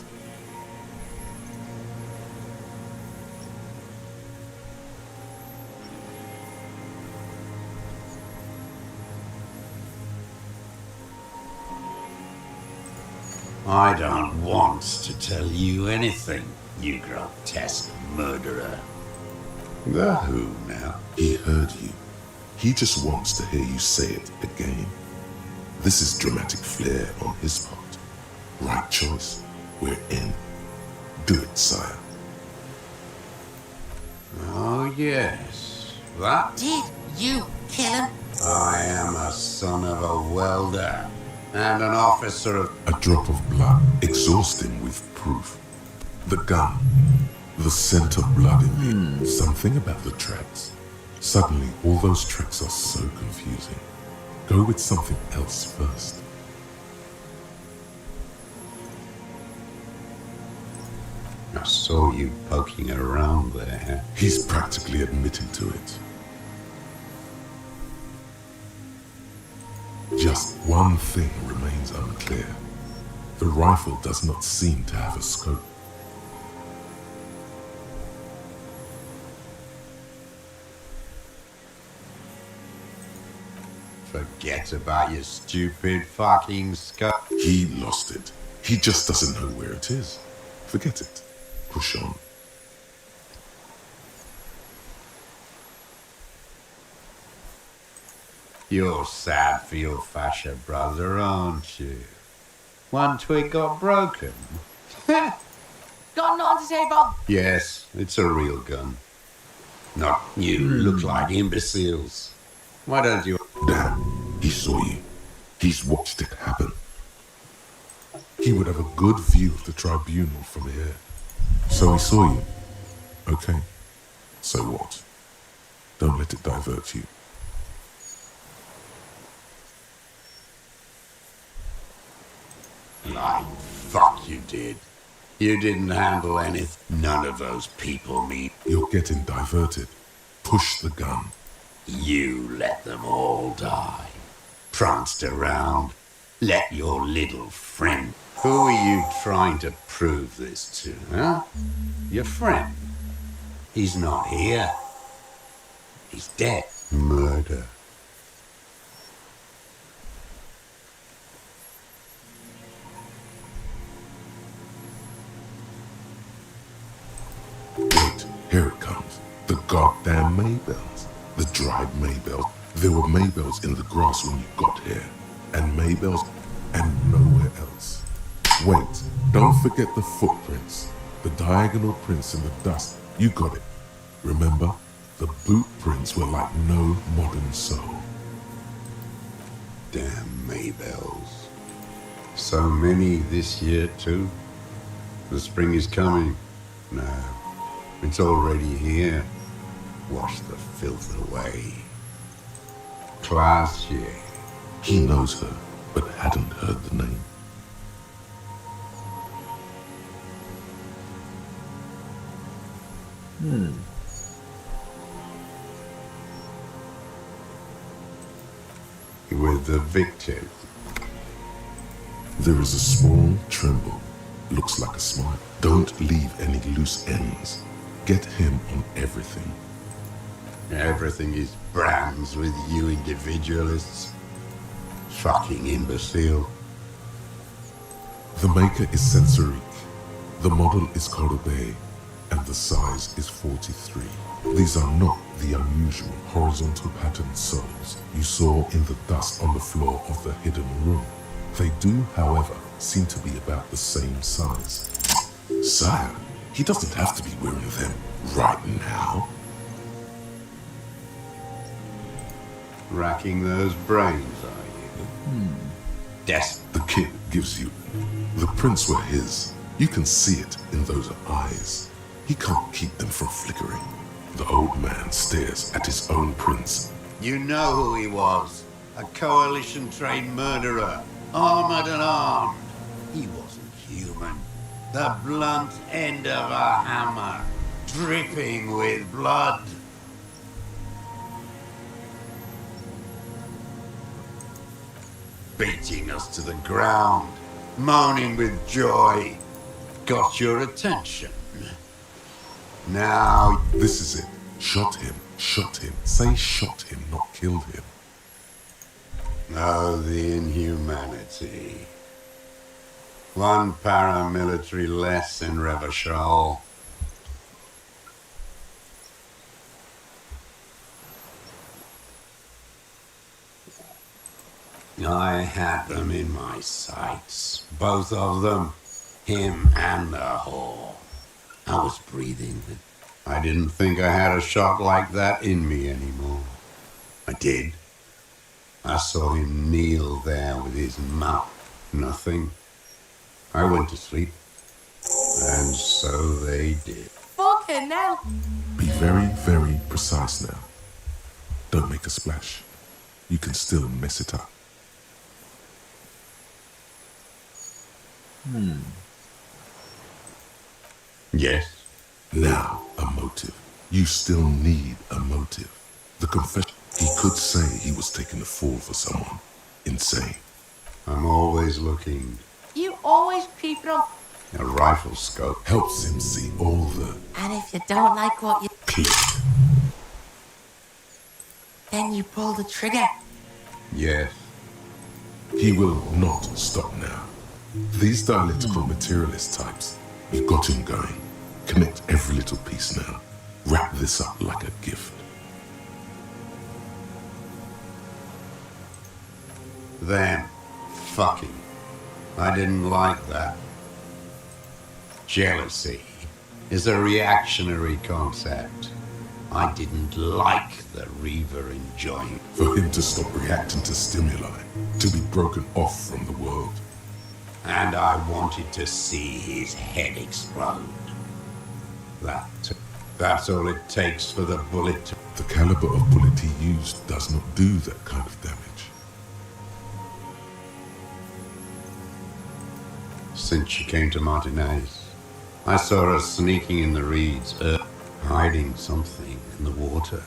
I don't want to tell you anything, you grotesque murderer. The who now?
He heard you. He just wants to hear you say it again. This is dramatic flair on his part. Right choice. We're in. Do it, sire.
Oh, yes. That?
Did you kill him?
I am a son of a welder and an officer of...
A drop of blood. Exhaust him with proof. The gun. The scent of blood in him. Something about the tracks. Suddenly, all those tracks are so confusing. Go with something else first.
I saw you poking around there.
He's practically admitting to it. Just one thing remains unclear. The rifle does not seem to have a scope.
Forget about your stupid fucking scope.
He lost it. He just doesn't know where it is. Forget it. Push on.
You're sad for your fascia brother, aren't you? One twig got broken.
Got nothing to say about...
Yes, it's a real gun. Not you look like imbeciles. Why don't you...
Damn, he saw you. He's watched it happen. He would have a good view of the tribunal from here. So he saw you. Okay. So what? Don't let it divert you.
Like, fuck you did. You didn't handle anything. None of those people mean.
You're getting diverted. Push the gun.
You let them all die. Pranced around. Let your little friend. Who are you trying to prove this to, huh? Your friend. He's not here. He's dead. Murder.
Wait, here it comes. The goddamn Maybells. The dried Maybells. There were Maybells in the grass when you got here. And Maybells and nowhere else. Wait, don't forget the footprints. The diagonal prints in the dust. You got it. Remember? The boot prints were like no modern soul.
Damn Maybells. So many this year, too. The spring is coming. No, it's already here. Wash the filth away. Class year.
He knows her, but hadn't heard the name.
With the victim.
There is a small tremble. Looks like a smile. Don't leave any loose ends. Get him on everything.
Everything is brands with you individualists. Fucking imbecile.
The maker is Sensorique. The model is Corobé. And the size is 43. These are not the unusual horizontal patterned soles you saw in the dust on the floor of the hidden room. They do, however, seem to be about the same size. Sire, he doesn't have to be wearing them right now.
Racking those brains, are you?
The kit gives you. The prints were his. You can see it in those eyes. He can't keep them from flickering. The old man stares at his own prints.
You know who he was. A coalition-trained murderer. Armored and armed. He wasn't human. The blunt end of a hammer. Dripping with blood. Beating us to the ground. Moaning with joy. Got your attention. Now...
This is it. Shot him. Shot him. Say shot him, not killed him.
Oh, the inhumanity. One paramilitary less in Revachol. I had them in my sights. Both of them. Him and the whore. I was breathing. I didn't think I had a shot like that in me anymore. I did. I saw him kneel there with his mouth. Nothing. I went to sleep. And so they did.
Fucking hell.
Be very, very precise now. Don't make a splash. You can still mess it up.
Yes.
Now, a motive. You still need a motive. The confession. He could say he was taking a fall for someone. Insane.
I'm always looking.
You always keep it on.
A rifle scope
helps him see all the...
And if you don't like what you...
Click.
Then you pull the trigger.
Yes.
He will not stop now. These dialectical materialist types, you got him going. Connect every little piece now. Wrap this up like a gift.
Them. Fucking. I didn't like that. Jealousy is a reactionary concept. I didn't like the Reaver enjoying.
For him to stop reacting to stimuli, to be broken off from the world.
And I wanted to see his head explode. That's all it takes for the bullet to...
The caliber of bullet he used does not do that kind of damage.
Since she came to Martinez, I saw her sneaking in the reeds, hiding something in the water.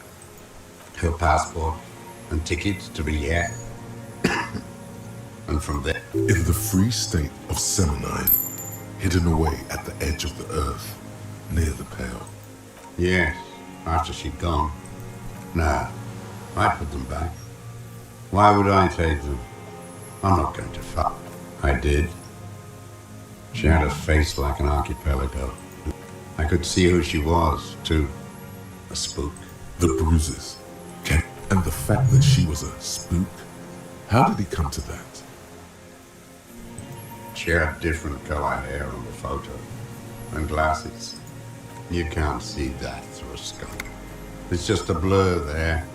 Her passport and tickets to be here. And from there...
In the free state of Seminine, hidden away at the edge of the earth, near the Pale.
Yes, after she'd gone. No, I put them back. Why would I take them? I'm not going to fuck. I did. She had a face like an archipelago. I could see who she was, too. A spook.
The bruises. And the fact that she was a spook. How did he come to that?
She had different color hair on the photo. And glasses. You can't see that through a scope. It's just a blur there.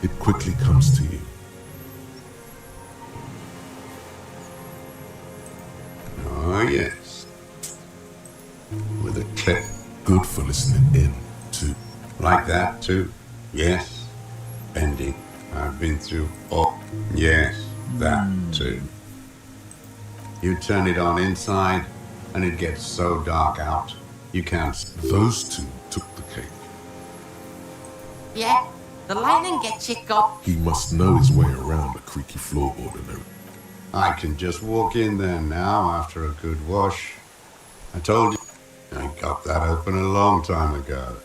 It quickly comes to you.
Oh, yes. With a clip.
Good for listening in, too.
Like that, too? Yes. Bending. I've been through all. Yes, that, too. You turn it on inside, and it gets so dark out, you can't...
Those two took the cake.
Yeah, the lightning gets you go.
He must know his way around a creaky floorboard and everything.
I can just walk in there now after a good wash. I told you, I got that open a long time ago.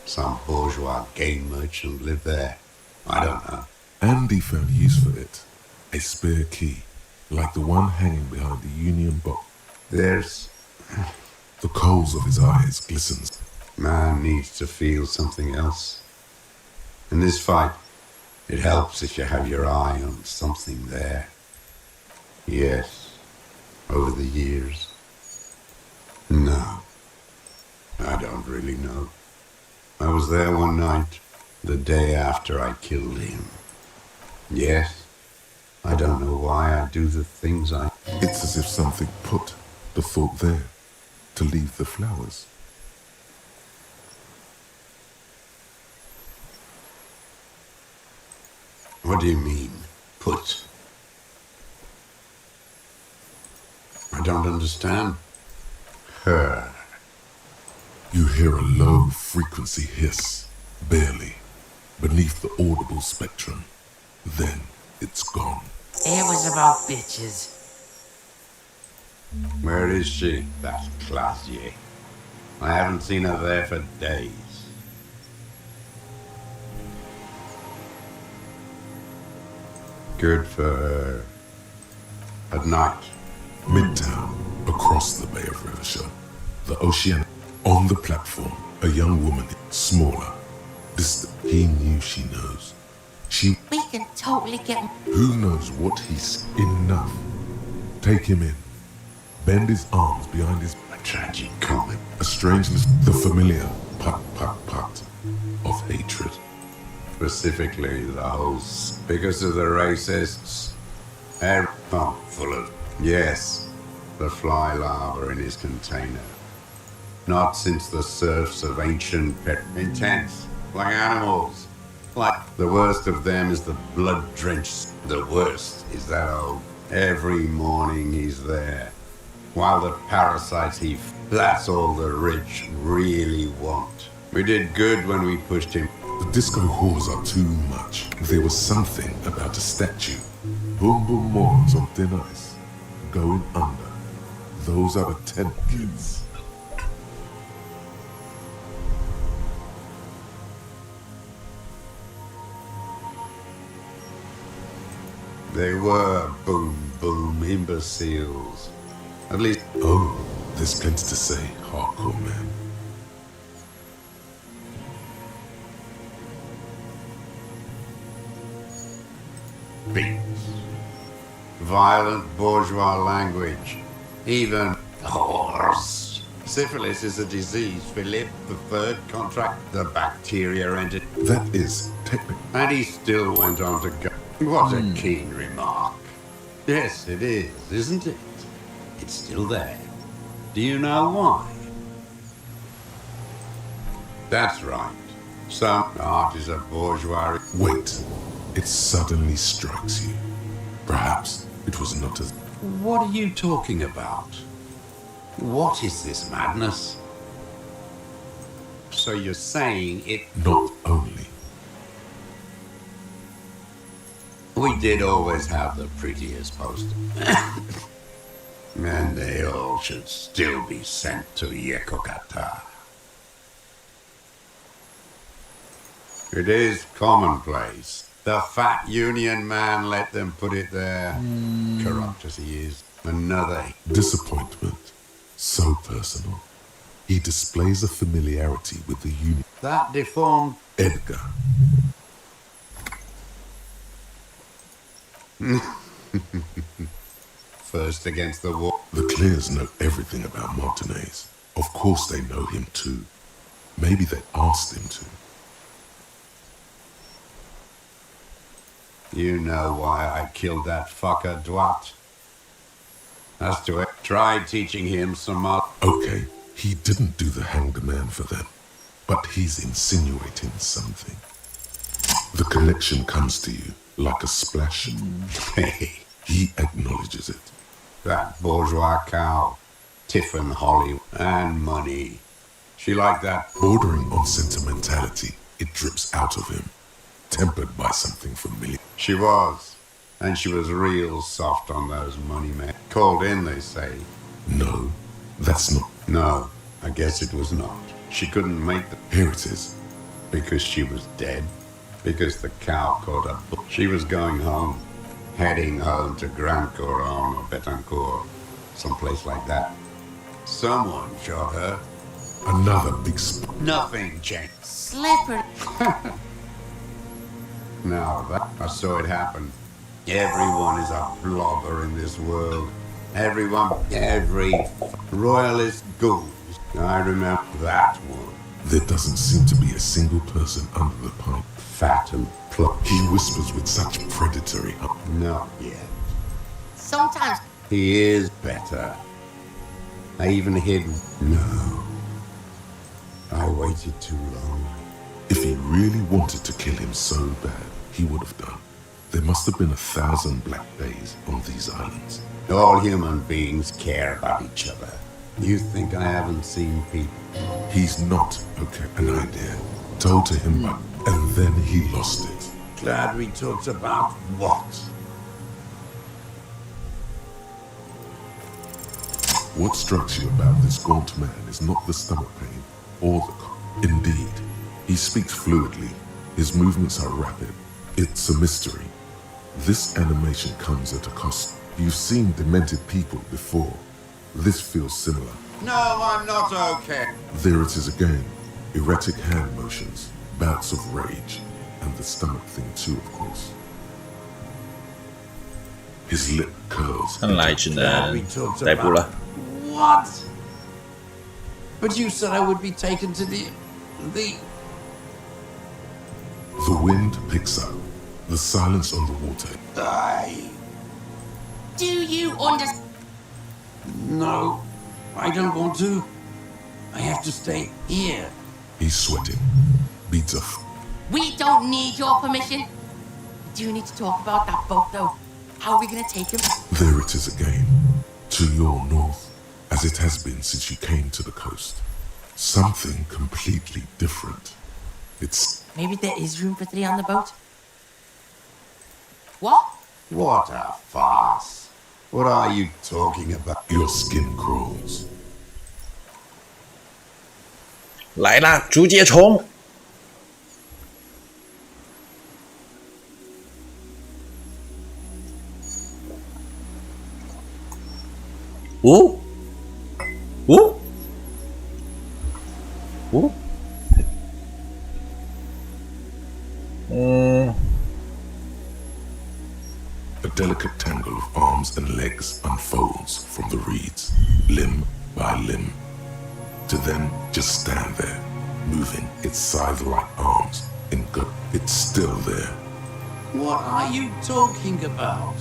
Some bourgeois game merchant lived there. I don't know.
Andy found use for it. A spare key, like the one hanging behind the Union box.
There's...
The coals of his eyes glistens.
Man needs to feel something else. In this fight, it helps if you have your eye on something there. Yes, over the years. No, I don't really know. I was there one night, the day after I killed him. Yes, I don't know why I do the things I...
It's as if something put the thought there to leave the flowers.
What do you mean, put? I don't understand. Her.
You hear a low frequency hiss, barely, beneath the audible spectrum. Then it's gone.
It was about bitches.
Where is she, that Classier? I haven't seen her there for days. Good for her. At night.
Midtown, across the Bay of Rivershire, the ocean. On the platform, a young woman, smaller, distant. He knew she knows.
We can totally get...
Who knows what he's... Enough. Take him in. Bend his arms behind his...
A tragic comic.
A strangeness, the familiar pat of hatred.
Specifically the hosts. Because of the racists. Air pump full of... Yes, the fly larva in his container. Not since the serfs of ancient pet. Intense, like animals. Like the worst of them is the blood-drenched. The worst is that old. Every morning he's there. While the parasites that's all the rich really want. We did good when we pushed him.
The disco halls are too much. There was something about a statue. Boom boom moors on thin ice. Going under. Those are the tent kids.
They were boom imbeciles. At least...
Oh, there's plenty to say, hardcore man.
beats. Violent bourgeois language. Even whores. Syphilis is a disease. Philip III contract the bacteria entered.
That is technical.
And he still went on to go. What a keen remark. Yes, it is, isn't it? It's still there. Do you know why? That's right. Some art is a bourgeois.
Wait. It suddenly strikes you. Perhaps it was not as...
What are you talking about? What is this madness? So you're saying it...
Not only.
We did always have the prettiest poster. And they all should still be sent to Yekokata. It is commonplace. The fat union man let them put it there. Corrupt as he is. Another
disappointment. So personal. He displays a familiarity with the union.
That deformed
Edgar.
First against the wall.
The Clears know everything about Martinez. Of course they know him too. Maybe they asked him to.
You know why I killed that fucker, Dwat? As to it, tried teaching him some other...
Okay, he didn't do the hanged man for them, but he's insinuating something. The connection comes to you like a splash. He acknowledges it.
That bourgeois cow, Tiffin Holly, and money. She liked that.
Bordering on sentimentality, it drips out of him, tempered by something familiar.
She was. And she was real soft on those money men. Called in, they say.
No, that's not.
No, I guess it was not. She couldn't make the...
Here it is.
Because she was dead. Because the cow caught up. She was going home. Heading home to Grand Couronne or Betancourt. Someplace like that. Someone shot her.
Another big
Nothing changed.
Slippery.
Now that I saw it happen. Everyone is a blobber in this world. Every royalist goose. I remember that one.
There doesn't seem to be a single person under the pipe.
Fat and plump.
He whispers with such predatory...
Not yet.
Sometimes...
He is better. I even hid... No. I waited too long.
If he really wanted to kill him so bad, he would have done. There must have been 1,000 black days on these islands.
All human beings care about each other. You think I haven't seen people?
He's not okay. An idea told to him, and then he lost it.
Glad we talked about what?
What strikes you about this gaunt man is not the stomach pain or the... Indeed, he speaks fluidly. His movements are rapid. It's a mystery. This animation comes at a cost. You've seen demented people before. This feels similar.
No, I'm not okay.
There it is again. Erratic hand motions, bouts of rage, and the stomach thing too, of course. His lip curls.
看来只能逮捕了。
What? But you said I would be taken to the...
The wind picks up. The silence on the water.
Do you understand?
No, I don't want to. I have to stay here.
He's sweating. Beats off.
We don't need your permission. We do need to talk about that boat, though. How are we gonna take him?
There it is again. To your north, as it has been since you came to the coast. Something completely different. It's...
Maybe there is room for 3 on the boat? What?
What a farce. What are you talking about?
Your skin crawls.
来啦，竹节虫！哦，哦，哦，
rectangle of arms and legs unfolds from the reeds, limb by limb, to then just stand there, moving its scythe-like arms. It's still there.
What are you talking about?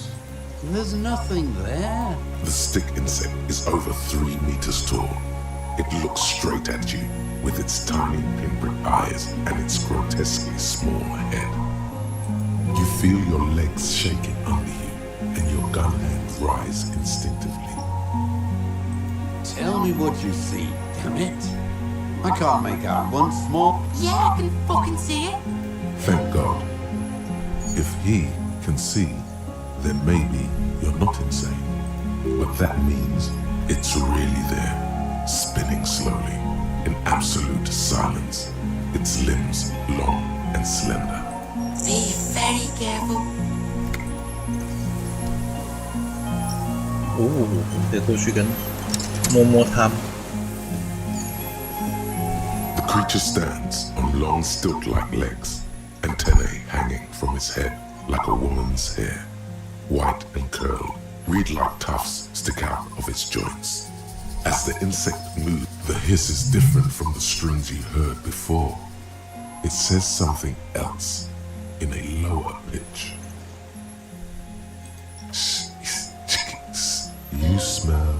There's nothing there.
The stick insect is over 3 meters tall. It looks straight at you with its tiny pinprick eyes and its grotesquely small head. You feel your legs shaking under you and your gun hand rise instinctively.
Tell me what you see, damn it. I can't make out one small...
Yeah, I can fucking see it.
Thank God. If he can see, then maybe you're not insane. But that means it's really there, spinning slowly, in absolute silence, its limbs long and slender.
Be very careful.
得过去跟摸摸它。
The creature stands on long stilt-like legs, antennae hanging from its head like a woman's hair. White and curled, reed-like tufts stick out of its joints. As the insect moves, the hiss is different from the strings you heard before. It says something else in a lower pitch. You smell.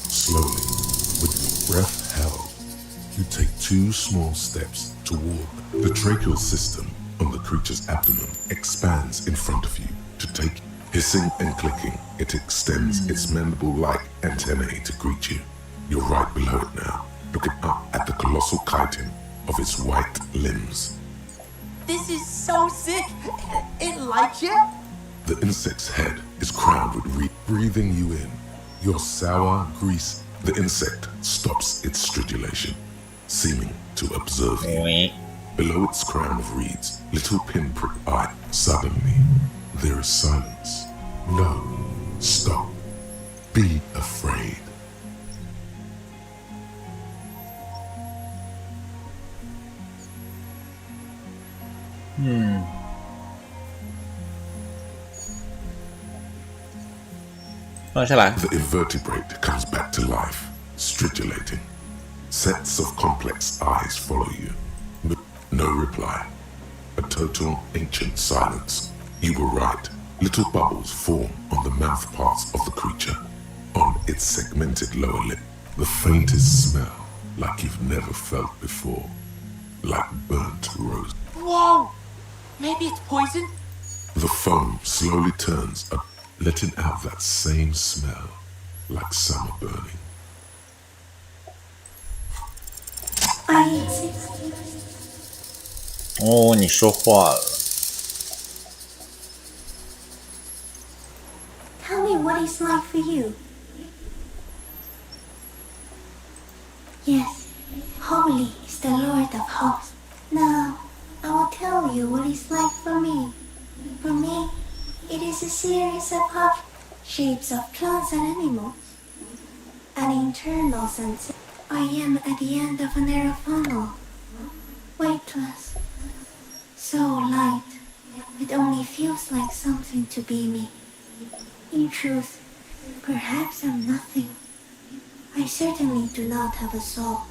Slowly, with your breath held, you take 2 small steps toward the tracheal system on the creature's abdomen expands in front of you to take. Hissing and clicking, it extends its mandible-like antennae to greet you. You're right below it now, looking up at the colossal chitin of its white limbs.
This is so sick. It likes you.
The insect's head is crowned with breathing you in. Your sour grease. The insect stops its stridulation, seeming to observe you. Below its crown of reeds, little pinprick eye. Suddenly, there is silence. No, stop. Be afraid. The invertebrate comes back to life, stridulating. Sets of complex eyes follow you. No reply. A total ancient silence. You were right. Little bubbles form on the mouth parts of the creature, on its segmented lower lip. The faintest smell, like you've never felt before. Like burnt rose.
Whoa! Maybe it's poison?
The foam slowly turns up, letting out that same smell, like summer burning.
Oh, 你说话了。
Tell me what it's like for you. Yes, holy is the Lord of hosts. Now, I will tell you what it's like for me. For me, it is a series of hot shapes of plants and animals. An internal sense. I am at the end of a narrow funnel. Weightless. So light, it only feels like something to be me. In truth, perhaps I'm nothing. I certainly do not have a soul.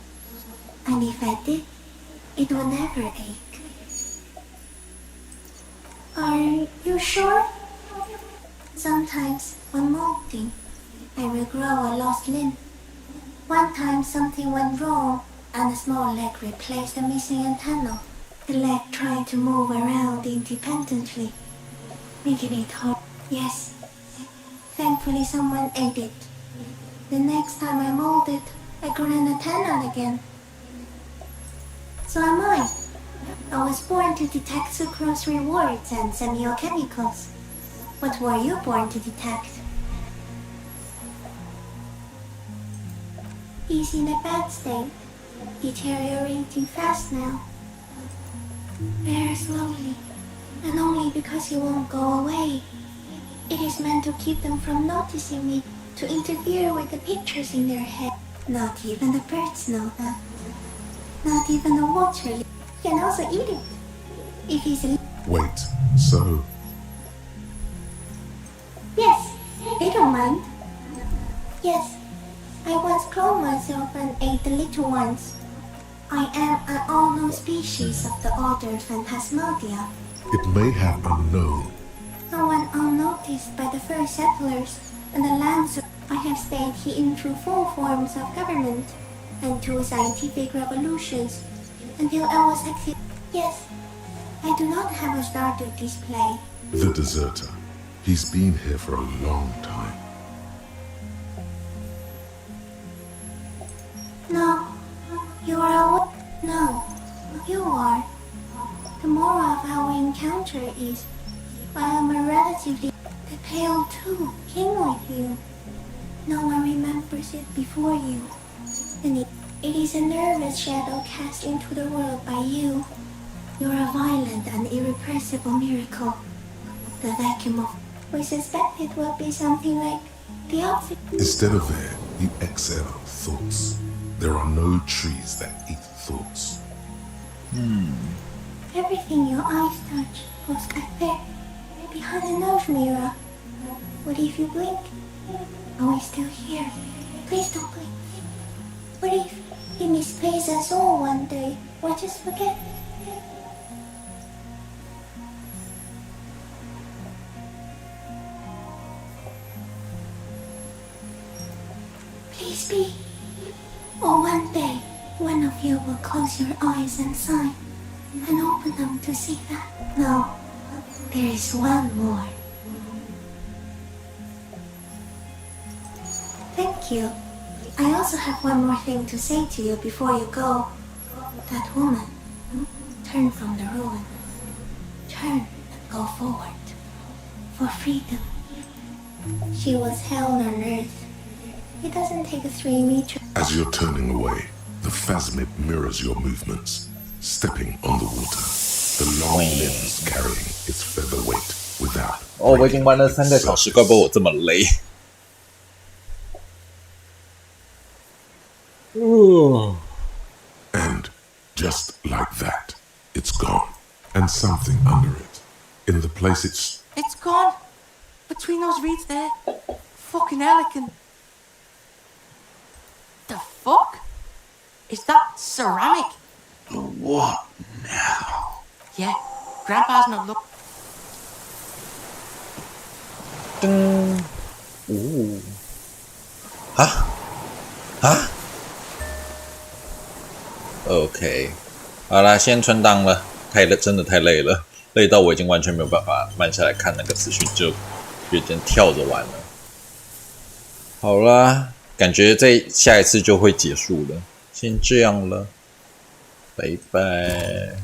And if I did, it would never ache. Are you sure? Sometimes, when molting, I will grow a lost limb. One time something went wrong, and a small leg replaced a missing antenna. The leg tried to move around independently, making it hard. Yes, thankfully someone ate it. The next time I molded, I grew an antenna again. So am I. I was born to detect sucrose rewards and semiochemicals. What were you born to detect? He's in a bad state, deteriorating fast now. Very slowly, and only because he won't go away. It is meant to keep them from noticing me, to interfere with the pictures in their head. Not even the birds know that. Not even the water. You can also eat it. If he's a...
Wait, so...
Yes, they don't mind. Yes, I once cloned myself and ate the little ones. I am an unknown species of the order Phantasmalia.
It may have unknown.
No one unnoticed by the first settlers, and the lands I have stayed hidden through 4 forms of government and 2 scientific revolutions until I was accepted. Yes, I do not have a star to display.
The deserter. He's been here for a long time.
No, you are a... No, you are. The moral of our encounter is, I am a relatively... The pale too came with you. No one remembers it before you. And it is a nervous shadow cast into the world by you. You're a violent and irrepressible miracle. The vacuum of... We suspect it will be something like the opposite.
Instead of air, you exhale thoughts. There are no trees that eat thoughts.
Everything your eyes touch goes back there, behind the nose mirror. What if you blink? Are we still here? Please don't blink. What if he misplaces us all one day, or just forget? Please be. Or one day, one of you will close your eyes and sigh, and open them to see that. No, there is one more. Thank you. I also have one more thing to say to you before you go. That woman, turn from the ruin. Turn and go forward. For freedom. She was held on earth. It doesn't take 3 meters.
As you're turning away, the phasmid mirrors your movements, stepping on the water, the long limbs carrying its feather weight without.
哦，我已经玩了3个小时，怪不得我这么累。
And just like that, it's gone. And something under it. In the place it's...
It's gone. Between those reeds there. Fucking elegant. The fuck? Is that ceramic?
What now?
Yeah, Grandpa's not look.
Ding. Ooh. Huh? OK， 好啦，先存档了，真的太累了，累到我已经完全没有办法慢下来看那个资讯，就有点跳着玩了。好啦，感觉下一次就会结束了，先这样了，拜拜。